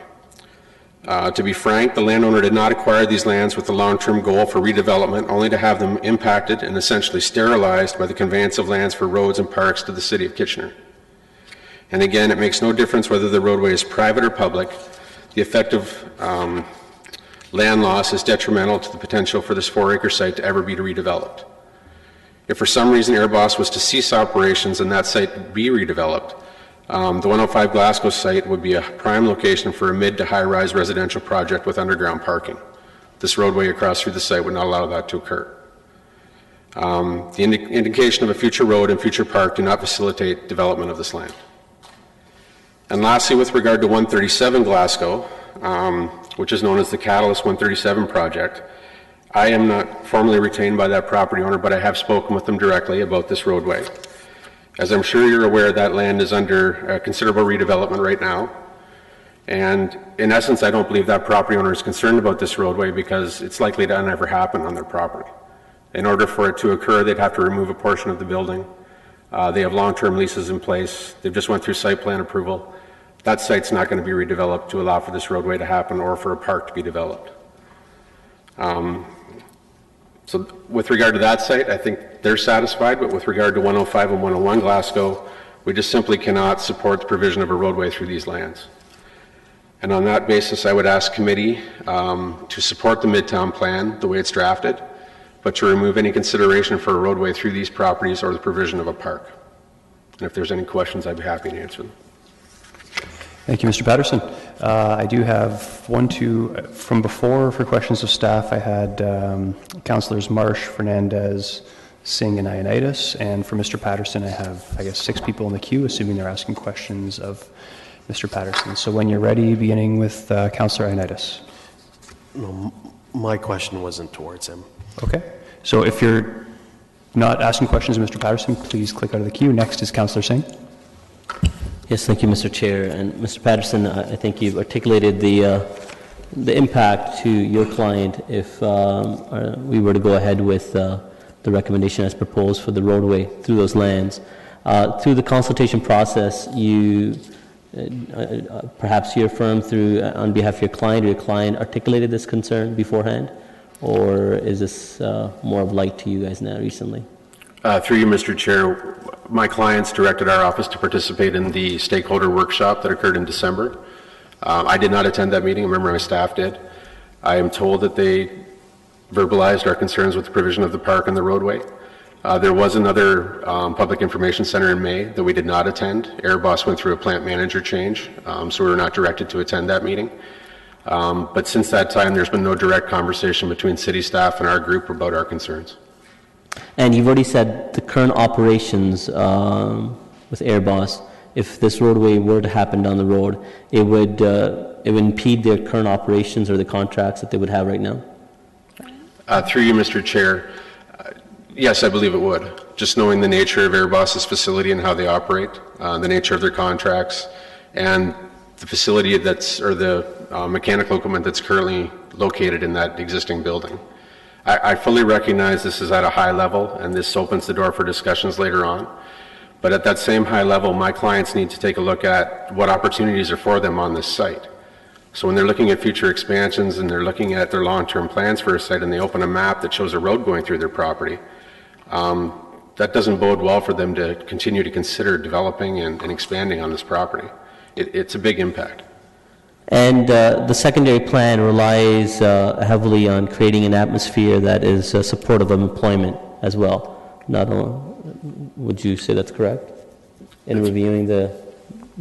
To be frank, the landowner did not acquire these lands with the long-term goal for redevelopment, only to have them impacted and essentially sterilized by the conveyance of lands for roads and parks to the City of Kitchener. And again, it makes no difference whether the roadway is private or public. The effective land loss is detrimental to the potential for this 4-acre site to ever be redeveloped. If for some reason AirBoss was to cease operations and that site be redeveloped, the 105 Glasgow site would be a prime location for a mid to high-rise residential project with underground parking. This roadway across through the site would not allow that to occur. The indication of a future road and future park do not facilitate development of this land. And lastly, with regard to 137 Glasgow, which is known as the Catalyst 137 project. I am not formally retained by that property owner, but I have spoken with them directly about this roadway. As I'm sure you're aware, that land is under considerable redevelopment right now. And in essence, I don't believe that property owner is concerned about this roadway because it's likely to never happen on their property. In order for it to occur, they'd have to remove a portion of the building. They have long-term leases in place. They've just went through site plan approval. That site's not going to be redeveloped to allow for this roadway to happen or for a park to be developed. So with regard to that site, I think they're satisfied, but with regard to 105 and 101 Glasgow, we just simply cannot support the provision of a roadway through these lands. And on that basis, I would ask committee to support the Midtown plan the way it's drafted, but to remove any consideration for a roadway through these properties or the provision of a park. And if there's any questions, I'd be happy to answer them. Thank you, Mr. Patterson. I do have from before for questions of staff. I had Councillors Marsh, Fernandez, Singh, and Ioannidis. And for Mr. Patterson, I have, I guess, 6 people in the queue, assuming they're asking questions of Mr. Patterson. So when you're ready, beginning with Councillor Ioannidis. No, my question wasn't towards him. Okay. So if you're not asking questions of Mr. Patterson, please click out of the queue. Next is Councillor Singh. Yes, thank you, Mr. Chair. And Mr. Patterson, I think you've articulated the impact to your client if we were to go ahead with the recommendation as proposed for the roadway through those lands. Through the consultation process, you perhaps your firm on behalf of your client articulated this concern beforehand, or is this more of light to you guys now recently? Through you, Mr. Chair, my clients directed our office to participate in the stakeholder workshop that occurred in December. I did not attend that meeting. I remember my staff did. I am told that they verbalized our concerns with the provision of the park and the roadway. There was another public information center in May that we did not attend. Airbus went through a plant manager change, so we were not directed to attend that meeting. But since that time, there's been no direct conversation between city staff and our group about our concerns. And you've already said the current operations with Airbus, if this roadway were to happen down the road, it would impede their current operations or the contracts that they would have right now? Through you, Mr. Chair, yes, I believe it would. Just knowing the nature of Airbus's facility and how they operate, the nature of their contracts, and the facility or the mechanical equipment that's currently located in that existing building. I fully recognize this is at a high level, and this opens the door for discussions later on. But at that same high level, my clients need to take a look at what opportunities are for them on this site. So when they're looking at future expansions and they're looking at their long-term plans for a site and they open a map that shows a road going through their property, that doesn't bode well for them to continue to consider developing and expanding on this property. It's a big impact. And the secondary plan relies heavily on creating an atmosphere that is supportive of employment as well. Not only, would you say that's correct in reviewing the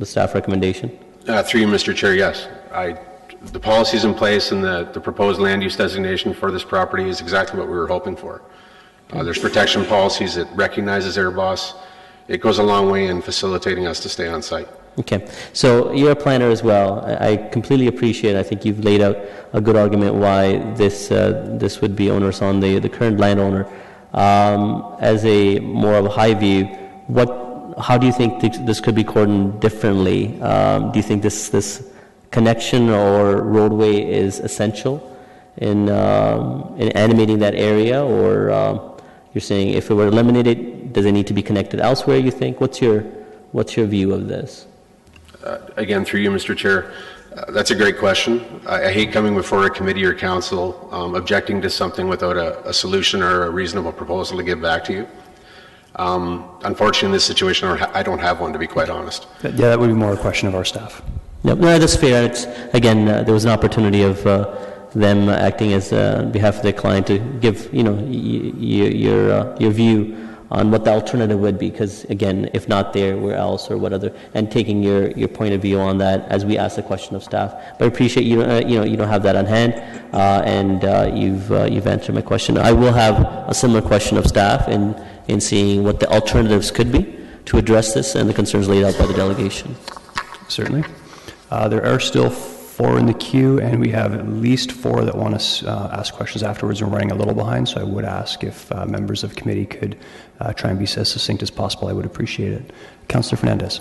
staff recommendation? Through you, Mr. Chair, yes. The policies in place and the proposed land use designation for this property is exactly what we were hoping for. There's protection policies. It recognizes Airbus. It goes a long way in facilitating us to stay on site. Okay, so you're a planner as well. I completely appreciate. I think you've laid out a good argument why this would be onerous on the current landowner. As a more of a high view, how do you think this could be cordoned differently? Do you think this connection or roadway is essential in animating that area, or you're saying if it were eliminated, does it need to be connected elsewhere? You think? What's your view of this? Again, through you, Mr. Chair, that's a great question. I hate coming before a committee or council objecting to something without a solution or a reasonable proposal to give back to you. Unfortunately, in this situation, I don't have one, to be quite honest. Yeah, that would be more a question of our staff. Yep, no, that's fair. There was an opportunity of them acting as on behalf of their client to give your view on what the alternative would be, because again, if not there, where else or what other, and taking your point of view on that as we ask the question of staff. But I appreciate you don't have that on hand, and you've answered my question. I will have a similar question of staff in seeing what the alternatives could be to address this and the concerns laid out by the delegation. Certainly. There are still 4 in the queue, and we have at least 4 that want to ask questions afterwards. We're running a little behind, so I would ask if members of committee could try and be as succinct as possible. I would appreciate it. Councillor Fernandez.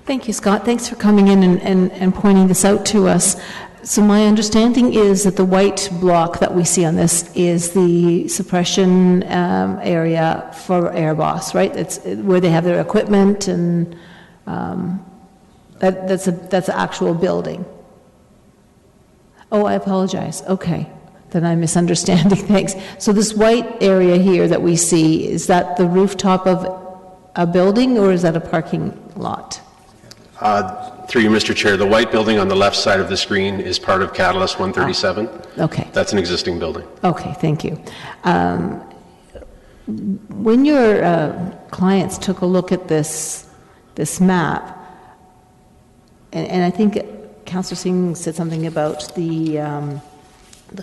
Thank you, Scott. Thanks for coming in and pointing this out to us. So my understanding is that the white block that we see on this is the suppression area for AirBoss, right? It's where they have their equipment, and that's an actual building. Oh, I apologize. Okay, then I'm misunderstanding. Thanks. So this white area here that we see, is that the rooftop of a building, or is that a parking lot? Through you, Mr. Chair, the white building on the left side of the screen is part of Catalyst 137. Okay. That's an existing building. Okay, thank you. When your clients took a look at this map, and I think Councillor Singh said something about the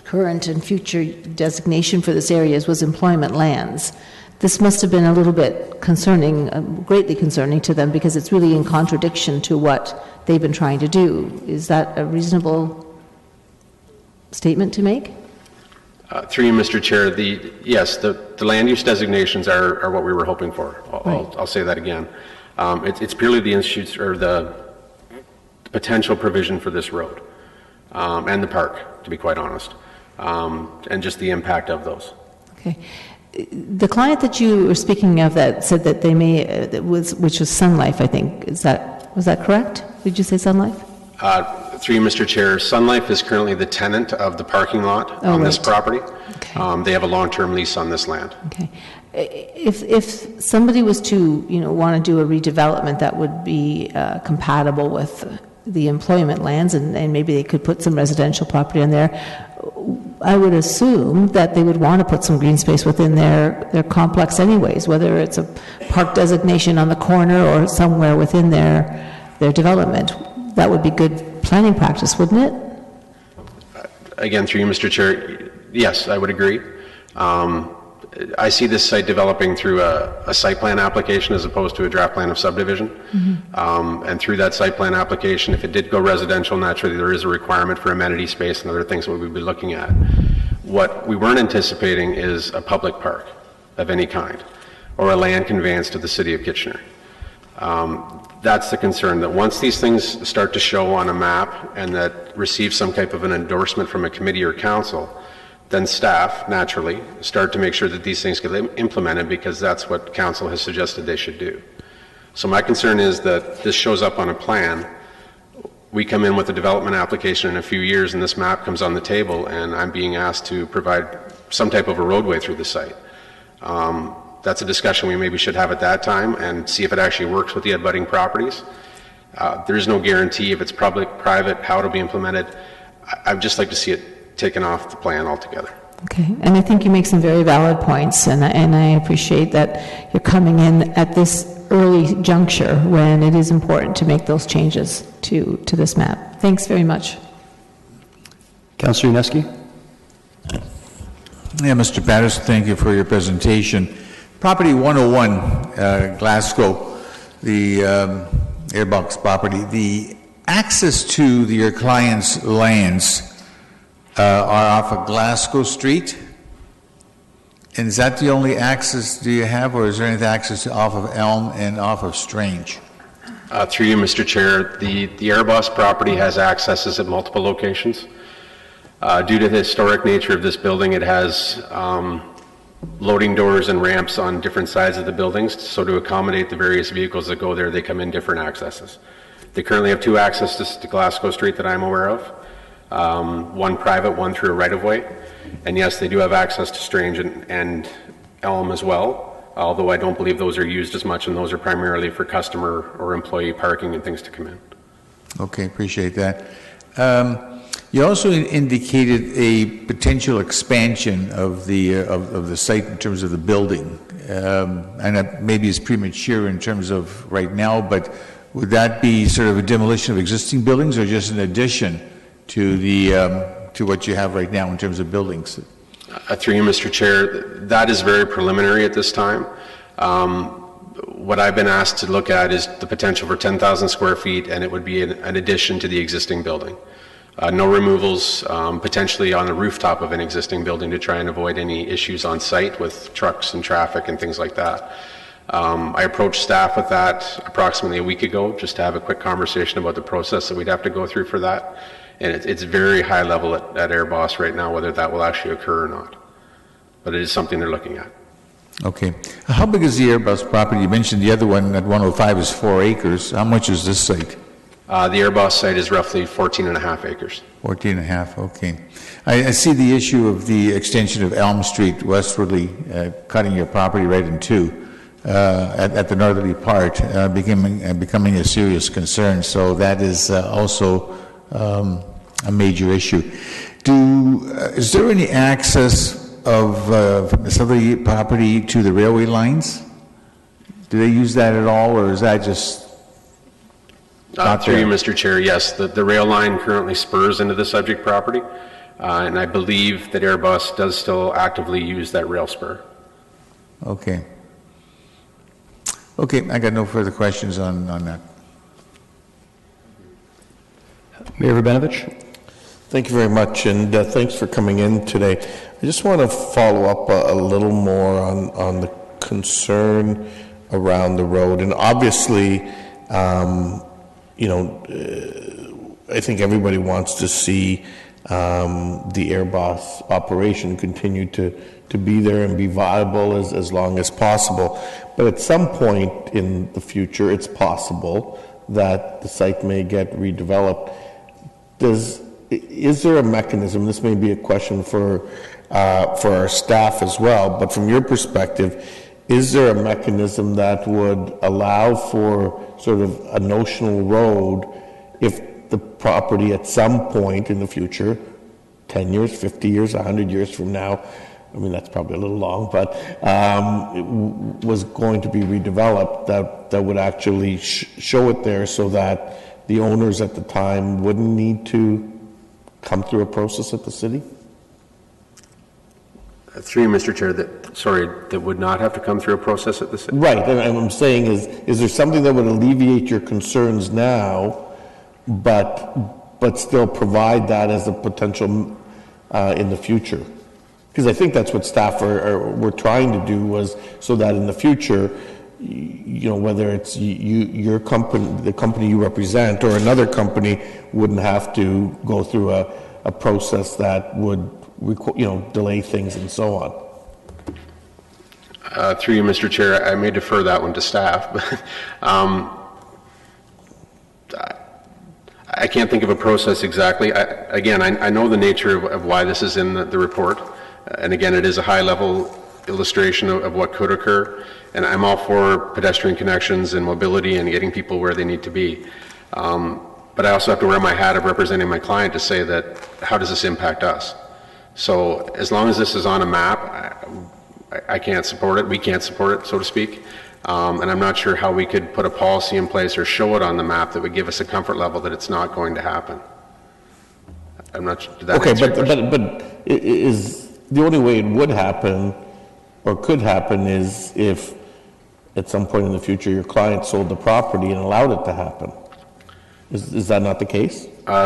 current and future designation for this area was employment lands. This must have been a little bit concerning, greatly concerning to them, because it's really in contradiction to what they've been trying to do. Is that a reasonable statement to make? Through you, Mr. Chair, yes, the land use designations are what we were hoping for. I'll say that again. It's purely the institutes or the potential provision for this road and the park, to be quite honest, and just the impact of those. Okay. The client that you were speaking of that said that they may, which was Sun Life, I think, was that correct? Did you say Sun Life? Through you, Mr. Chair, Sun Life is currently the tenant of the parking lot on this property. Okay. They have a long-term lease on this land. Okay. If somebody was to, want to do a redevelopment that would be compatible with the employment lands, and maybe they could put some residential property on there, I would assume that they would want to put some green space within their complex anyways, whether it's a park designation on the corner or somewhere within their development. That would be good planning practice, wouldn't it? Again, through you, Mr. Chair, yes, I would agree. I see this site developing through a site plan application as opposed to a draft plan of subdivision. Mm-hmm. And through that site plan application, if it did go residential, naturally there is a requirement for amenity space and other things that we would be looking at. What we weren't anticipating is a public park of any kind or a land conveyance to the City of Kitchener. That's the concern, that once these things start to show on a map and that receive some type of an endorsement from a committee or council, then staff, naturally, start to make sure that these things get implemented, because that's what council has suggested they should do. So my concern is that this shows up on a plan, we come in with a development application in a few years and this map comes on the table and I'm being asked to provide some type of a roadway through the site. That's a discussion we maybe should have at that time and see if it actually works with the abutting properties. There is no guarantee if it's public, private, how it'll be implemented. I'd just like to see it taken off the plan altogether. Okay, and I think you make some very valid points, and I appreciate that you're coming in at this early juncture when it is important to make those changes to this map. Thanks very much. Councillor Uneski. Yeah, Mr. Patterson, thank you for your presentation. Property 101, Glasgow, the Airbox property, the access to your client's lands are off of Glasgow Street, and is that the only access do you have, or is there any access off of Elm and off of Strange? Through you, Mr. Chair, the Airboss property has accesses at multiple locations. Due to the historic nature of this building, it has loading doors and ramps on different sides of the buildings, so to accommodate the various vehicles that go there, they come in different accesses. They currently have 2 accesses to Glasgow Street that I'm aware of. One private, one through a right-of-way. And yes, they do have access to Strange and Elm as well, although I don't believe those are used as much, and those are primarily for customer or employee parking and things to come in. Okay, appreciate that. You also indicated a potential expansion of the site in terms of the building, and that maybe is premature in terms of right now, but would that be sort of a demolition of existing buildings or just an addition to to what you have right now in terms of buildings? Through you, Mr. Chair, that is very preliminary at this time. What I've been asked to look at is the potential for 10,000 square feet, and it would be an addition to the existing building. No removals, potentially on the rooftop of an existing building to try and avoid any issues on site with trucks and traffic and things like that. I approached staff with that approximately a week ago, just to have a quick conversation about the process that we'd have to go through for that. And it's very high level at AirBoss right now, whether that will actually occur or not. But it is something they're looking at. Okay. How big is the Airbus property? You mentioned the other one at 105 is 4 acres. How much is this site? The AirBoss site is roughly 14 and a half acres. 14 and a half, okay. I see the issue of the extension of Elm Street westwardly, cutting your property right in two at the northerly part, becoming a serious concern. So that is also a major issue. Is there any access from this other property to the railway lines? Do they use that at all, or is that just through you, Mr. Chair, yes, the rail line currently spurs into the subject property, and I believe that Airbus does still actively use that rail spur. Okay. Okay, I got no further questions on that. Mayor Rabinovich? Thank you very much, and thanks for coming in today. I just want to follow up a little more on the concern around the road, and obviously, I think everybody wants to see the AirBoss operation continue to be there and be viable as long as possible. But at some point in the future, it's possible that the site may get redeveloped. Is there a mechanism, this may be a question for our staff as well, but from your perspective, is there a mechanism that would allow for sort of a notional road if the property at some point in the future, 10 years, 50 years, 100 years from now, I mean, that's probably a little long, but it was going to be redeveloped, that would actually show it there so that the owners at the time wouldn't need to come through a process at the city? Through you, Mr. Chair, that would not have to come through a process at the city? Right, and I'm saying is there something that would alleviate your concerns now, but still provide that as a potential in the future? Because I think that's what staff were trying to do, was so that in the future, whether it's your company, the company you represent, or another company, wouldn't have to go through a process that would delay things and so on. Through you, Mr. Chair, I may defer that one to staff, but I can't think of a process exactly. I know the nature of why this is in the report, and again, it is a high-level illustration of what could occur, and I'm all for pedestrian connections and mobility and getting people where they need to be. But I also have to wear my hat of representing my client to say that, how does this impact us? So as long as this is on a map, I can't support it, we can't support it, so to speak. And I'm not sure how we could put a policy in place or show it on the map that would give us a comfort level that it's not going to happen. I'm not sure. Okay, but is the only way it would happen or could happen is if at some point in the future your client sold the property and allowed it to happen. Is that not the case?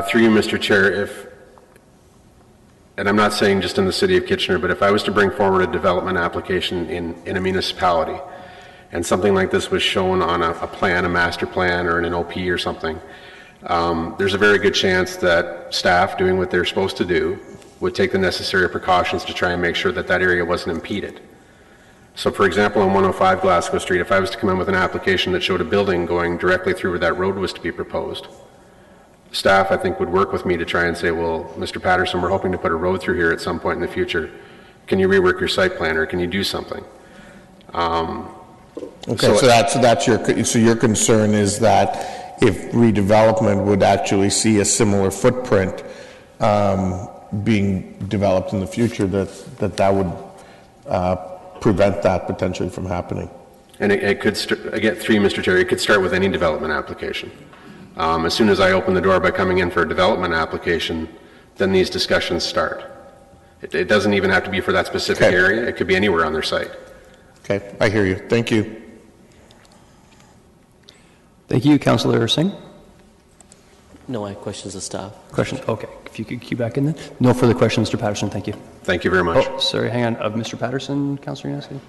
Through you, Mr. Chair, and I'm not saying just in the city of Kitchener, but if I was to bring forward a development application in a municipality, and something like this was shown on a plan, a master plan, or in an OP or something, there's a very good chance that staff doing what they're supposed to do would take the necessary precautions to try and make sure that that area wasn't impeded. So for example, on 105 Glasgow Street, if I was to come in with an application that showed a building going directly through where that road was to be proposed, staff, I think, would work with me to try and say, well, Mr. Patterson, we're hoping to put a road through here at some point in the future. Can you rework your site plan, or can you do something? Okay, so your concern is that if redevelopment would actually see a similar footprint being developed in the future, that would prevent that potentially from happening. And it could, again, through you, Mr. Chair, it could start with any development application. As soon as I open the door by coming in for a development application, then these discussions start. It doesn't even have to be for that specific area. It could be anywhere on their site. Okay, I hear you. Thank you. Thank you. Councillor Singh? No, I have questions of staff. Questions? Okay. If you could queue back in then. No further questions, Mr. Patterson. Thank you. Thank you very much. Oh, sorry, hang on. Of Mr. Patterson, Councillor Yaneski?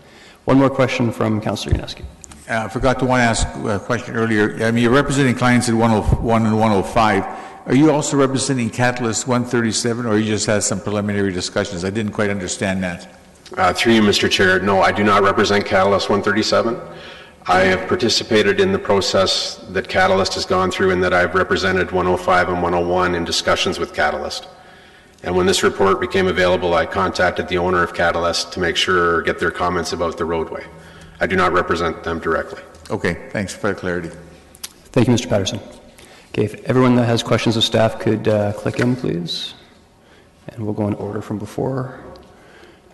One more question from Councillor Yaneski. I forgot to ask a question earlier. I mean, you're representing clients at 101 and 105. Are you also representing Catalyst 137, or you just had some preliminary discussions? I didn't quite understand that. Through you, Mr. Chair, no, I do not represent Catalyst 137. I have participated in the process that Catalyst has gone through, and that I've represented 105 and 101 in discussions with Catalyst. And when this report became available, I contacted the owner of Catalyst to make sure, get their comments about the roadway. I do not represent them directly. Okay, thanks for that clarity. Thank you, Mr. Patterson. Okay, if everyone that has questions of staff could click in, please. And we'll go in order from before,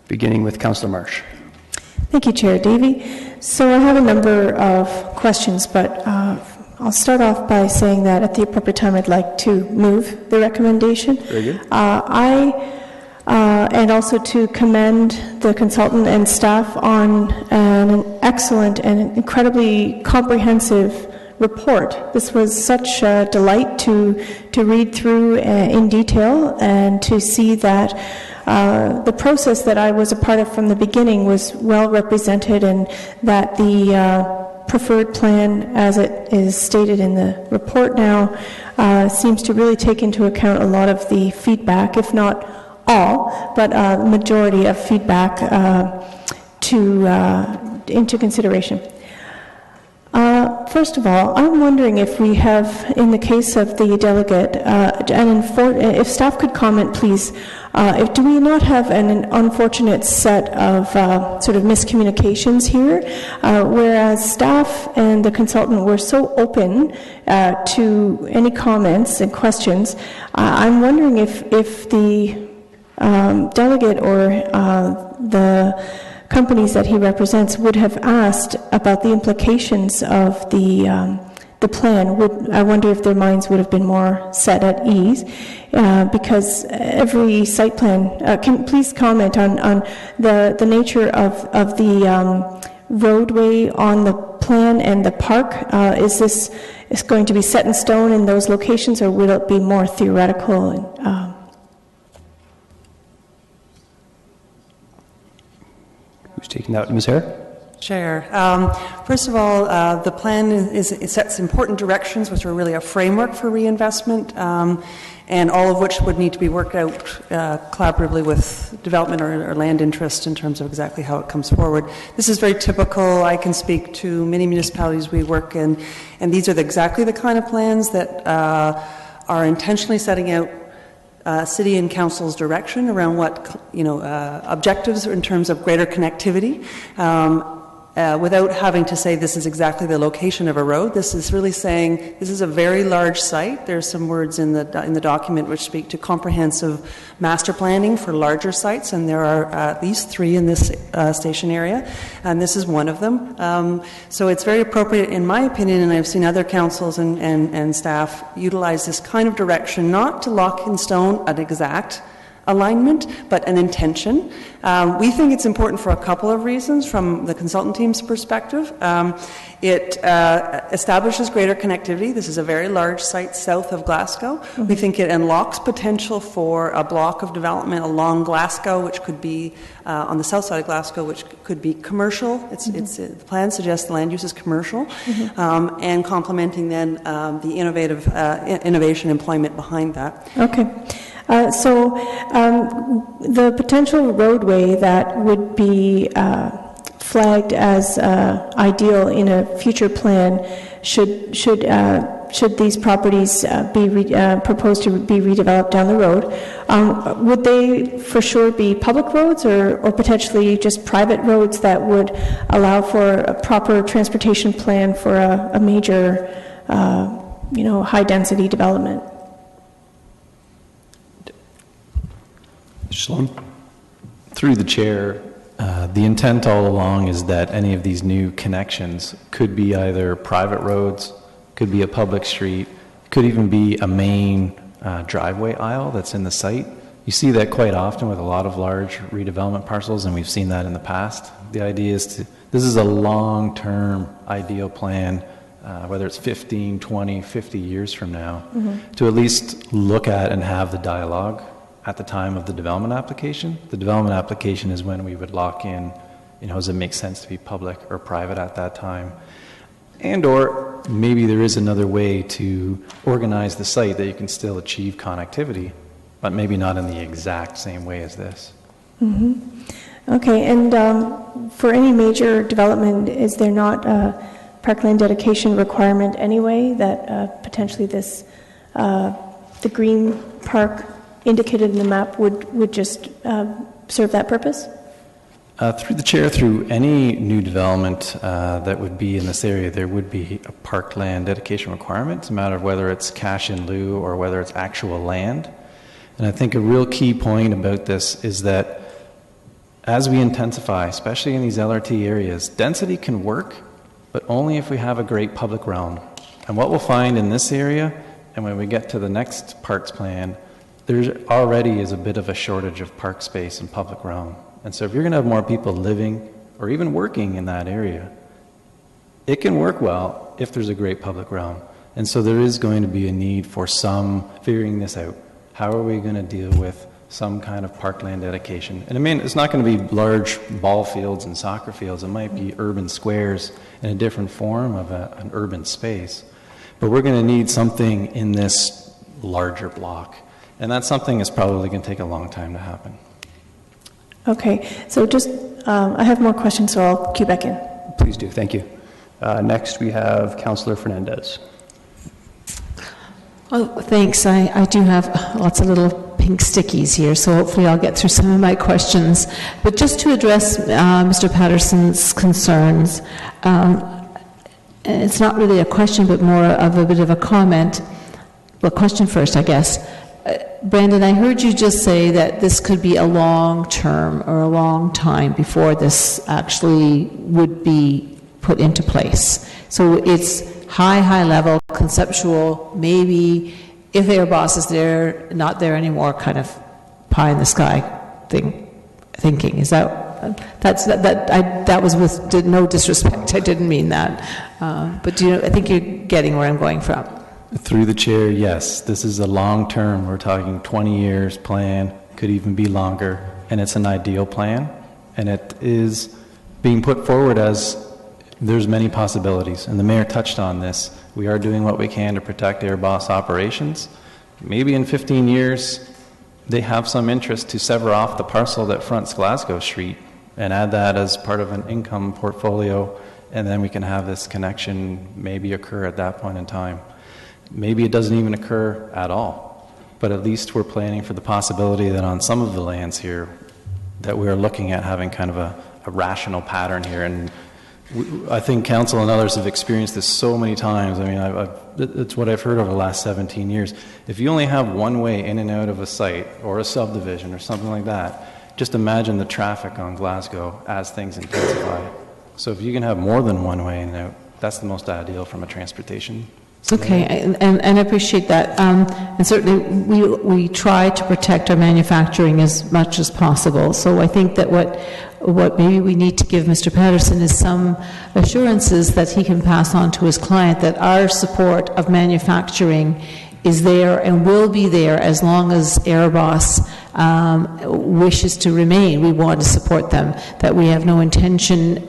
beginning with Councillor Marsh. Thank you, Chair Davey. So I have a number of questions, but I'll start off by saying that at the appropriate time I'd like to move the recommendation. Very good. And also to commend the consultant and staff on an excellent and incredibly comprehensive report. This was such a delight to read through in detail, and to see that the process that I was a part of from the beginning was well represented, and that the preferred plan, as it is stated in the report now, seems to really take into account a lot of the feedback, if not all, but majority of feedback into consideration. First of all, I'm wondering if we have, in the case of the delegate, if staff could comment, please, do we not have an unfortunate set of sort of miscommunications here, whereas staff and the consultant were so open to any comments and questions? I'm wondering if the delegate or the companies that he represents would have asked about the implications of the plan. I wonder if their minds would have been more set at ease, because every site plan, can please comment on the nature of the roadway on the plan and the park? Is this going to be set in stone in those locations, or will it be more theoretical? And, who's taking that? Ms. Hare? Chair. First of all, the plan it sets important directions, which are really a framework for reinvestment, and all of which would need to be worked out collaboratively with development or land interest in terms of exactly how it comes forward. This is very typical. I can speak to many municipalities we work in, and these are exactly the kind of plans that are intentionally setting out city and council's direction around what objectives in terms of greater connectivity, without having to say this is exactly the location of a road. This is really saying this is a very large site. There's some words in the document which speak to comprehensive master planning for larger sites, and there are at least 3 in this station area, and this is one of them. So it's very appropriate, in my opinion, and I've seen other councils and staff utilize this kind of direction, not to lock in stone an exact alignment, but an intention. We think it's important for a couple of reasons from the consultant team's perspective. It establishes greater connectivity. This is a very large site south of Glasgow. Mm-hmm. We think it unlocks potential for a block of development along Glasgow, which could be on the south side of Glasgow, which could be commercial. The plan suggests the land use is commercial, and complementing then the innovation employment behind that. Okay. So the potential roadway that would be flagged as ideal in a future plan, should these properties be proposed to be redeveloped down the road, would they for sure be public roads, or potentially just private roads that would allow for a proper transportation plan for a major, high density development? Sloan? Through the chair, the intent all along is that any of these new connections could be either private roads, could be a public street, could even be a main driveway aisle that's in the site. You see that quite often with a lot of large redevelopment parcels, and we've seen that in the past. The idea is this is a long-term ideal plan whether it's 15, 20, 50 years from now, to at least look at and have the dialogue at the time of the development application. The development application is when we would lock in, does it make sense to be public or private at that time? And or maybe there is another way to organize the site that you can still achieve connectivity, but maybe not in the exact same way as this. Okay, and for any major development, is there not a parkland dedication requirement anyway that potentially this, the green park indicated in the map would just serve that purpose? Through the chair, through any new development that would be in this area, there would be a parkland dedication requirement. It's a matter of whether it's cash in lieu or whether it's actual land. And I think a real key point about this is that as we intensify, especially in these LRT areas, density can work, but only if we have a great public realm. And what we'll find in this area, and when we get to the next parks plan, there already is a bit of a shortage of park space and public realm. And so if you're going to have more people living or even working in that area, it can work well if there's a great public realm. And so there is going to be a need for some figuring this out. How are we going to deal with some kind of parkland dedication? And I mean, it's not going to be large ball fields and soccer fields. It might be urban squares in a different form of an urban space. But we're going to need something in this larger block. And that's something that's probably going to take a long time to happen. Okay, so just, I have more questions, so I'll queue back in. Please do, thank you. Next, we have Councillor Fernandez. Oh, thanks. I do have lots of little pink stickies here, so hopefully I'll get through some of my questions. But just to address Mr. Patterson's concerns, it's not really a question, but more of a bit of a comment. Well, question first, I guess. Brandon, I heard you just say that this could be a long term or a long time before this actually would be put into place. So it's high level, conceptual, maybe if AirBoss is there, not there anymore, kind of pie in the sky thinking. Is that was with no disrespect. I didn't mean that. But I think you're getting where I'm going from. Through the chair, yes. This is a long term. We're talking 20 years plan, could even be longer, and it's an ideal plan. And it is being put forward as there's many possibilities. And the mayor touched on this. We are doing what we can to protect AirBoss operations. Maybe in 15 years, they have some interest to sever off the parcel that fronts Glasgow Street and add that as part of an income portfolio, and then we can have this connection maybe occur at that point in time. Maybe it doesn't even occur at all, but at least we're planning for the possibility that on some of the lands here that we're looking at having kind of a rational pattern here. And I think council and others have experienced this so many times. I mean, it's what I've heard over the last 17 years. If you only have one way in and out of a site or a subdivision or something like that, just imagine the traffic on Glasgow as things intensify. So if you can have more than one way in and out, that's the most ideal from a transportation. Okay, and I appreciate that. And certainly we try to protect our manufacturing as much as possible. So I think that what maybe we need to give Mr. Patterson is some assurances that he can pass on to his client that our support of manufacturing is there and will be there as long as AirBoss wishes to remain. We want to support them, that we have no intention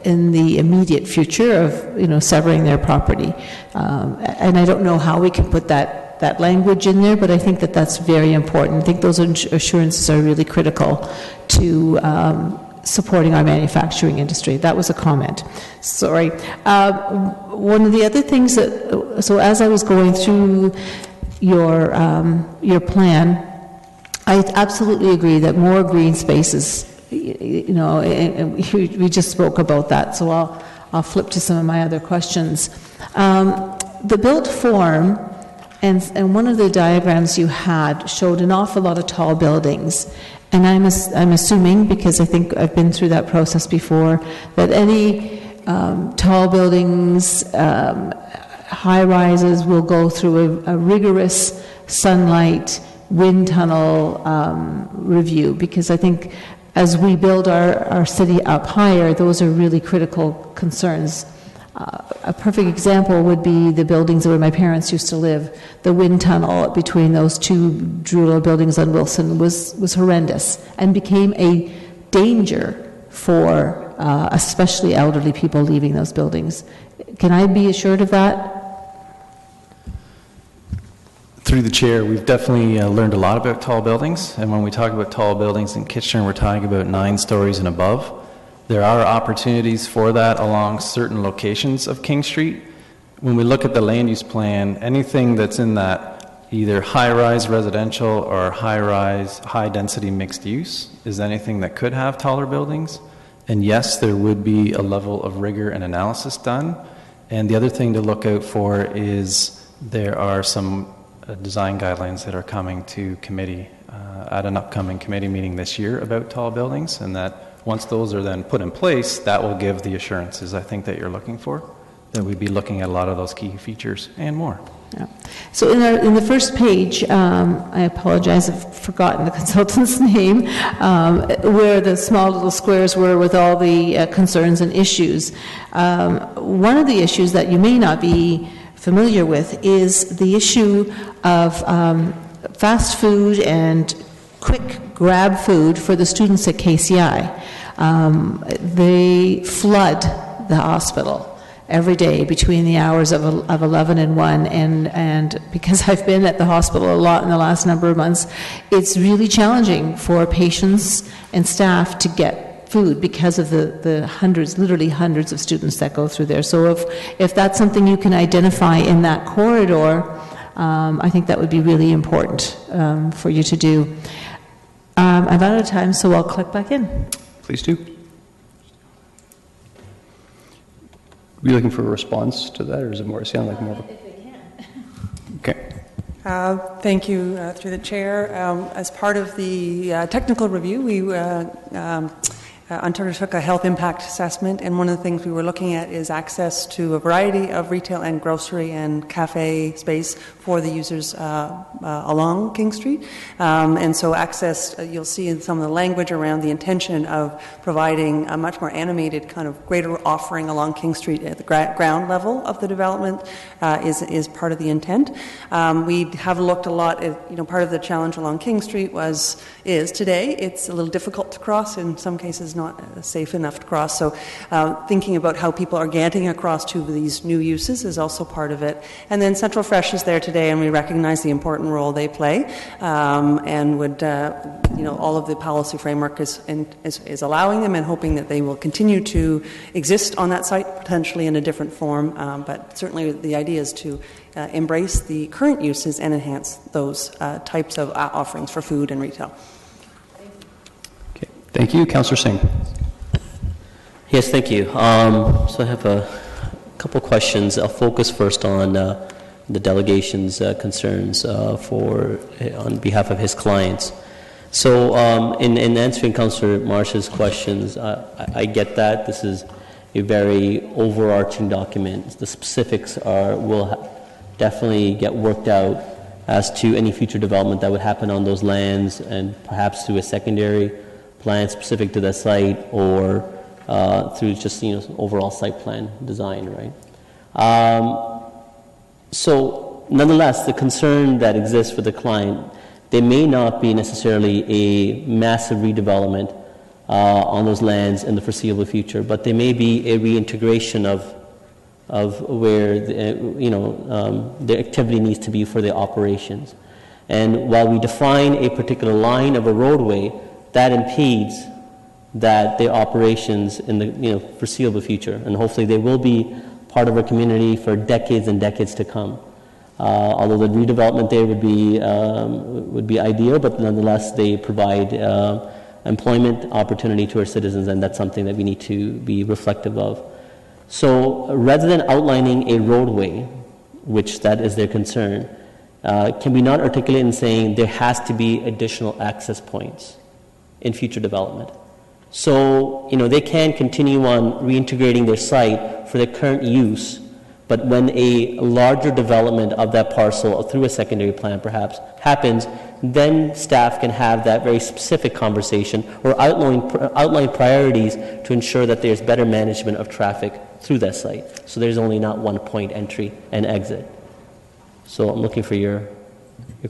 in the immediate future of severing their property. And I don't know how we can put that language in there, but I think that that's very important. I think those assurances are really critical to supporting our manufacturing industry. That was a comment. Sorry. One of the other things so as I was going through your plan, I absolutely agree that more green spaces, and we just spoke about that, so I'll flip to some of my other questions. The built form, and one of the diagrams you had showed an awful lot of tall buildings. And I'm assuming, because I think I've been through that process before, that any tall buildings, high rises will go through a rigorous sunlight wind tunnel review, because I think as we build our city up higher, those are really critical concerns a perfect example would be the buildings where my parents used to live. The wind tunnel between those two Drullo buildings on Wilson was horrendous and became a danger for especially elderly people leaving those buildings. Can I be assured of that? Through the chair, we've definitely learned a lot about tall buildings, and when we talk about tall buildings in Kitchener, we're talking about 9 stories and above. There are opportunities for that along certain locations of King Street. When we look at the land use plan, anything that's in that either high-rise residential or high-rise, high-density mixed use is anything that could have taller buildings. And yes, there would be a level of rigor and analysis done. And the other thing to look out for is there are some design guidelines that are coming to committee at an upcoming committee meeting this year about tall buildings, and that once those are then put in place, that will give the assurances I think that you're looking for, that we'd be looking at a lot of those key features and more. Yeah. So in the first page, I apologize, I've forgotten the consultant's name, where the small little squares were with all the concerns and issues. One of the issues that you may not be familiar with is the issue of fast food and quick grab food for the students at KCI. They flood the hospital every day between the hours of 11 and 1, and because I've been at the hospital a lot in the last number of months, it's really challenging for patients and staff to get food because of the hundreds, literally hundreds of students that go through there. So if that's something you can identify in that corridor, I think that would be really important for you to do. I'm out of time, so I'll click back in. Please do. Are you looking for a response to that, or does it sound like more of a... Okay. Thank you, through the chair. As part of the technical review, we undertook a health impact assessment, and one of the things we were looking at is access to a variety of retail and grocery and cafe space for the users along King Street. And so access, you'll see in some of the language around the intention of providing a much more animated kind of greater offering along King Street at the ground level of the development is part of the intent. We have looked a lot at, part of the challenge along King Street is today it's a little difficult to cross, in some cases not safe enough to cross. So thinking about how people are getting across to these new uses is also part of it. And then Central Fresh is there today, and we recognize the important role they play, and would, all of the policy framework is allowing them and hoping that they will continue to exist on that site, potentially in a different form. But certainly the idea is to embrace the current uses and enhance those types of offerings for food and retail. Okay, thank you. Councillor Singh. Yes, thank you. So I have a couple questions. I'll focus first on the delegation's concerns on behalf of his clients. So in answering Councillor Marsh's questions, I get that this is a very overarching document. The specifics will definitely get worked out as to any future development that would happen on those lands, and perhaps through a secondary plan specific to that site, or through just overall site plan design, right? So nonetheless, the concern that exists for the client, there may not be necessarily a massive redevelopment on those lands in the foreseeable future, but there may be a reintegration of where the activity needs to be for the operations. And while we define a particular line of a roadway, that impedes their operations in the foreseeable future, and hopefully they will be part of our community for decades and decades to come. Although the redevelopment there would be ideal, but nonetheless they provide employment opportunity to our citizens, and that's something that we need to be reflective of. So rather than outlining a roadway, which that is their concern, can we not articulate in saying there has to be additional access points in future development? So, they can continue on reintegrating their site for their current use, but when a larger development of that parcel through a secondary plan perhaps happens, then staff can have that very specific conversation or outline priorities to ensure that there's better management of traffic through that site. So there's only not one point entry and exit. So I'm looking for your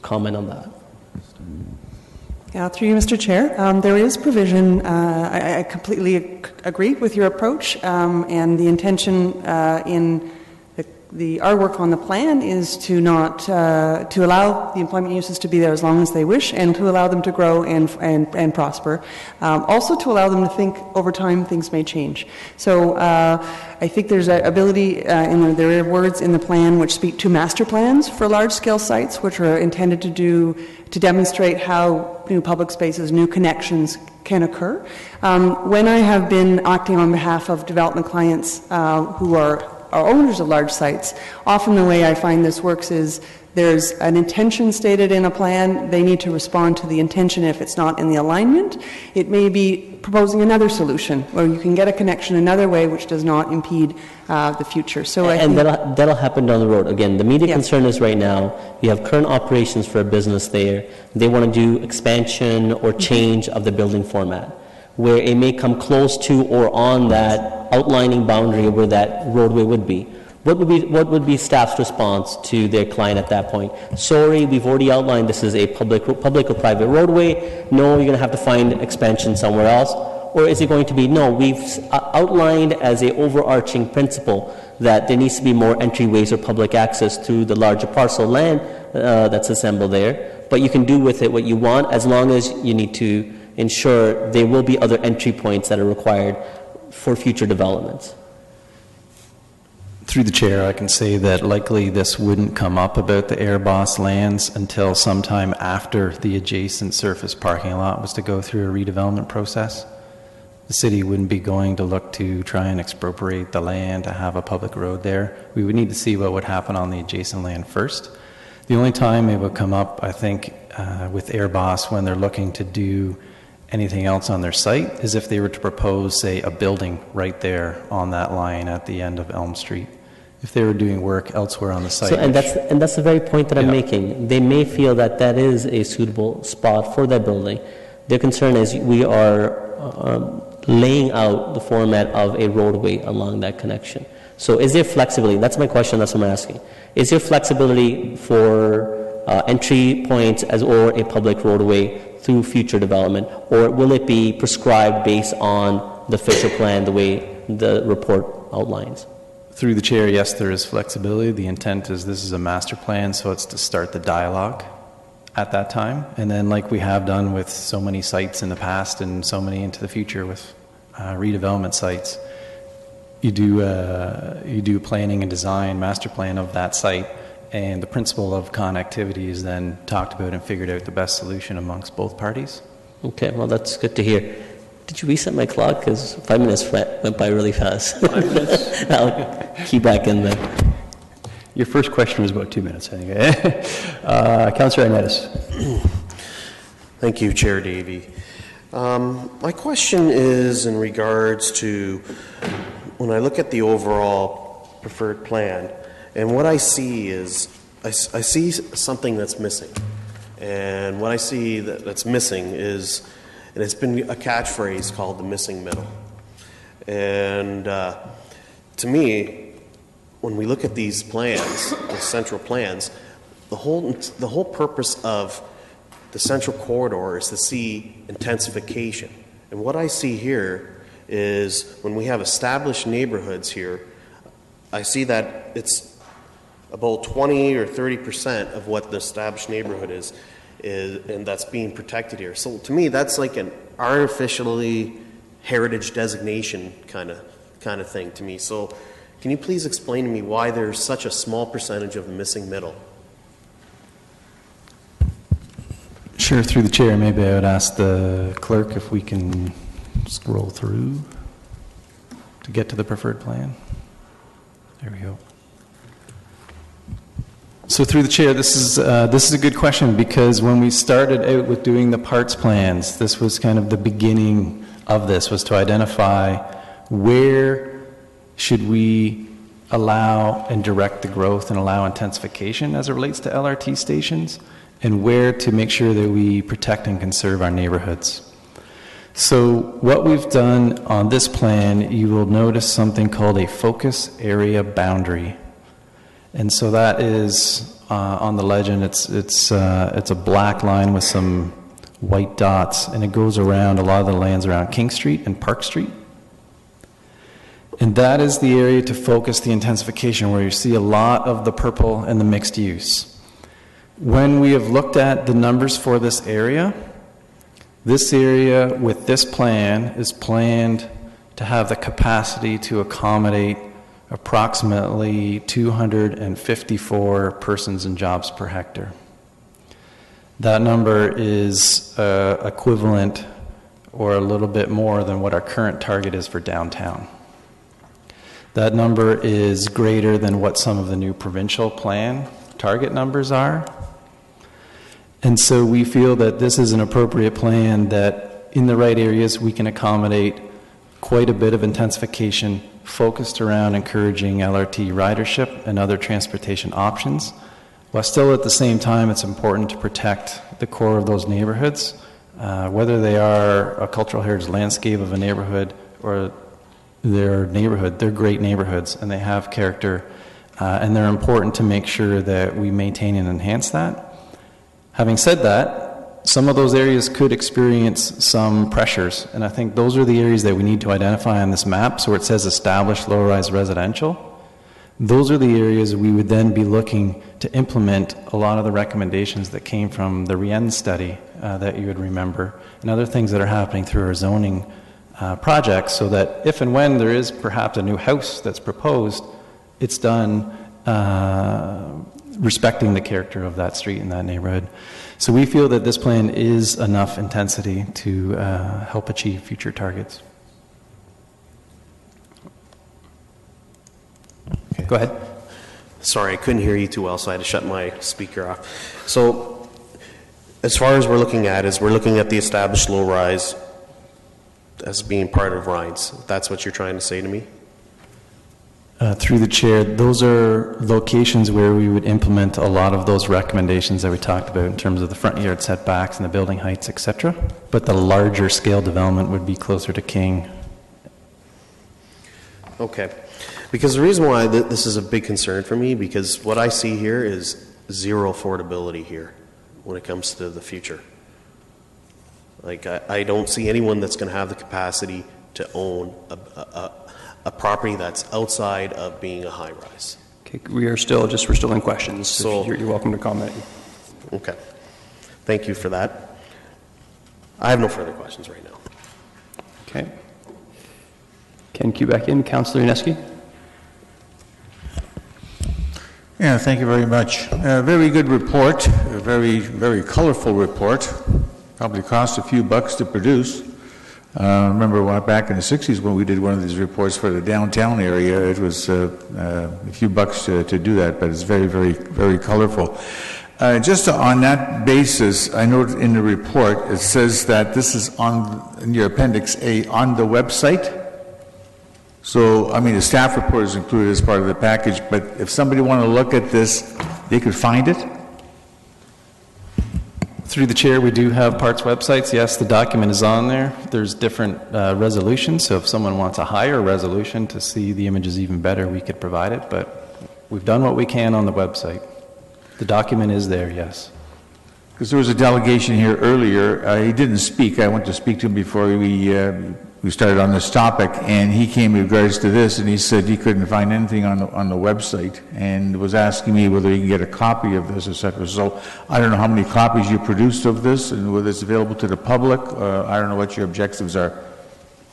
comment on that. Yeah, through you, Mr. Chair. There is provision. I completely agree with your approach, and the intention in our work on the plan is to not to allow the employment uses to be there as long as they wish, and to allow them to grow and prosper. Also to allow them to think over time things may change. So I think there's an ability, there are words in the plan which speak to master plans for large-scale sites, which are intended to demonstrate how new public spaces, new connections can occur. When I have been acting on behalf of development clients who are owners of large sites, often the way I find this works is there's an intention stated in a plan. They need to respond to the intention. If it's not in the alignment, it may be proposing another solution where you can get a connection another way which does not impede the future. So that'll happen down the road. Again, the immediate concern is right now you have current operations for a business there. They want to do expansion or change of the building format, where it may come close to or on that outlining boundary where that roadway would be. What would be staff's response to their client at that point? Sorry, we've already outlined this is a public or private roadway. No, you're going to have to find expansion somewhere else. Or is it going to be, no, we've outlined as an overarching principle that there needs to be more entryways or public access through the larger parcel land that's assembled there. But you can do with it what you want as long as you need to ensure there will be other entry points that are required for future developments. Through the chair, I can say that likely this wouldn't come up about the AirBoss lands until sometime after the adjacent surface parking lot was to go through a redevelopment process. The city wouldn't be going to look to try and expropriate the land to have a public road there. We would need to see what would happen on the adjacent land first. The only time it would come up, I think, with AirBoss when they're looking to do anything else on their site is if they were to propose, say, a building right there on that line at the end of Elm Street. If they were doing work elsewhere on the site. So, and that's the very point that I'm making. They may feel that that is a suitable spot for that building. Their concern is we are laying out the format of a roadway along that connection. So is there flexibility? That's my question, that's what I'm asking. Is there flexibility for entry points or a public roadway through future development, or will it be prescribed based on the official plan the way the report outlines? Through the chair, yes, there is flexibility. The intent is this is a master plan, so it's to start the dialogue at that time. And then like we have done with so many sites in the past and so many into the future with redevelopment sites, you do planning and design, master plan of that site, and the principle of connectivity is then talked about and figured out the best solution amongst both parties. Okay, well, that's good to hear. Did you reset my clock? Because 5 minutes went by really fast. 5 minutes? I'll keep back in there. Your first question was about 2 minutes, I think. Councillor Ioannidis. Thank you, Chair Davey. My question is in regards to when I look at the overall preferred plan, and what I see is I see something that's missing. And what I see that's missing is, and it's been a catchphrase called the missing middle. And to me, when we look at these plans, the central plans, the whole purpose of the central corridor is to see intensification. And what I see here is when we have established neighborhoods here, I see that it's about 20 or 30% of what the established neighborhood is, and that's being protected here. So to me, that's like an artificially heritage designation kind of thing to me. So can you please explain to me why there's such a small percentage of the missing middle? Sure, through the chair, maybe I would ask the clerk if we can scroll through to get to the preferred plan. There we go. So through the chair, this is a good question, because when we started out with doing the parts plans, this was kind of the beginning of this, was to identify where should we allow and direct the growth and allow intensification as it relates to LRT stations, and where to make sure that we protect and conserve our neighborhoods. So what we've done on this plan, you will notice something called a focus area boundary. And so that is on the legend, it's a black line with some white dots, and it goes around a lot of the lands around King Street and Park Street. And that is the area to focus the intensification, where you see a lot of the purple and the mixed use. When we have looked at the numbers for this area with this plan is planned to have the capacity to accommodate approximately 254 persons and jobs per hectare. That number is equivalent or a little bit more than what our current target is for downtown. That number is greater than what some of the new provincial plan target numbers are. And so we feel that this is an appropriate plan that in the right areas we can accommodate quite a bit of intensification focused around encouraging LRT ridership and other transportation options, while still at the same time it's important to protect the core of those neighborhoods, whether they are a cultural heritage landscape of a neighborhood or their neighborhood. They're great neighborhoods and they have character, and they're important to make sure that we maintain and enhance that. Having said that, some of those areas could experience some pressures, and I think those are the areas that we need to identify on this map. So where it says established low-rise residential, those are the areas we would then be looking to implement a lot of the recommendations that came from the Rien study that you would remember, and other things that are happening through our zoning projects, so that if and when there is perhaps a new house that's proposed, it's done respecting the character of that street and that neighborhood. So we feel that this plan is enough intensity to help achieve future targets. Okay. Go ahead. Sorry, I couldn't hear you too well, so I had to shut my speaker off. So as far as we're looking at the established low-rise as being part of RINES. That's what you're trying to say to me? Through the chair, those are locations where we would implement a lot of those recommendations that we talked about in terms of the front yard setbacks and the building heights, etc. But the larger scale development would be closer to King. Okay. Because the reason why this is a big concern for me, because what I see here is zero affordability here when it comes to the future. Like, I don't see anyone that's going to have the capacity to own a property that's outside of being a high-rise. Okay, we're still in questions, so you're welcome to comment. Okay. Thank you for that. I have no further questions right now. Okay. Can cue back in. Councillor Yaneski. Yeah, thank you very much. Very good report, a very, very colorful report. Probably cost a few bucks to produce. Remember back in the 60s when we did one of these reports for the downtown area, it was a few bucks to do that, but it's very, very, very colorful. Just on that basis, I noted in the report, it says that this is in your Appendix A on the website. So, I mean, the staff report is included as part of the package, but if somebody wanted to look at this, they could find it? Through the chair, we do have parts websites. Yes, the document is on there. There's different resolutions, so if someone wants a higher resolution to see the images even better, we could provide it, but we've done what we can on the website. The document is there, yes. Because there was a delegation here earlier. He didn't speak. I went to speak to him before we started on this topic, and he came in regards to this, and he said he couldn't find anything on the website, and was asking me whether he can get a copy of this, etc. So I don't know how many copies you produced of this, and whether it's available to the public. I don't know what your objectives are.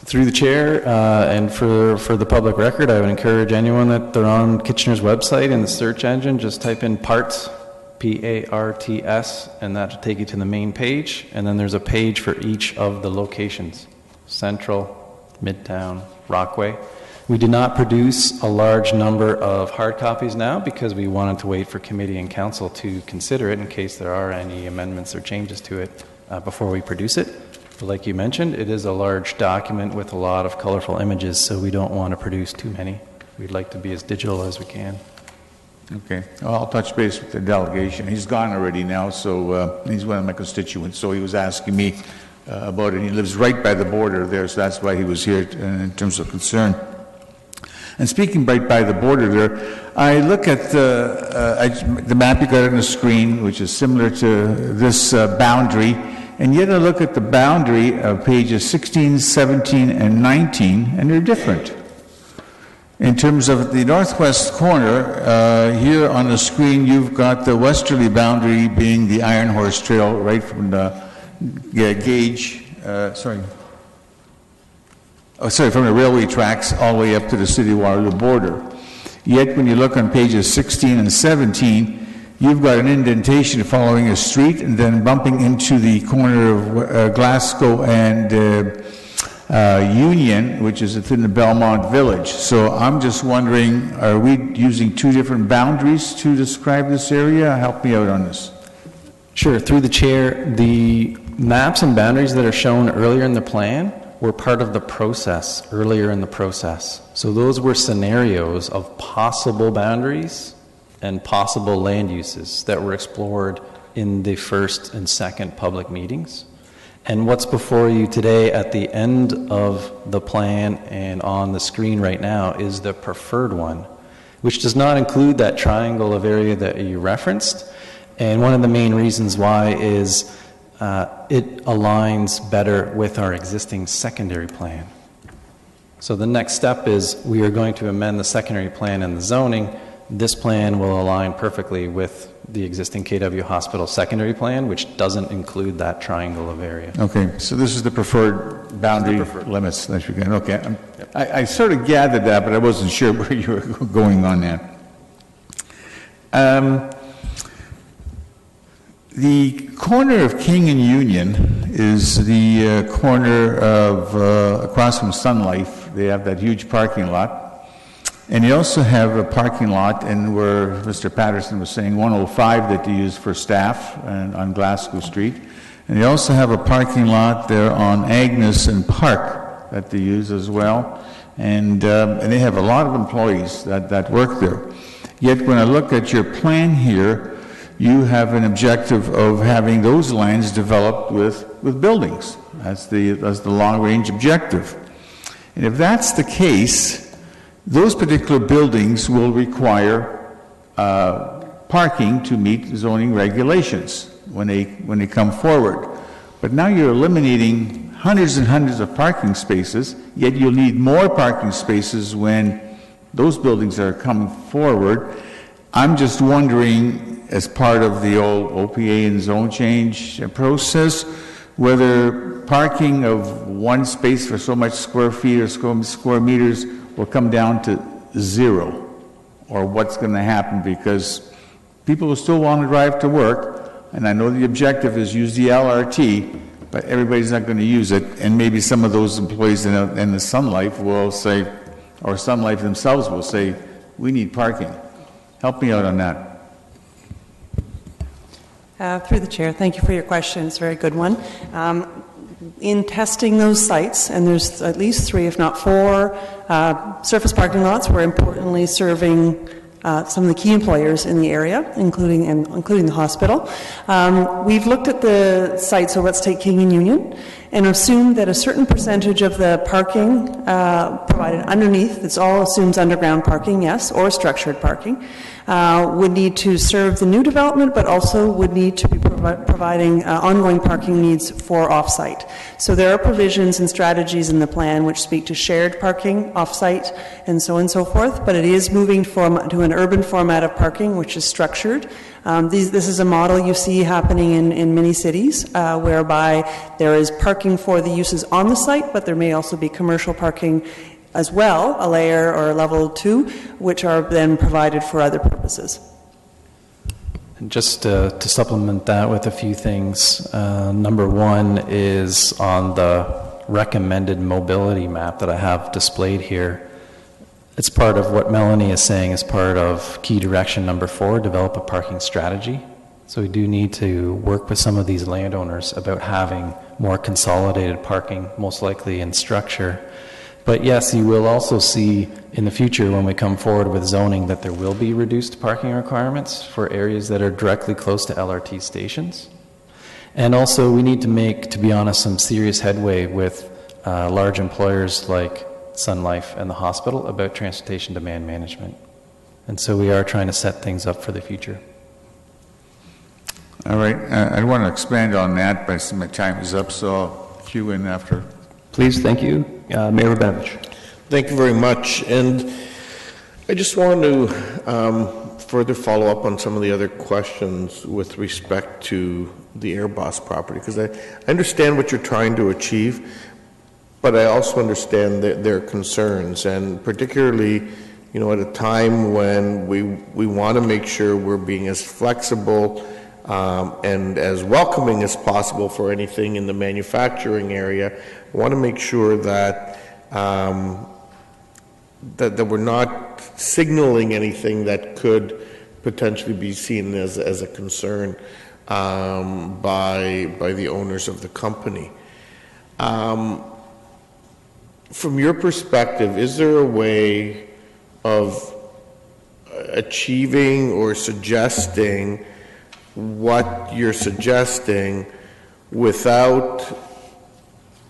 Through the chair, and for the public record, I would encourage anyone that they're on Kitchener's website in the search engine, just type in PARTS, P-A-R-T-S, and that will take you to the main page, and then there's a page for each of the locations. Central, Midtown, Rockaway. We did not produce a large number of hard copies now because we wanted to wait for committee and council to consider it in case there are any amendments or changes to it before we produce it. But like you mentioned, it is a large document with a lot of colorful images, so we don't want to produce too many. We'd like to be as digital as we can. Okay. Well, I'll touch base with the delegation. He's gone already now, so he's one of my constituents, so he was asking me about it. He lives right by the border there, so that's why he was here in terms of concern. And speaking right by the border there, I look at the map you got on the screen, which is similar to this boundary, and yet I look at the boundary of pages 16, 17, and 19, and they're different. In terms of the northwest corner, here on the screen, you've got the westerly boundary being the Iron Horse Trail right from the from the railway tracks all the way up to the City of Waterloo border. Yet when you look on pages 16 and 17, you've got an indentation following a street and then bumping into the corner of Glasgow and Union, which is within the Belmont Village. So I'm just wondering, are we using two different boundaries to describe this area? Help me out on this. Sure. Through the chair, the maps and boundaries that are shown earlier in the plan were part of the process, earlier in the process. So those were scenarios of possible boundaries and possible land uses that were explored in the first and second public meetings. And what's before you today at the end of the plan and on the screen right now is the preferred one, which does not include that triangle of area that you referenced. And one of the main reasons why is it aligns better with our existing secondary plan. So the next step is we are going to amend the secondary plan and the zoning. This plan will align perfectly with the existing KW Hospital secondary plan, which doesn't include that triangle of area. Okay, so this is the preferred boundary limits that you can. Okay, I sort of gathered that, but I wasn't sure where you were going on that. The corner of King and Union is the corner of across from Sun Life. They have that huge parking lot. And you also have a parking lot in where Mr. Patterson was saying 105 that they use for staff and on Glasgow Street. And they also have a parking lot there on Agnes and Park that they use as well. And they have a lot of employees that work there. Yet when I look at your plan here, you have an objective of having those lands developed with buildings. That's the long-range objective. And if that's the case, those particular buildings will require parking to meet zoning regulations when they come forward. But now you're eliminating hundreds and hundreds of parking spaces, yet you'll need more parking spaces when those buildings are coming forward. I'm just wondering, as part of the old OPA and zone change process, whether parking of one space for so much square feet or square meters will come down to zero, or what's going to happen, because people will still want to drive to work, and I know the objective is use the LRT, but everybody's not going to use it, and maybe some of those employees in the Sun Life will say, or Sun Life themselves will say, we need parking. Help me out on that. Through the chair, thank you for your question. It's a very good one. In testing those sites, and there's at least 3, if not 4, surface parking lots, we're importantly serving some of the key employers in the area, including the hospital. We've looked at the site, so let's take King and Union, and assume that a certain percentage of the parking provided underneath, this all assumes underground parking, yes, or structured parking, would need to serve the new development, but also would need to be providing ongoing parking needs for off-site. So there are provisions and strategies in the plan which speak to shared parking off-site and so on and so forth, but it is moving to an urban format of parking which is structured. This is a model you see happening in many cities whereby there is parking for the uses on the site, but there may also be commercial parking as well, a layer or a level 2, which are then provided for other purposes. And just to supplement that with a few things, number 1 is on the recommended mobility map that I have displayed here. It's part of what Melanie is saying as part of key direction number 4, develop a parking strategy. So we do need to work with some of these landowners about having more consolidated parking, most likely in structure. But yes, you will also see in the future when we come forward with zoning that there will be reduced parking requirements for areas that are directly close to LRT stations. And also, we need to make, to be honest, some serious headway with large employers like Sun Life and the hospital about transportation demand management. And so we are trying to set things up for the future. All right. I want to expand on that, but my time is up, so I'll cue in after. Please, thank you. Mayor Rabinovich. Thank you very much. And I just want to further follow up on some of the other questions with respect to the Airbus property, because I understand what you're trying to achieve, but I also understand their concerns, and particularly, you know, at a time when we want to make sure we're being as flexible and as welcoming as possible for anything in the manufacturing area. I want to make sure that that we're not signaling anything that could potentially be seen as a concern by the owners of the company. From your perspective, is there a way of achieving or suggesting what you're suggesting without,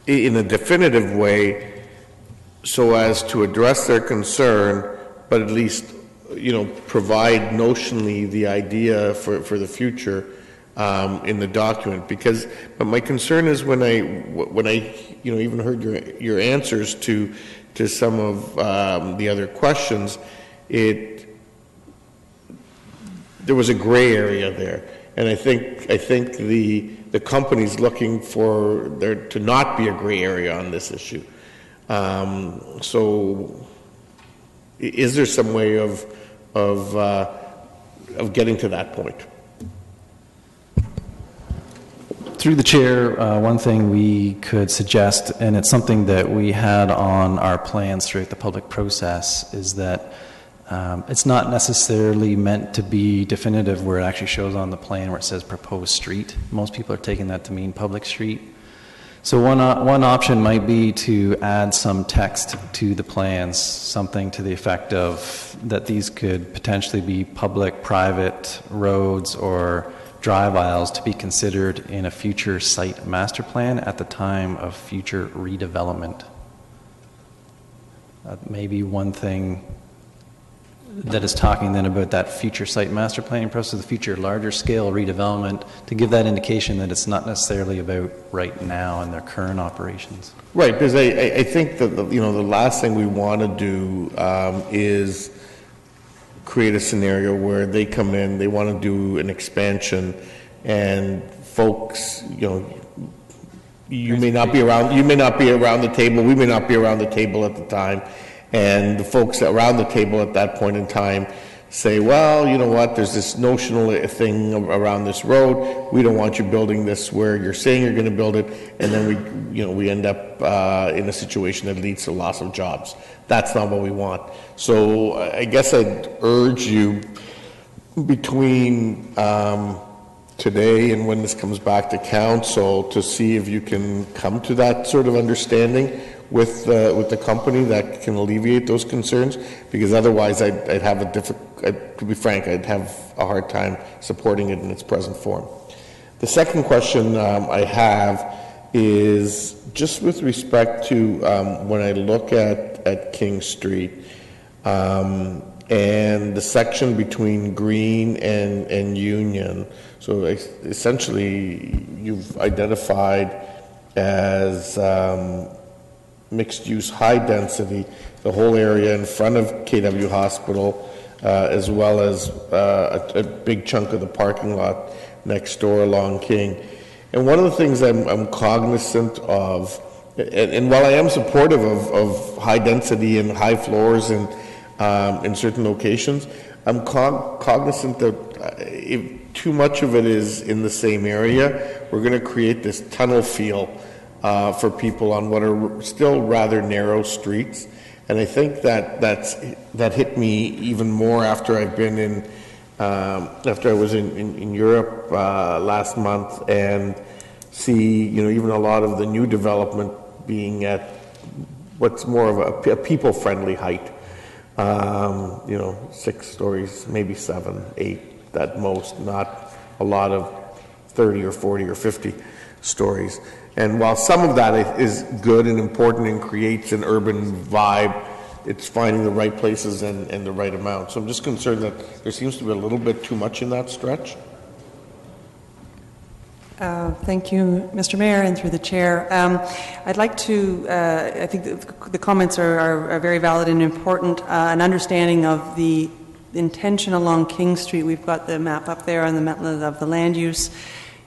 in a definitive way, so as to address their concern, but at least, you know, provide notionally the idea for the future in the document? Because, but my concern is when I you know, even heard your answers to some of the other questions, there was a gray area there, and I think the company's looking for there to not be a gray area on this issue. So, is there some way of getting to that point? Through the chair, one thing we could suggest, and it's something that we had on our plans throughout the public process, is that it's not necessarily meant to be definitive where it actually shows on the plan where it says proposed street. Most people are taking that to mean public street. So one option might be to add some text to the plans, something to the effect of that these could potentially be public, private roads or drive aisles to be considered in a future site master plan at the time of future redevelopment. Maybe one thing that is talking then about that future site master planning process, the future larger scale redevelopment, to give that indication that it's not necessarily about right now in their current operations. Right, because I think that the last thing we want to do is create a scenario where they come in, they want to do an expansion, and folks, you may not be around the table, we may not be around the table at the time, and the folks around the table at that point in time say, well, you know what, there's this notional thing around this road, we don't want you building this where you're saying you're going to build it, and then we end up in a situation that leads to loss of jobs. That's not what we want. So I guess I'd urge you between today and when this comes back to council to see if you can come to that sort of understanding with the company that can alleviate those concerns, because otherwise I'd have to be frank, I'd have a hard time supporting it in its present form. The second question I have is just with respect to when I look at King Street and the section between Green and Union. So essentially you've identified as mixed use, high density, the whole area in front of KW Hospital, as well as a big chunk of the parking lot next door along King. And one of the things I'm cognizant of, and while I am supportive of high density and high floors in certain locations, I'm cognizant that if too much of it is in the same area, we're going to create this tunnel feel for people on what are still rather narrow streets. And I think that hit me even more after I've been in, after I was in Europe last month and see, even a lot of the new development being at what's more of a people-friendly height. 6 stories, maybe 7, 8 at most, not a lot of 30 or 40 or 50 stories. And while some of that is good and important and creates an urban vibe, it's finding the right places and the right amount. So I'm just concerned that there seems to be a little bit too much in that stretch. Thank you, Mr. Mayor, and through the chair. I'd like to, I think the comments are very valid and important. An understanding of the intention along King Street, we've got the map up there on the land use,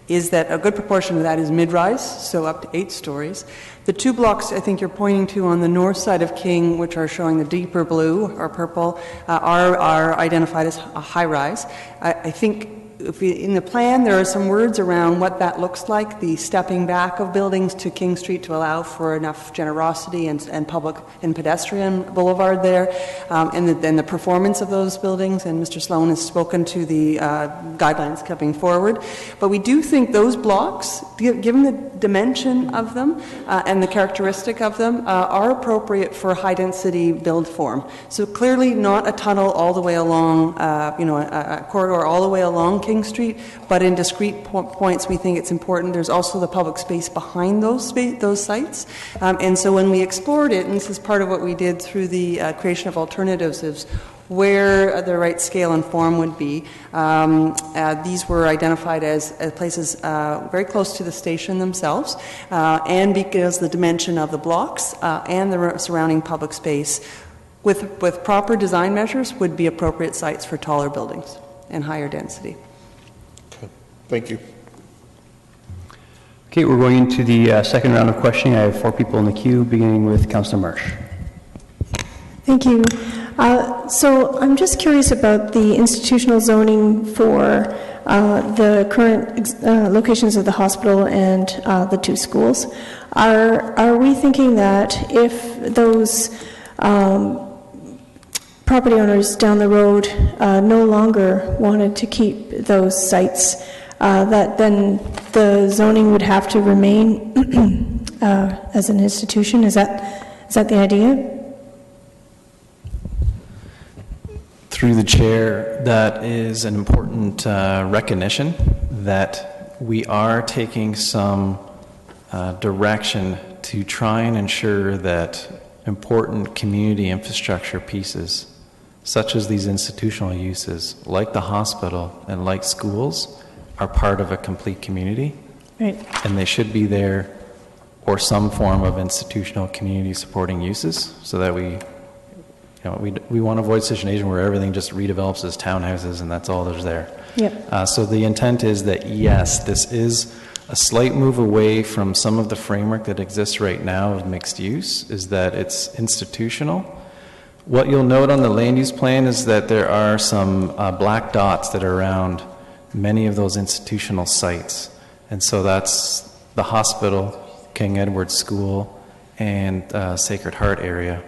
is that a good proportion of that is mid-rise, so up to 8 stories. The 2 blocks I think you're pointing to on the north side of King, which are showing the deeper blue or purple, are identified as a high-rise. I think in the plan, there are some words around what that looks like, the stepping back of buildings to King Street to allow for enough generosity and public and pedestrian boulevard there, and then the performance of those buildings. And Mr. Sloan has spoken to the guidelines coming forward. But we do think those blocks, given the dimension of them and the characteristic of them, are appropriate for high-density build form. So clearly not a tunnel all the way along, a corridor all the way along King Street, but in discrete points we think it's important. There's also the public space behind those sites. And so when we explored it, and this is part of what we did through the creation of alternatives, is where the right scale and form would be. These were identified as places very close to the station themselves, and because the dimension of the blocks and the surrounding public space with proper design measures would be appropriate sites for taller buildings and higher density. Thank you. Okay, we're going into the second round of questioning. I have 4 people in the queue, beginning with Councillor Marsh. Thank you. So I'm just curious about the institutional zoning for the current locations of the hospital and the 2 schools. Are we thinking that if those property owners down the road no longer wanted to keep those sites, that then the zoning would have to remain as an institution? Is that the idea? Through the chair, that is an important recognition that we are taking some direction to try and ensure that important community infrastructure pieces, such as these institutional uses, like the hospital and like schools, are part of a complete community. Right. And they should be there, or some form of institutional community supporting uses, so that we want to avoid situation where everything just redevelops as townhouses and that's all there's there. Yep. So the intent is that, yes, this is a slight move away from some of the framework that exists right now of mixed use, is that it's institutional. What you'll note on the land use plan is that there are some black dots that are around many of those institutional sites. And so that's the hospital, King Edward School, and Sacred Heart area.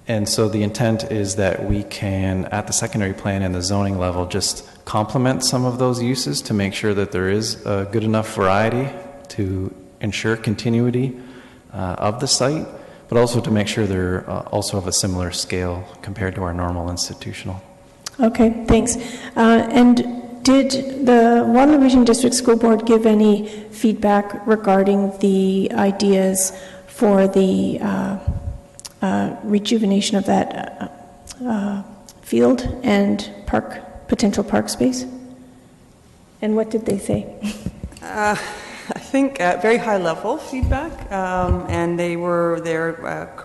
And so the intent is that we can, at the secondary plan and the zoning level, just complement some of those uses to make sure that there is a good enough variety to ensure continuity of the site, but also to make sure they're also of a similar scale compared to our normal institutional. Okay, thanks. And did the Waterloo Region District School Board give any feedback regarding the ideas for the rejuvenation of that field and potential park space? And what did they say? I think very high level feedback, and they were there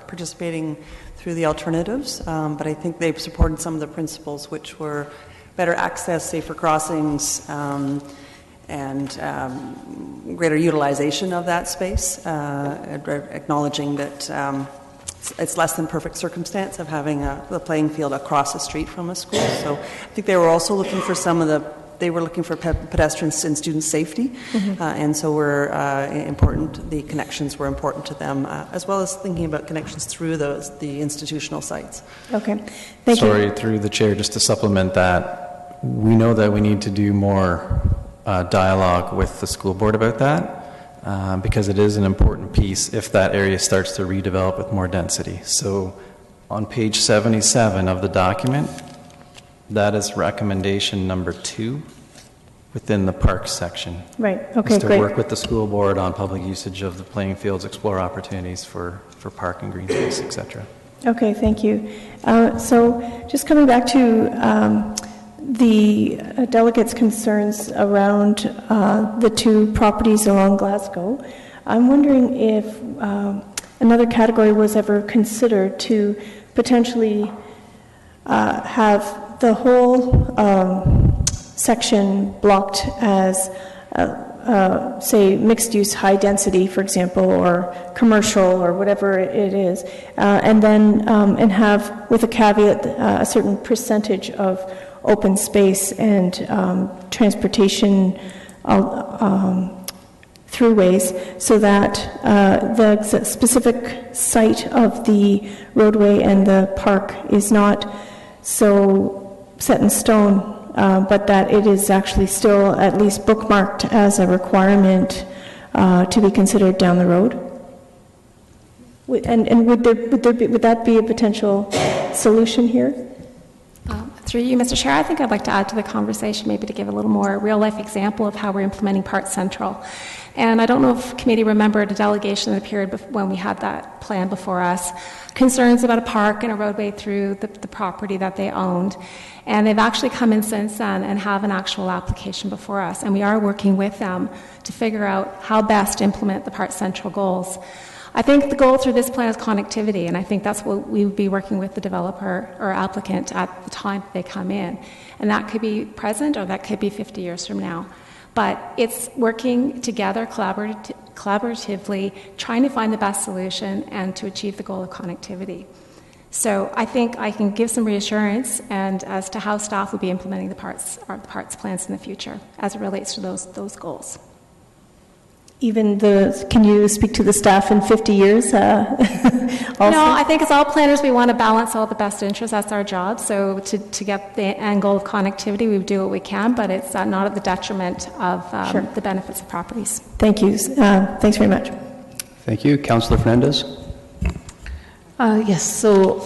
participating through the alternatives, but I think they've supported some of the principles, which were better access, safer crossings, and greater utilization of that space, acknowledging that it's less than perfect circumstance of having the playing field across the street from a school. So I think they were also looking for they were looking for pedestrians and student safety, and so the connections were important to them, as well as thinking about connections through the institutional sites. Okay, thank you. Sorry, through the chair, just to supplement that, we know that we need to do more dialogue with the school board about that, because it is an important piece if that area starts to redevelop with more density. So on page 77 of the document, that is recommendation number 2. within the park section. Right, okay, Is to great. work with the school board on public usage of the playing fields, explore opportunities for park and green space, et cetera. Okay, thank you. So just coming back to the delegates' concerns around the two properties along Glasgow, I'm wondering if another category was ever considered to potentially have the whole section blocked as, say, mixed-use high density, for example, or commercial, or whatever it is, and then and have, with a caveat, a certain percentage of open space and transportation throughways, so that the specific site of the roadway and the park is not so set in stone, but that it is actually still at least bookmarked as a requirement to be considered down the road? And would that be a potential solution here? Through you, Mr. Chair, I think I'd like to add to the conversation, maybe to give a little more real-life example of how we're implementing Park Central. And I don't know if committee remembered a delegation that appeared when we had that plan before us, concerns about a park and a roadway through the property that they owned. And they've actually come in since then and have an actual application before us. And we are working with them to figure out how best to implement the Park Central goals. I think the goal through this plan is connectivity, and I think that's what we would be working with the developer or applicant at the time they come in. And that could be present or that could be 50 years from now. But it's working together collaboratively, trying to find the best solution and to achieve the goal of connectivity. So I think I can give some reassurance and as to how staff will be implementing the parts plans in the future as it relates to those goals. Can you speak to the staff in 50 years? No, I think as all planners, we want to balance all the best interests. That's our job. So to get the end goal of connectivity, we do what we can, but it's not at the detriment of the benefits of properties. Thank you. Thanks very much. Thank you. Councillor Fernandez. Yes, so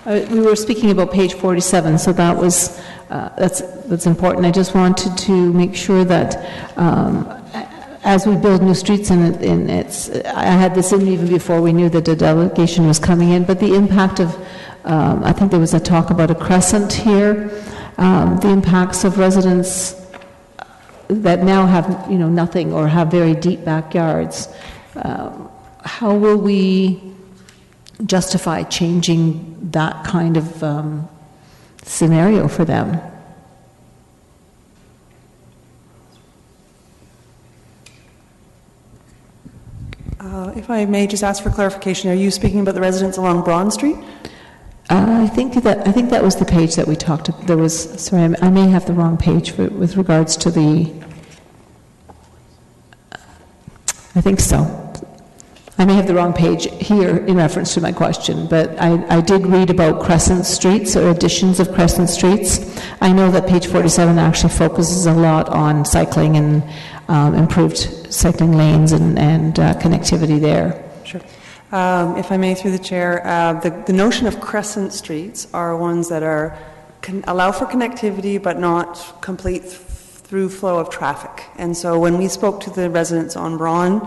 we were speaking about page 47, so that was that's important. I just wanted to make sure that as we build new streets, I had this in even before we knew that the delegation was coming in, but the impact of, I think there was a talk about a crescent here, the impacts of residents that now have, nothing or have very deep backyards. How will we justify changing that kind of scenario for them? If I may just ask for clarification, are you speaking about the residents along Braun Street? I think that was the page that we talked about. There was, sorry, I may have the wrong page with regards to the, I think so. I may have the wrong page here in reference to my question, but I did read about crescent streets or additions of crescent streets. I know that page 47 actually focuses a lot on cycling and improved cycling lanes and connectivity there. Sure. If I may, through the chair, the notion of crescent streets are ones that allow for connectivity but not complete through flow of traffic. And so when we spoke to the residents on Braun,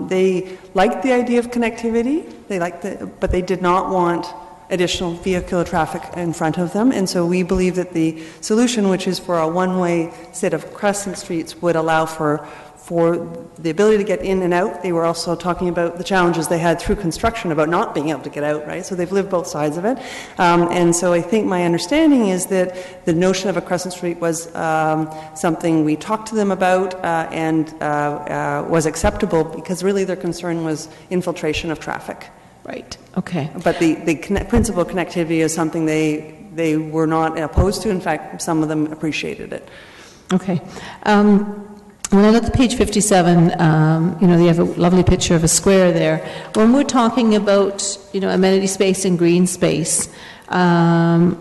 they liked the idea of connectivity, but they did not want additional vehicular traffic in front of them. And so we believe that the solution, which is for a one-way set of crescent streets, would allow for the ability to get in and out. They were also talking about the challenges they had through construction about not being able to get out, right? So they've lived both sides of it. And so I think my understanding is that the notion of a crescent street was something we talked to them about and was acceptable because really their concern was infiltration of traffic. Right, okay. But the principal connectivity is something they were not opposed to. In fact, some of them appreciated it. Okay. When I look at page 57, they have a lovely picture of a square there. When we're talking about, amenity space and green space, are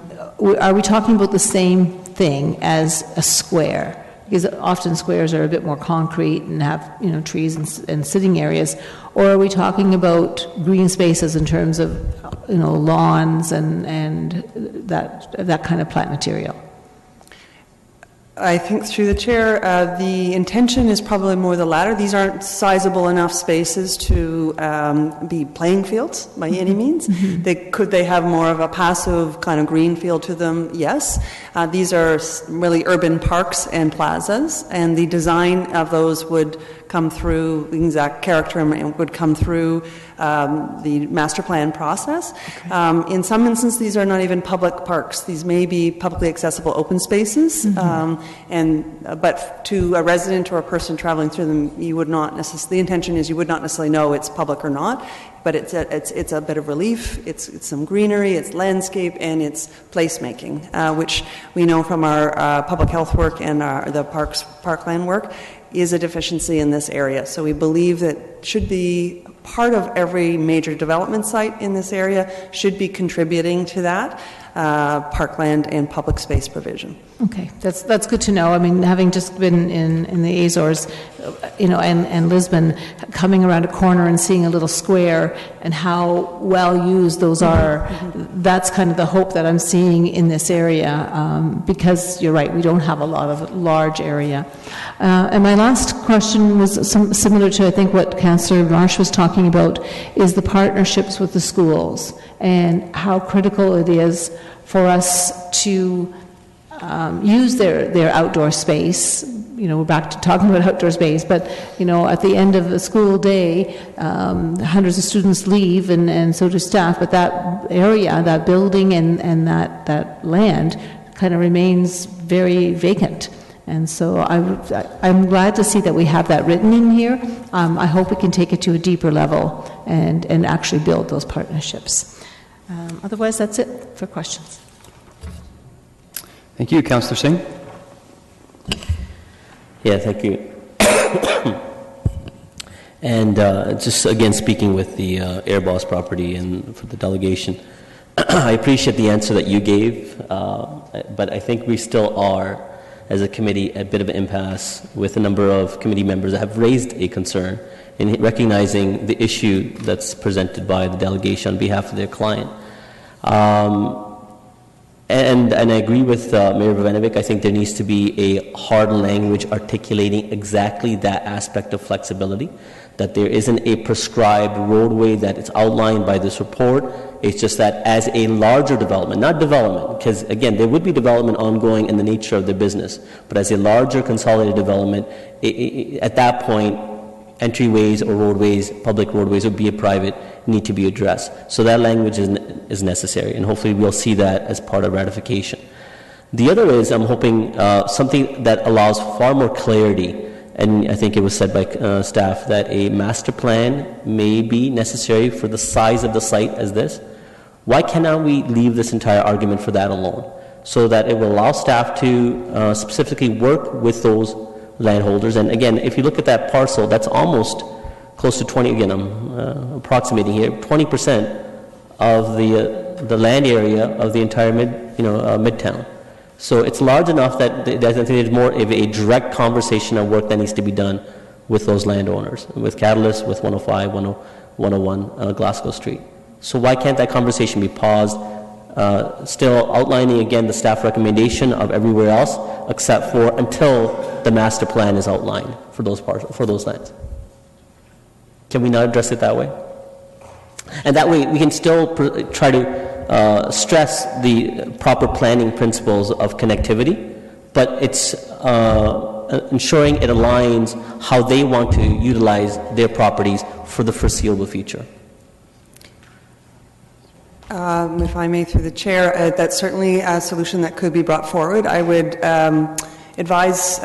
we talking about the same thing as a square? Because often squares are a bit more concrete and have, trees and sitting areas. Or are we talking about green spaces in terms of, lawns and that kind of plant material? I think through the chair, the intention is probably more the latter. These aren't sizable enough spaces to be playing fields by any means. Could they have more of a passive kind of green feel to them? Yes. These are really urban parks and plazas, and the design of those would come through, the exact character would come through the master plan process. In some instances, these are not even public parks. These may be publicly accessible open spaces, but to a resident or a person traveling through them, you would not necessarily, the intention is you would not necessarily know it's public or not, but it's a bit of relief, it's some greenery, it's landscape, and it's placemaking, which we know from our public health work and the parkland work is a deficiency in this area. So we believe that should be part of every major development site in this area should be contributing to that parkland and public space provision. Okay, that's good to know. I mean, having just been in the Azores, and Lisbon, coming around a corner and seeing a little square and how well used those are, that's kind of the hope that I'm seeing in this area, because you're right, we don't have a lot of large area. And my last question was similar to, I think, what Councillor Marsh was talking about, is the partnerships with the schools and how critical it is for us to use their outdoor space. We're back to talking about outdoor space, but, at the end of the school day, hundreds of students leave and so do staff, but that area, that building and that land kind of remains very vacant. And so I'm glad to see that we have that written in here. I hope we can take it to a deeper level and actually build those partnerships. Otherwise, that's it for questions. Thank you. Councillor Singh? Yeah, thank you. And just again, speaking with the Airboss property and for the delegation, I appreciate the answer that you gave, but I think we still are, as a committee, a bit of an impasse with a number of committee members that have raised a concern in recognizing the issue that's presented by the delegation on behalf of their client. And I agree with Mayor Vivanovic. I think there needs to be a hard language articulating exactly that aspect of flexibility, that there isn't a prescribed roadway that is outlined by this report. It's just that as a larger development, not development, because again, there would be development ongoing in the nature of the business, but as a larger consolidated development, at that point, entryways or roadways, public roadways, would be a private, need to be addressed. So that language is necessary, and hopefully we'll see that as part of ratification. The other is, I'm hoping something that allows far more clarity, and I think it was said by staff that a master plan may be necessary for the size of the site as this. Why cannot we leave this entire argument for that alone, so that it will allow staff to specifically work with those landholders? And again, if you look at that parcel, that's almost close to 20, again, I'm approximating here, 20% of the land area of the entire Midtown. So it's large enough that I think there's more of a direct conversation of work that needs to be done with those landowners, with Catalyst, with 105, 101 Glasgow Street. So why can't that conversation be paused, still outlining again the staff recommendation of everywhere else, except for until the master plan is outlined for those lands? Can we not address it that way? And that way we can still try to stress the proper planning principles of connectivity, but it's ensuring it aligns how they want to utilize their properties for the foreseeable future. If I may, through the chair, that's certainly a solution that could be brought forward. I would advise,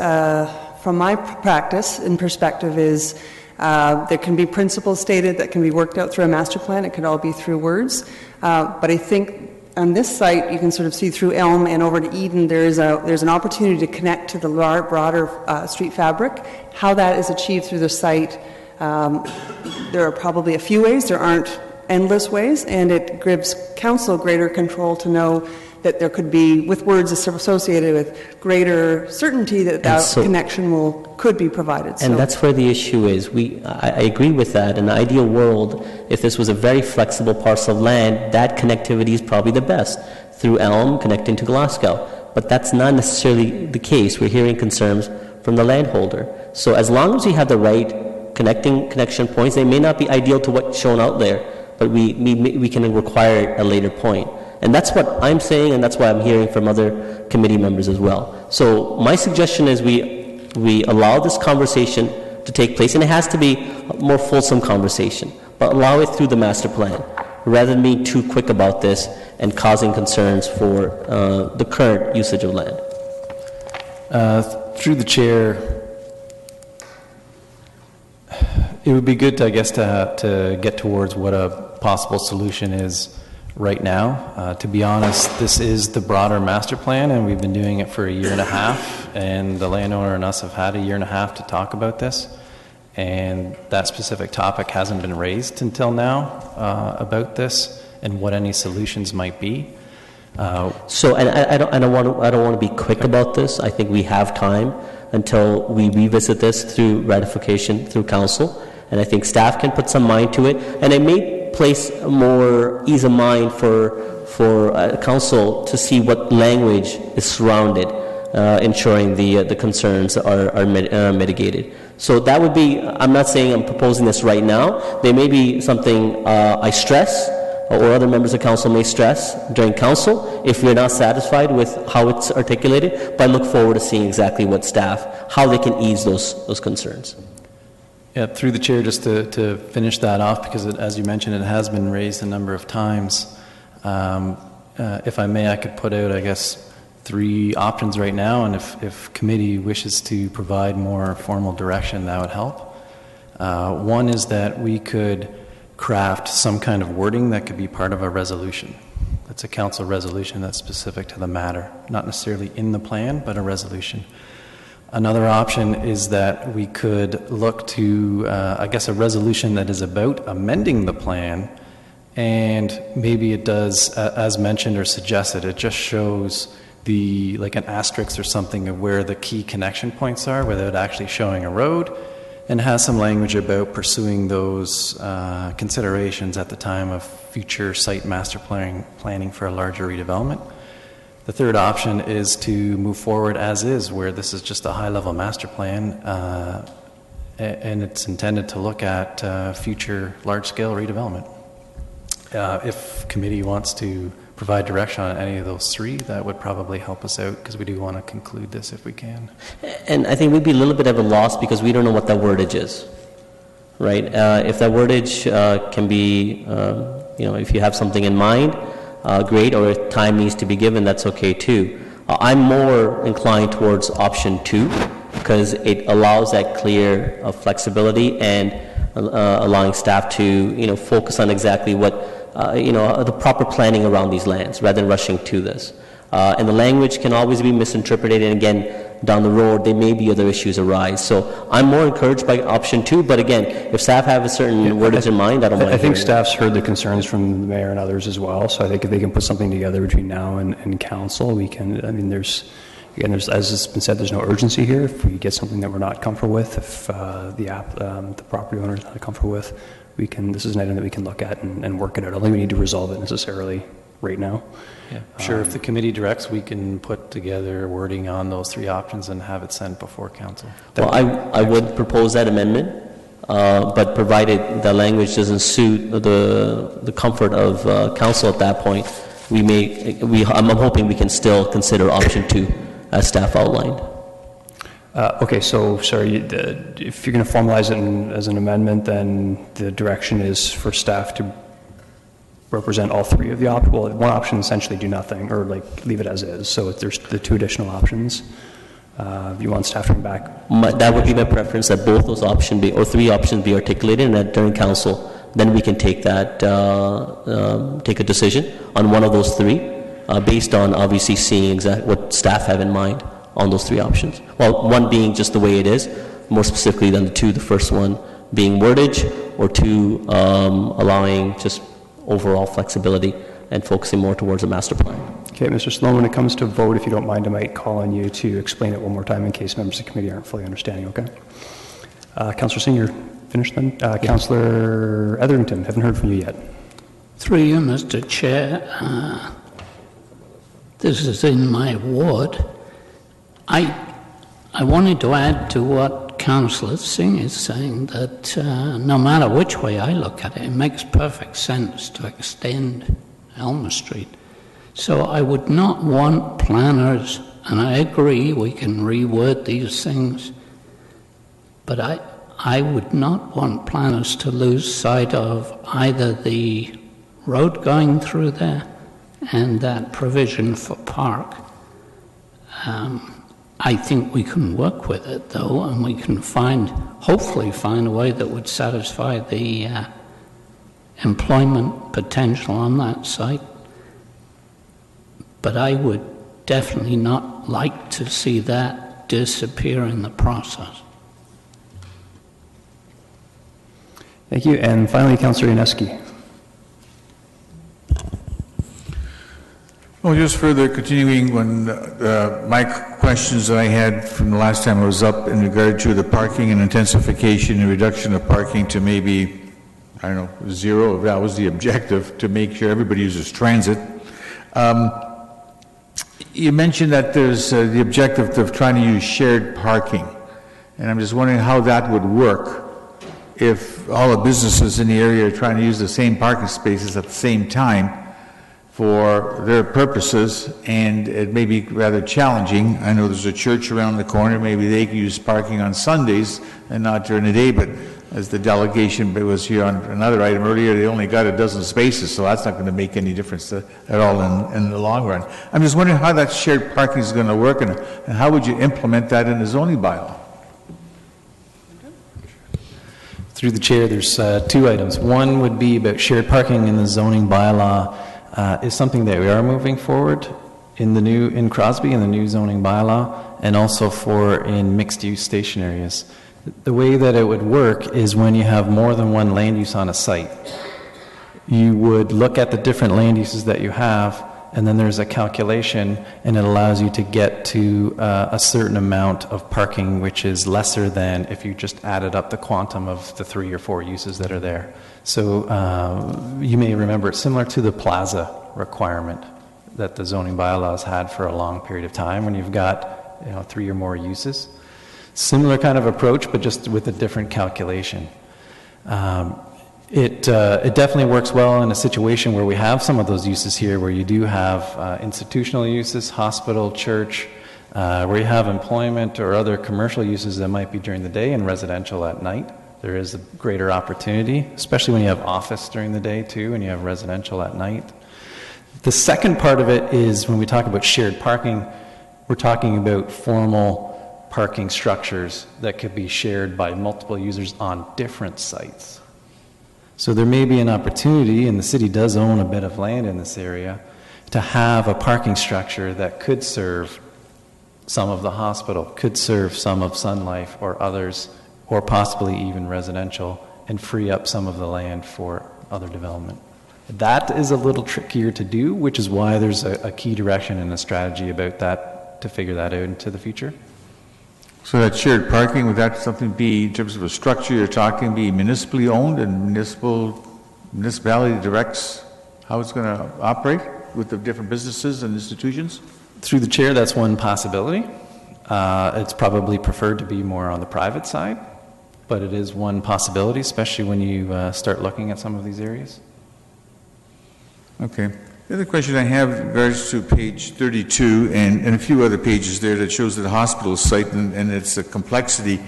from my practice and perspective, is there can be principles stated that can be worked out through a master plan. It could all be through words. But I think on this site, you can sort of see through Elm and over to Eden, there's an opportunity to connect to the broader street fabric. How that is achieved through the site, there are probably a few ways. There aren't endless ways, and it gives council greater control to know that there could be, with words associated with greater certainty, that connection could be provided. And that's where the issue is. I agree with that. In the ideal world, if this was a very flexible parcel of land, that connectivity is probably the best, through Elm connecting to Glasgow. but that's not necessarily the case. We're hearing concerns from the landholder. So as long as we have the right connection points, they may not be ideal to what's shown out there, but we can require it at a later point. And that's what I'm saying, and that's what I'm hearing from other committee members as well. So my suggestion is we allow this conversation to take place, and it has to be a more fulsome conversation, but allow it through the master plan, rather than being too quick about this and causing concerns for the current usage of land. Through the chair, it would be good, I guess, to get towards what a possible solution is right now. To be honest, this is the broader master plan, and we've been doing it for 1.5 years, and the landowner and us have had 1.5 years to talk about this, and that specific topic hasn't been raised until now about this and what any solutions might be. So, and I don't want to be quick about this. I think we have time until we revisit this through ratification through council, and I think staff can put some mind to it, and it may place more ease of mind for council to see what language is surrounded, ensuring the concerns are mitigated. So that would be, I'm not saying I'm proposing this right now. There may be something I stress, or other members of council may stress during council if we're not satisfied with how it's articulated, but I look forward to seeing exactly what staff, how they can ease those concerns. Yeah, through the chair, just to finish that off, because as you mentioned, it has been raised a number of times. If I may, I could put out, I guess, 3 options right now, and if committee wishes to provide more formal direction, that would help. One is that we could craft some kind of wording that could be part of a resolution. That's a council resolution that's specific to the matter, not necessarily in the plan, but a resolution. Another option is that we could look to, I guess, a resolution that is about amending the plan, and maybe it does, as mentioned or suggested, it just shows like an asterisk or something of where the key connection points are without actually showing a road, and has some language about pursuing those considerations at the time of future site master planning for a larger redevelopment. The third option is to move forward as is, where this is just a high-level master plan, and it's intended to look at future large-scale redevelopment. If committee wants to provide direction on any of those 3, that would probably help us out, because we do want to conclude this if we can. And I think we'd be a little bit of a loss because we don't know what that wordage is, right? If that wordage can be, if you have something in mind, great, or if time needs to be given, that's okay too. I'm more inclined towards option 2 because it allows that clear flexibility and allowing staff to, focus on exactly what, the proper planning around these lands rather than rushing to this. And the language can always be misinterpreted, and again, down the road, there may be other issues arise. So I'm more encouraged by option 2, but again, if staff have a certain wordage in mind, I don't mind. I think staff's heard the concerns from the mayor and others as well, so I think if they can put something together between now and council, we can, there's, as has been said, there's no urgency here. If we get something that we're not comfortable with, if the property owner is not comfortable with, this is an item that we can look at and work it out. I don't think we need to resolve it necessarily right now. Yeah, sure. If the committee directs, we can put together wording on those 3 options and have it sent before council. Well, I would propose that amendment, but provided the language doesn't suit the comfort of council at that point, I'm hoping we can still consider option 2 as staff outlined. Okay, so sorry, if you're going to formalize it as an amendment, then the direction is for staff to represent all 3 of the options. Well, one option essentially do nothing, or leave it as is. So there's the 2 additional options. You want staff to come back? That would be my preference, that both those options or 3 options be articulated, and that during council, then we can take that, take a decision on one of those 3, based on obviously seeing exactly what staff have in mind on those 3 options. Well, one being just the way it is, more specifically than the 2. The first one being wordage, or 2 allowing just overall flexibility and focusing more towards a master plan. Okay, Mr. Sloan, when it comes to vote, if you don't mind, I might call on you to explain it one more time in case members of the committee aren't fully understanding, okay? Councillor Singh, you're finished then? Councillor Etherington, haven't heard from you yet. Through you, Mr. Chair. this is in my ward. I wanted to add to what Councillor Singh is saying, that no matter which way I look at it, it makes perfect sense to extend Elmer Street. So I would not want planners, and I agree we can reword these things, but I would not want planners to lose sight of either the road going through there and that provision for park. I think we can work with it, though, and we can hopefully find a way that would satisfy the employment potential on that site. But I would definitely not like to see that disappear in the process. Thank you. And finally, Councillor Yaneski. Well, just further continuing on my questions that I had from the last time I was up in regard to the parking and intensification and reduction of parking to maybe, I don't know, zero, if that was the objective, to make sure everybody uses transit. You mentioned that there's the objective of trying to use shared parking, and I'm just wondering how that would work if all the businesses in the area are trying to use the same parking spaces at the same time for their purposes, and it may be rather challenging. I know there's a church around the corner, maybe they can use parking on Sundays and not during the day, but as the delegation was here on another item earlier, they only got a dozen spaces, so that's not going to make any difference at all in the long run. I'm just wondering how that shared parking is going to work, and how would you implement that in the zoning bylaw? Through the chair, there's two items. One would be about shared parking in the zoning bylaw. Is something that we are moving forward in Crosby, in the new zoning bylaw, and also in mixed-use station areas. The way that it would work is when you have more than one land use on a site, you would look at the different land uses that you have, and then there's a calculation, and it allows you to get to a certain amount of parking, which is lesser than if you just added up the quantum of the 3 or 4 uses that are there. So you may remember it's similar to the plaza requirement that the zoning bylaws had for a long period of time when you've got 3 or more uses. Similar kind of approach, but just with a different calculation. It definitely works well in a situation where we have some of those uses here, where you do have institutional uses, hospital, church, where you have employment or other commercial uses that might be during the day and residential at night. There is a greater opportunity, especially when you have office during the day too, and you have residential at night. The second part of it is when we talk about shared parking, we're talking about formal parking structures that could be shared by multiple users on different sites. So there may be an opportunity, and the city does own a bit of land in this area, to have a parking structure that could serve some of the hospital, could serve some of Sun Life or others, or possibly even residential, and free up some of the land for other development. That is a little trickier to do, which is why there's a key direction and a strategy about that to figure that out into the future. So that shared parking, would that something be, in terms of a structure you're talking, be municipally owned and municipality directs how it's going to operate with the different businesses and institutions? Through the chair, that's one possibility. It's probably preferred to be more on the private side, but it is one possibility, especially when you start looking at some of these areas. Okay. The other question I have in regards to page 32 and a few other pages there that shows the hospital site and its complexity.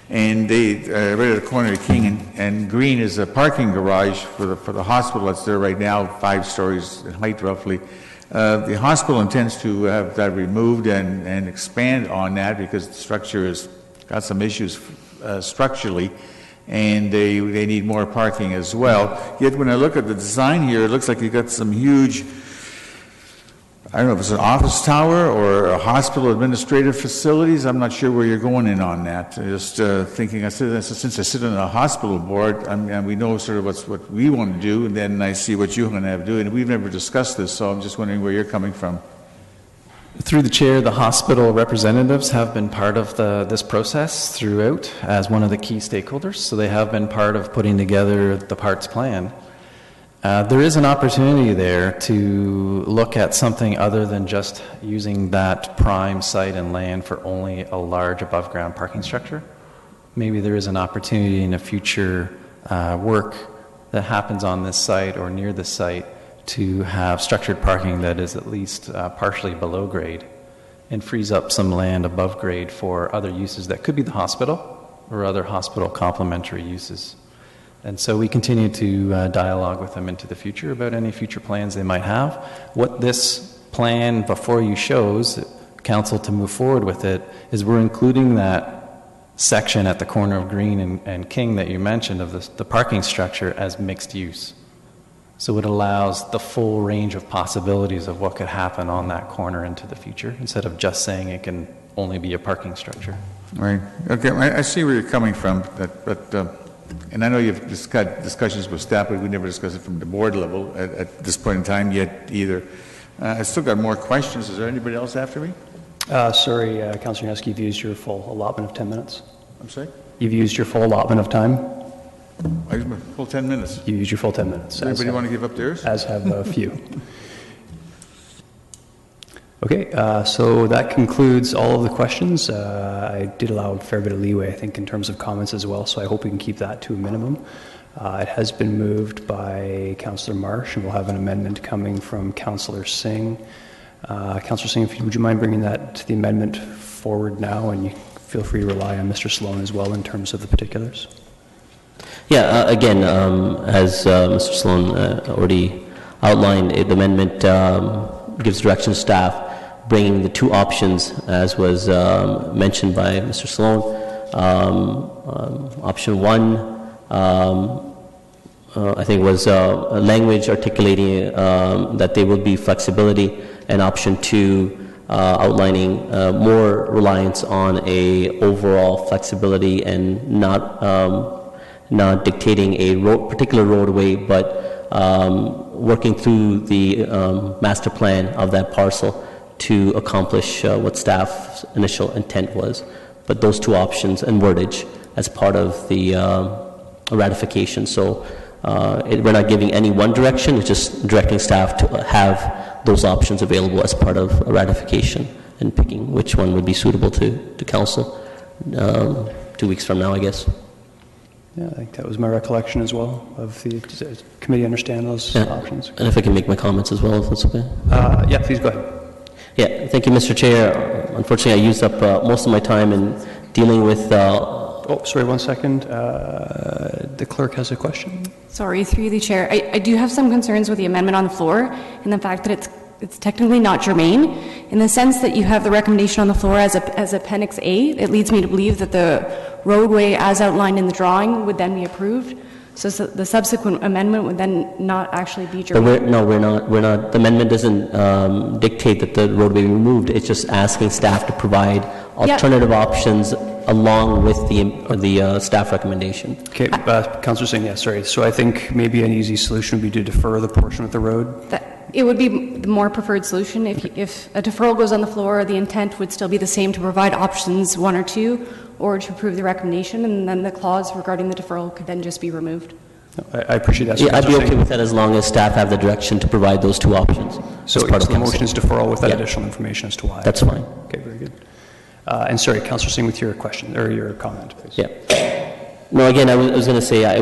And right at the corner of King and Green is a parking garage for the hospital that's there right now, 5 stories in height roughly. The hospital intends to have that removed and expand on that because the structure has got some issues structurally, and they need more parking as well. Yet when I look at the design here, it looks like you've got some huge, I don't know if it's an office tower or a hospital administrative facilities. I'm not sure where you're going in on that. Just thinking, since I sit on a hospital board, and we know sort of what we want to do, and then I see what you're going to have to do, and we've never discussed this, so I'm just wondering where you're coming from. Through the chair, the hospital representatives have been part of this process throughout as one of the key stakeholders, so they have been part of putting together the parts plan. There is an opportunity there to look at something other than just using that prime site and land for only a large above-ground parking structure. Maybe there is an opportunity in a future work that happens on this site or near this site to have structured parking that is at least partially below grade and frees up some land above grade for other uses that could be the hospital or other hospital complementary uses. And so we continue to dialogue with them into the future about any future plans they might have. What this plan before you shows council to move forward with it is we're including that section at the corner of Green and King that you mentioned of the parking structure as mixed use. So it allows the full range of possibilities of what could happen on that corner into the future instead of just saying it can only be a parking structure. Right. Okay. I see where you're coming from, and I know you've discussed discussions with staff, but we never discussed it from the board level at this point in time yet either. I still got more questions. Is there anybody else after me? Sorry, Councillor Yaneski, you've used your full allotment of 10 minutes. I'm sorry? You've used your full allotment of time? I used my full 10 minutes. You used your full 10 minutes. Does anybody want to give up theirs? As have a few. Okay, so that concludes all of the questions. I did allow a fair bit of leeway, I think, in terms of comments as well, so I hope we can keep that to a minimum. It has been moved by Councillor Marsh, and we'll have an amendment coming from Councillor Singh. Councillor Singh, would you mind bringing the amendment forward now, and you feel free to rely on Mr. Sloan as well in terms of the particulars? Yeah, again, as Mr. Sloan already outlined, the amendment gives direction to staff bringing the two options, as was mentioned by Mr. Sloan. Option one, I think, was language articulating that there will be flexibility, and option two, outlining more reliance on a overall flexibility and not dictating a particular roadway, but working through the master plan of that parcel to accomplish what staff's initial intent was. But those two options and wordage as part of the ratification. So we're not giving any one direction, it's just directing staff to have those options available as part of a ratification and picking which one would be suitable to council 2 weeks from now, I guess. Yeah, I think that was my recollection as well of the committee understand those options. And if I can make my comments as well, if that's okay. Yeah, please go ahead. Yeah, thank you, Mr. Chair. Unfortunately, I used up most of my time in dealing with... Oh, sorry, 1 second. The clerk has a question. Sorry, through the chair. I do have some concerns with the amendment on the floor and the fact that it's technically not germane. In the sense that you have the recommendation on the floor as Appendix A, it leads me to believe that the roadway as outlined in the drawing would then be approved. So the subsequent amendment would then not actually be germane. But we're not. The amendment doesn't dictate that the roadway be removed. It's just asking staff to provide alternative options along with the staff recommendation. Okay, Councillor Singh, yeah, sorry. So I think maybe an easy solution would be to defer the portion of the road. It would be the more preferred solution. If a deferral goes on the floor, the intent would still be the same, to provide options 1 or 2, or to approve the recommendation, and then the clause regarding the deferral could then just be removed. I appreciate that. Yeah, I'd be okay with that as long as staff have the direction to provide those two options. So the motion is deferral with that additional information as to why. That's fine. Okay, very good. And sorry, Councillor Singh, with your question or your comment, please. Yeah. No, again, I was going to say I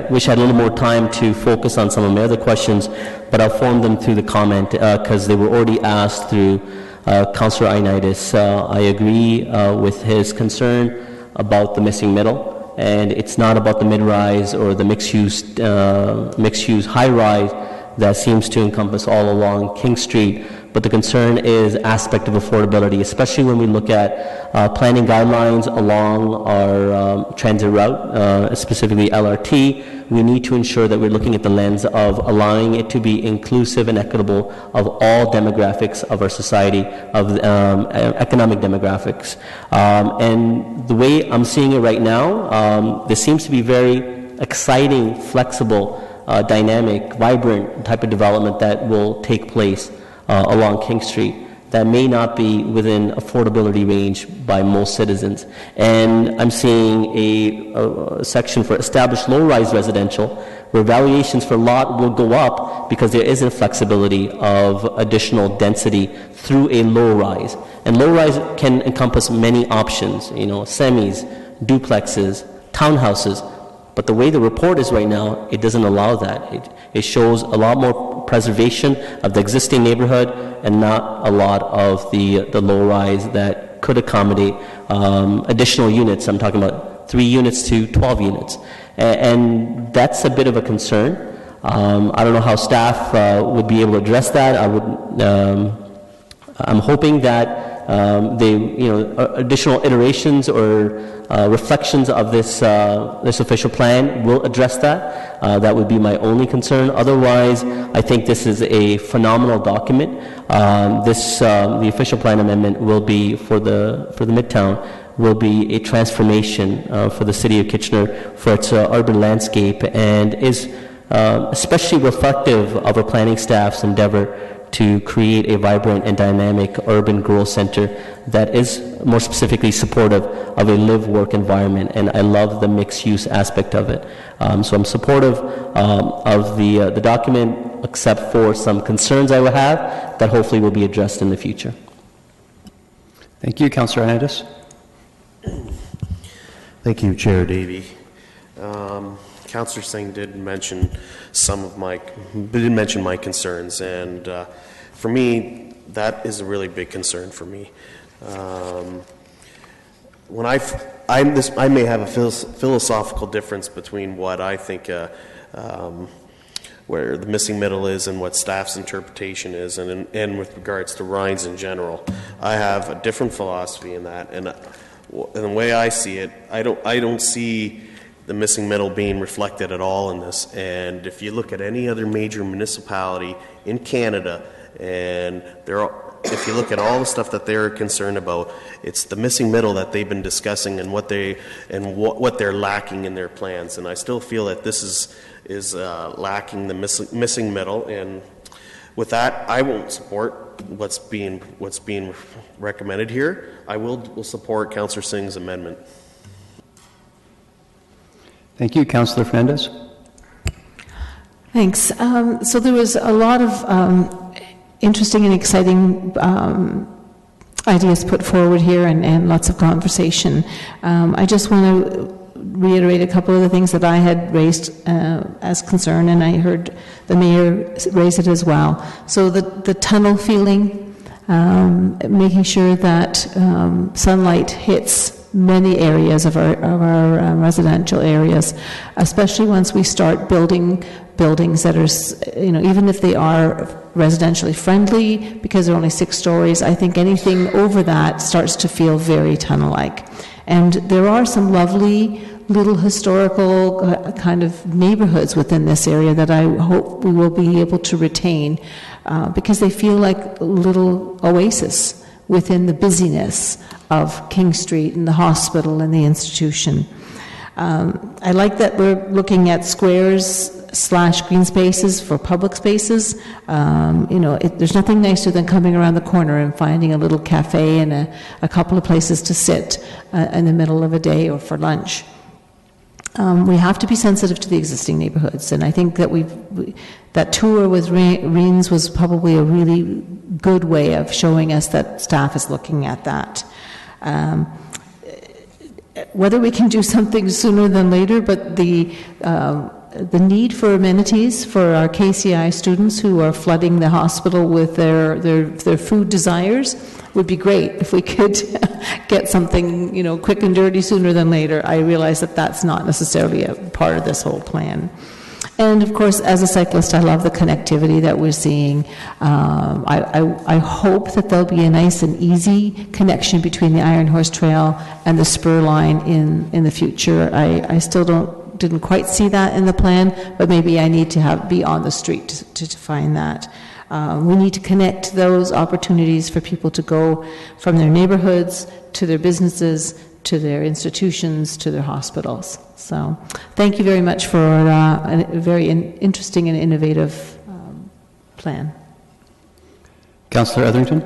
wish I had a little more time to focus on some of my other questions, but I'll form them through the comment because they were already asked through Councillor Ioannidis. I agree with his concern about the missing middle, and it's not about the mid-rise or the mixed-use high-rise that seems to encompass all along King Street. But the concern is aspect of affordability, especially when we look at planning guidelines along our transit route, specifically LRT. We need to ensure that we're looking at the lens of allowing it to be inclusive and equitable of all demographics of our society, of economic demographics. And the way I'm seeing it right now, there seems to be very exciting, flexible, dynamic, vibrant type of development that will take place along King Street that may not be within affordability range by most citizens. And I'm seeing a section for established low-rise residential, where valuations for lot will go up because there isn't flexibility of additional density through a low-rise. And low-rise can encompass many options, semis, duplexes, townhouses. But the way the report is right now, it doesn't allow that. It shows a lot more preservation of the existing neighborhood and not a lot of the low-rise that could accommodate additional units. I'm talking about 3 units to 12 units. And that's a bit of a concern. I don't know how staff would be able to address that. I'm hoping that additional iterations or reflections of this official plan will address that. That would be my only concern. Otherwise, I think this is a phenomenal document. The official plan amendment will be for the Midtown will be a transformation for the city of Kitchener for its urban landscape, and is especially reflective of our planning staff's endeavor to create a vibrant and dynamic urban growth center that is more specifically supportive of a live-work environment. And I love the mixed-use aspect of it. So I'm supportive of the document, except for some concerns I will have that hopefully will be addressed in the future. Thank you, Councillor Hernandez. Thank you, Chair Davey. Councillor Singh did mention my concerns, and for me, that is a really big concern for me. When I may have a philosophical difference between what I think where the missing middle is and what staff's interpretation is, and with regards to Rhines in general. I have a different philosophy in that, and the way I see it, I don't see the missing middle being reflected at all in this. And if you look at any other major municipality in Canada, and if you look at all the stuff that they're concerned about, it's the missing middle that they've been discussing and what they're lacking in their plans. And I still feel that this is lacking the missing middle. And with that, I won't support what's being recommended here. I will support Councillor Singh's amendment. Thank you, Councillor Fernandez. Thanks. So there was a lot of interesting and exciting ideas put forward here, and lots of conversation. I just want to reiterate a couple of the things that I had raised as concern, and I heard the mayor raise it as well. So the tunnel feeling, making sure that sunlight hits many areas of our residential areas, especially once we start building buildings that are, even if they are residentially friendly, because they're only 6 stories, I think anything over that starts to feel very tunnel-like. And there are some lovely little historical kind of neighborhoods within this area that I hope we will be able to retain, because they feel like little oases within the busyness of King Street and the hospital and the institution. I like that we're looking at squares / green spaces for public spaces. There's nothing nicer than coming around the corner and finding a little cafe and a couple of places to sit in the middle of a day or for lunch. We have to be sensitive to the existing neighborhoods, and I think that that tour with Rhines was probably a really good way of showing us that staff is looking at that. Whether we can do something sooner than later, but the need for amenities for our KCI students who are flooding the hospital with their food desires would be great if we could get something, quick and dirty sooner than later. I realize that that's not necessarily a part of this whole plan. And of course, as a cyclist, I love the connectivity that we're seeing. I hope that there'll be a nice and easy connection between the Iron Horse Trail and the spur line in the future. I still didn't quite see that in the plan, but maybe I need to be on the street to find that. We need to connect those opportunities for people to go from their neighborhoods to their businesses, to their institutions, to their hospitals. So thank you very much for a very interesting and innovative plan. Councillor Etherington.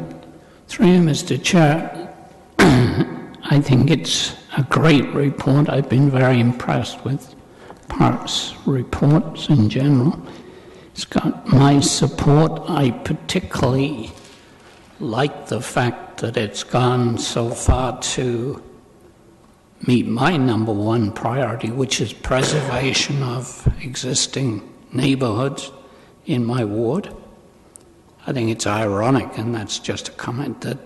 Through you, Mr. Chair, I think it's a great report. I've been very impressed with parts reports in general. It's got my support. I particularly like the fact that it's gone so far to meet my number one priority, which is preservation of existing neighborhoods in my ward. I think it's ironic, and that's just a comment, that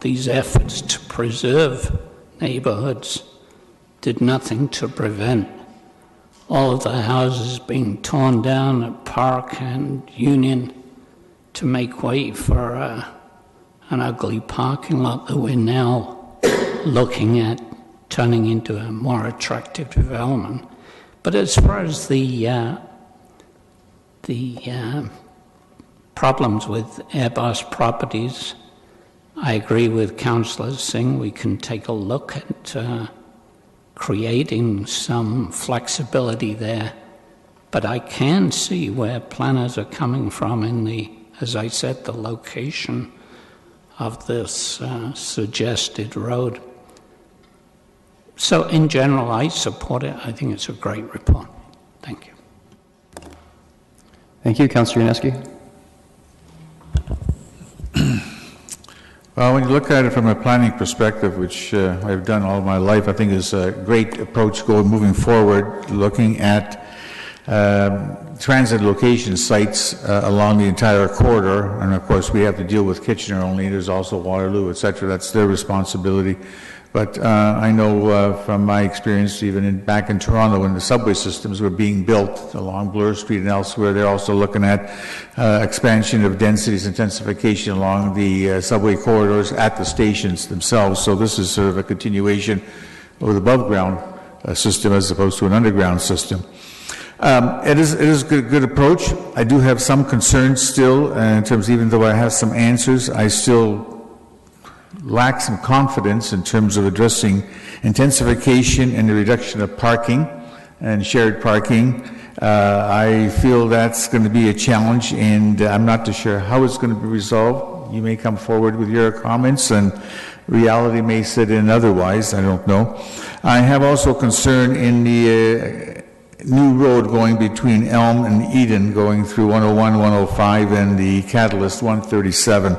these efforts to preserve neighborhoods did nothing to prevent all of the houses being torn down at Park and Union to make way for an ugly parking lot that we're now looking at turning into a more attractive development. But as far as the problems with Airbus properties, I agree with Councillor Singh. We can take a look at creating some flexibility there. But I can see where planners are coming from in the, as I said, the location of this suggested road. So in general, I support it. I think it's a great report. Thank you. Thank you. Councillor Yaneski. Well, when you look at it from a planning perspective, which I've done all my life, I think is a great approach moving forward, looking at transit location sites along the entire corridor. And of course, we have to deal with Kitchener only. There's also Waterloo, et cetera. That's their responsibility. But I know from my experience, even back in Toronto, when the subway systems were being built along Bloor Street and elsewhere, they're also looking at expansion of densities, intensification along the subway corridors at the stations themselves. So this is sort of a continuation of the above-ground system as opposed to an underground system. It is a good approach. I do have some concerns still in terms, even though I have some answers, I still lack some confidence in terms of addressing intensification and the reduction of parking and shared parking. I feel that's going to be a challenge, and I'm not too sure how it's going to be resolved. You may come forward with your comments, and reality may sit in otherwise. I don't know. I have also concern in the new road going between Elm and Eden, going through 101, 105, and the Catalyst 137.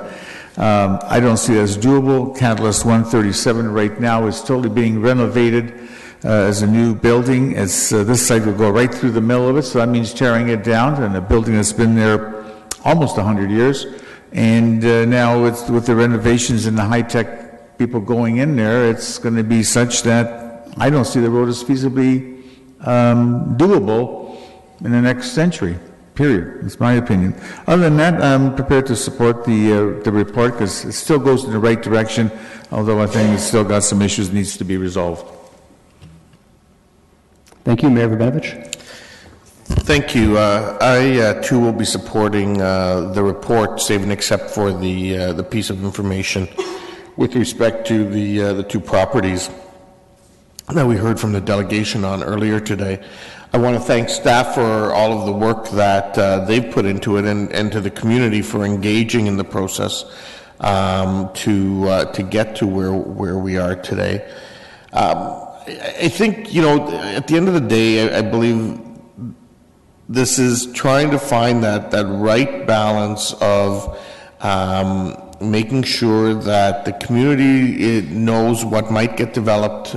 I don't see it as doable. Catalyst 137 right now is totally being renovated as a new building. This site will go right through the middle of it, so that means tearing it down, and a building that's been there almost 100 years. And now with the renovations and the high-tech people going in there, it's going to be such that I don't see the road as feasibly doable in the next century. Period. That's my opinion. Other than that, I'm prepared to support the report because it still goes in the right direction, although I think it's still got some issues that needs to be resolved. Thank you, Mayor Verbenovich. Thank you. I too will be supporting the report, save and except for the piece of information with respect to the two properties that we heard from the delegation on earlier today. I want to thank staff for all of the work that they've put into it, and to the community for engaging in the process to get to where we are today. I think, at the end of the day, I believe this is trying to find that right balance of making sure that the community knows what might get developed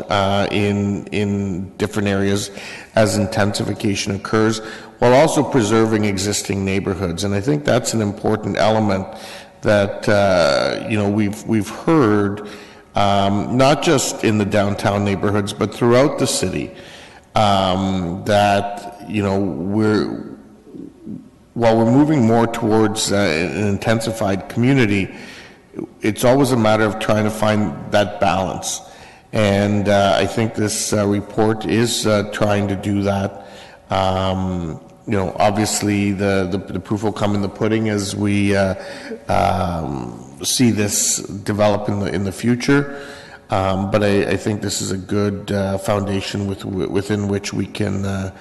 in different areas as intensification occurs, while also preserving existing neighborhoods. And I think that's an important element that we've heard, not just in the downtown neighborhoods, but throughout the city, that while we're moving more towards an intensified community, it's always a matter of trying to find that balance. And I think this report is trying to do that. Obviously the proof will come in the pudding as we see this develop in the future. But I think this is a good foundation within which we can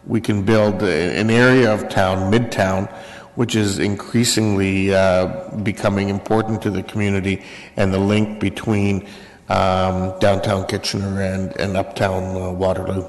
build an area of town, Midtown, which is increasingly becoming important to the community, and the link between downtown Kitchener and uptown Waterloo.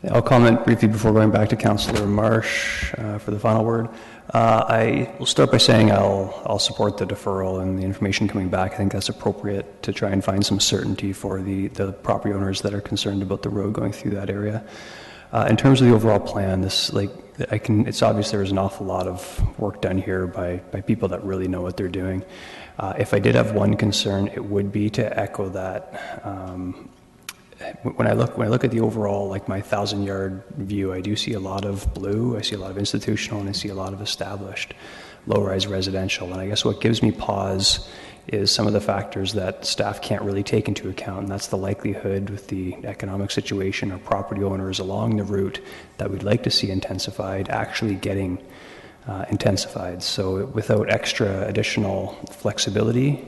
I'll comment briefly before going back to Councillor Marsh for the final word. I will start by saying I'll support the deferral and the information coming back. I think that's appropriate to try and find some certainty for the property owners that are concerned about the road going through that area. In terms of the overall plan, it's obvious there's an awful lot of work done here by people that really know what they're doing. If I did have one concern, it would be to echo that. When I look at the overall, like my 1,000-yard view, I do see a lot of blue, I see a lot of institutional, and I see a lot of established low-rise residential. And I guess what gives me pause is some of the factors that staff can't really take into account, and that's the likelihood with the economic situation or property owners along the route that we'd like to see intensified actually getting intensified. So without extra additional flexibility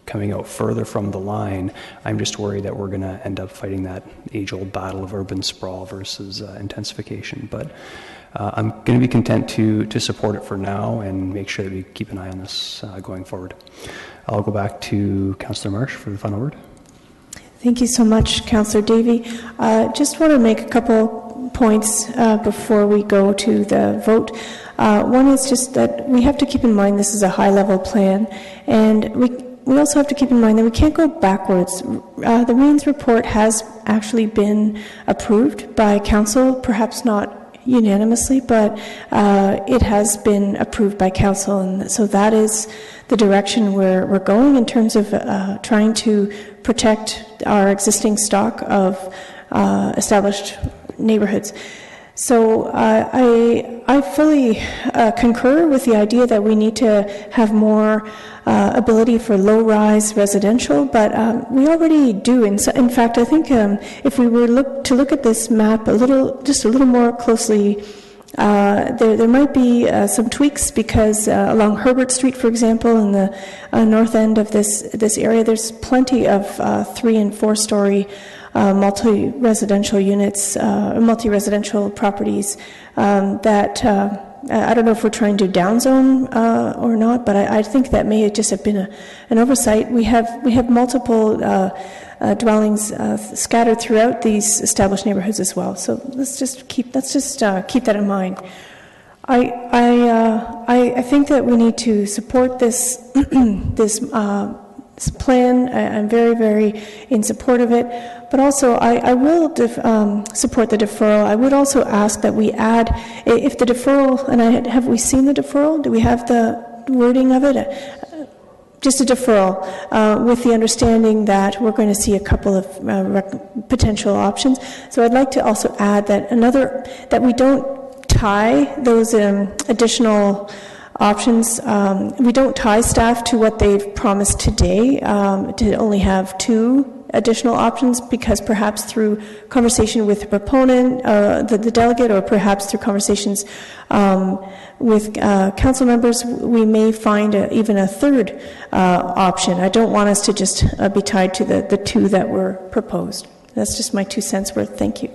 coming out further from the line, I'm just worried that we're going to end up fighting that age-old battle of urban sprawl versus intensification. But I'm going to be content to support it for now and make sure that we keep an eye on this going forward. I'll go back to Councillor Marsh for the final word. Thank you so much, Councillor Davey. Just want to make a couple points before we go to the vote. One is just that we have to keep in mind this is a high-level plan, and we also have to keep in mind that we can't go backwards. The Raines report has actually been approved by Council, perhaps not unanimously, but it has been approved by Council, and so that is the direction we're going in terms of trying to protect our existing stock of established neighborhoods. So I fully concur with the idea that we need to have more ability for low-rise residential, but we already do. In fact, I think if we were to look at this map just a little more closely, there might be some tweaks because along Herbert Street, for example, in the north end of this area, there's plenty of 3- and 4-story multi-residential units, multi-residential properties that I don't know if we're trying to downzone or not, but I think that may just have been an oversight. We have multiple dwellings scattered throughout these established neighborhoods as well. So let's just keep that in mind. I think that we need to support this this plan. I'm very, very in support of it. But also, I will support the deferral. I would also ask that we add, if the deferral, and have we seen the deferral? Do we have the wording of it? Just a deferral, with the understanding that we're going to see a couple of potential options. So I'd like to also add that we don't tie those additional options. We don't tie staff to what they've promised today, to only have 2 additional options, because perhaps through conversation with the proponent, the delegate, or perhaps through conversations with council members, we may find even a 3rd option. I don't want us to just be tied to the 2 that were proposed. That's just my 2 cents worth. Thank you.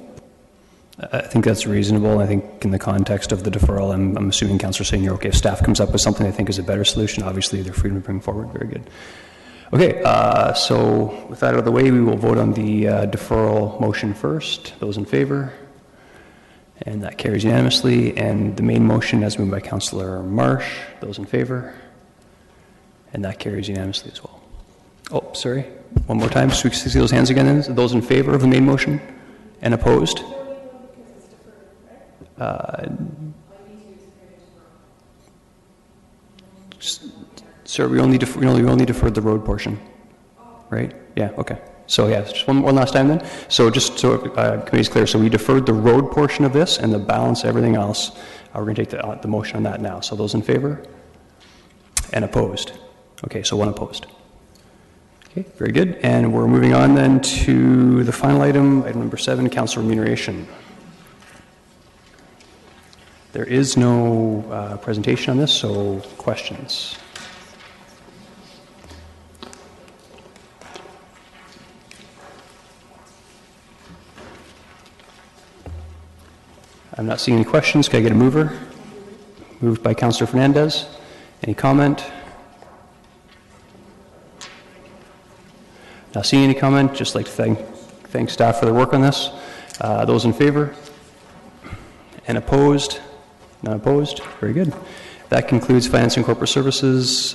I think that's reasonable. I think in the context of the deferral, I'm assuming Councillor saying you're okay. If staff comes up with something they think is a better solution, obviously they're free to bring forward. Very good. Okay, so with that out of the way, we will vote on the deferral motion first. Those in favor? And that carries unanimously. And the main motion as moved by Councillor Marsh. Those in favor? And that carries unanimously as well. Oh, sorry. One more time, so we can see those hands again. Those in favor of the main motion? And opposed? Sir, we only deferred the road portion, right? Yeah, okay. So yeah, just one last time then. So just so committee's clear, so we deferred the road portion of this, and the balance, everything else, we're going to take the motion on that now. So those in favor? And opposed? Okay, so 1 opposed. Okay, very good. And we're moving on then to the final item number 7, council remuneration. There is no presentation on this, so questions? I'm not seeing any questions. Can I get a mover? Moved by Councillor Fernandez. Any comment? Not seeing any comment. Just like to thank staff for their work on this. Those in favor? And opposed? None opposed? Very good. That concludes Finance and Corporate Services.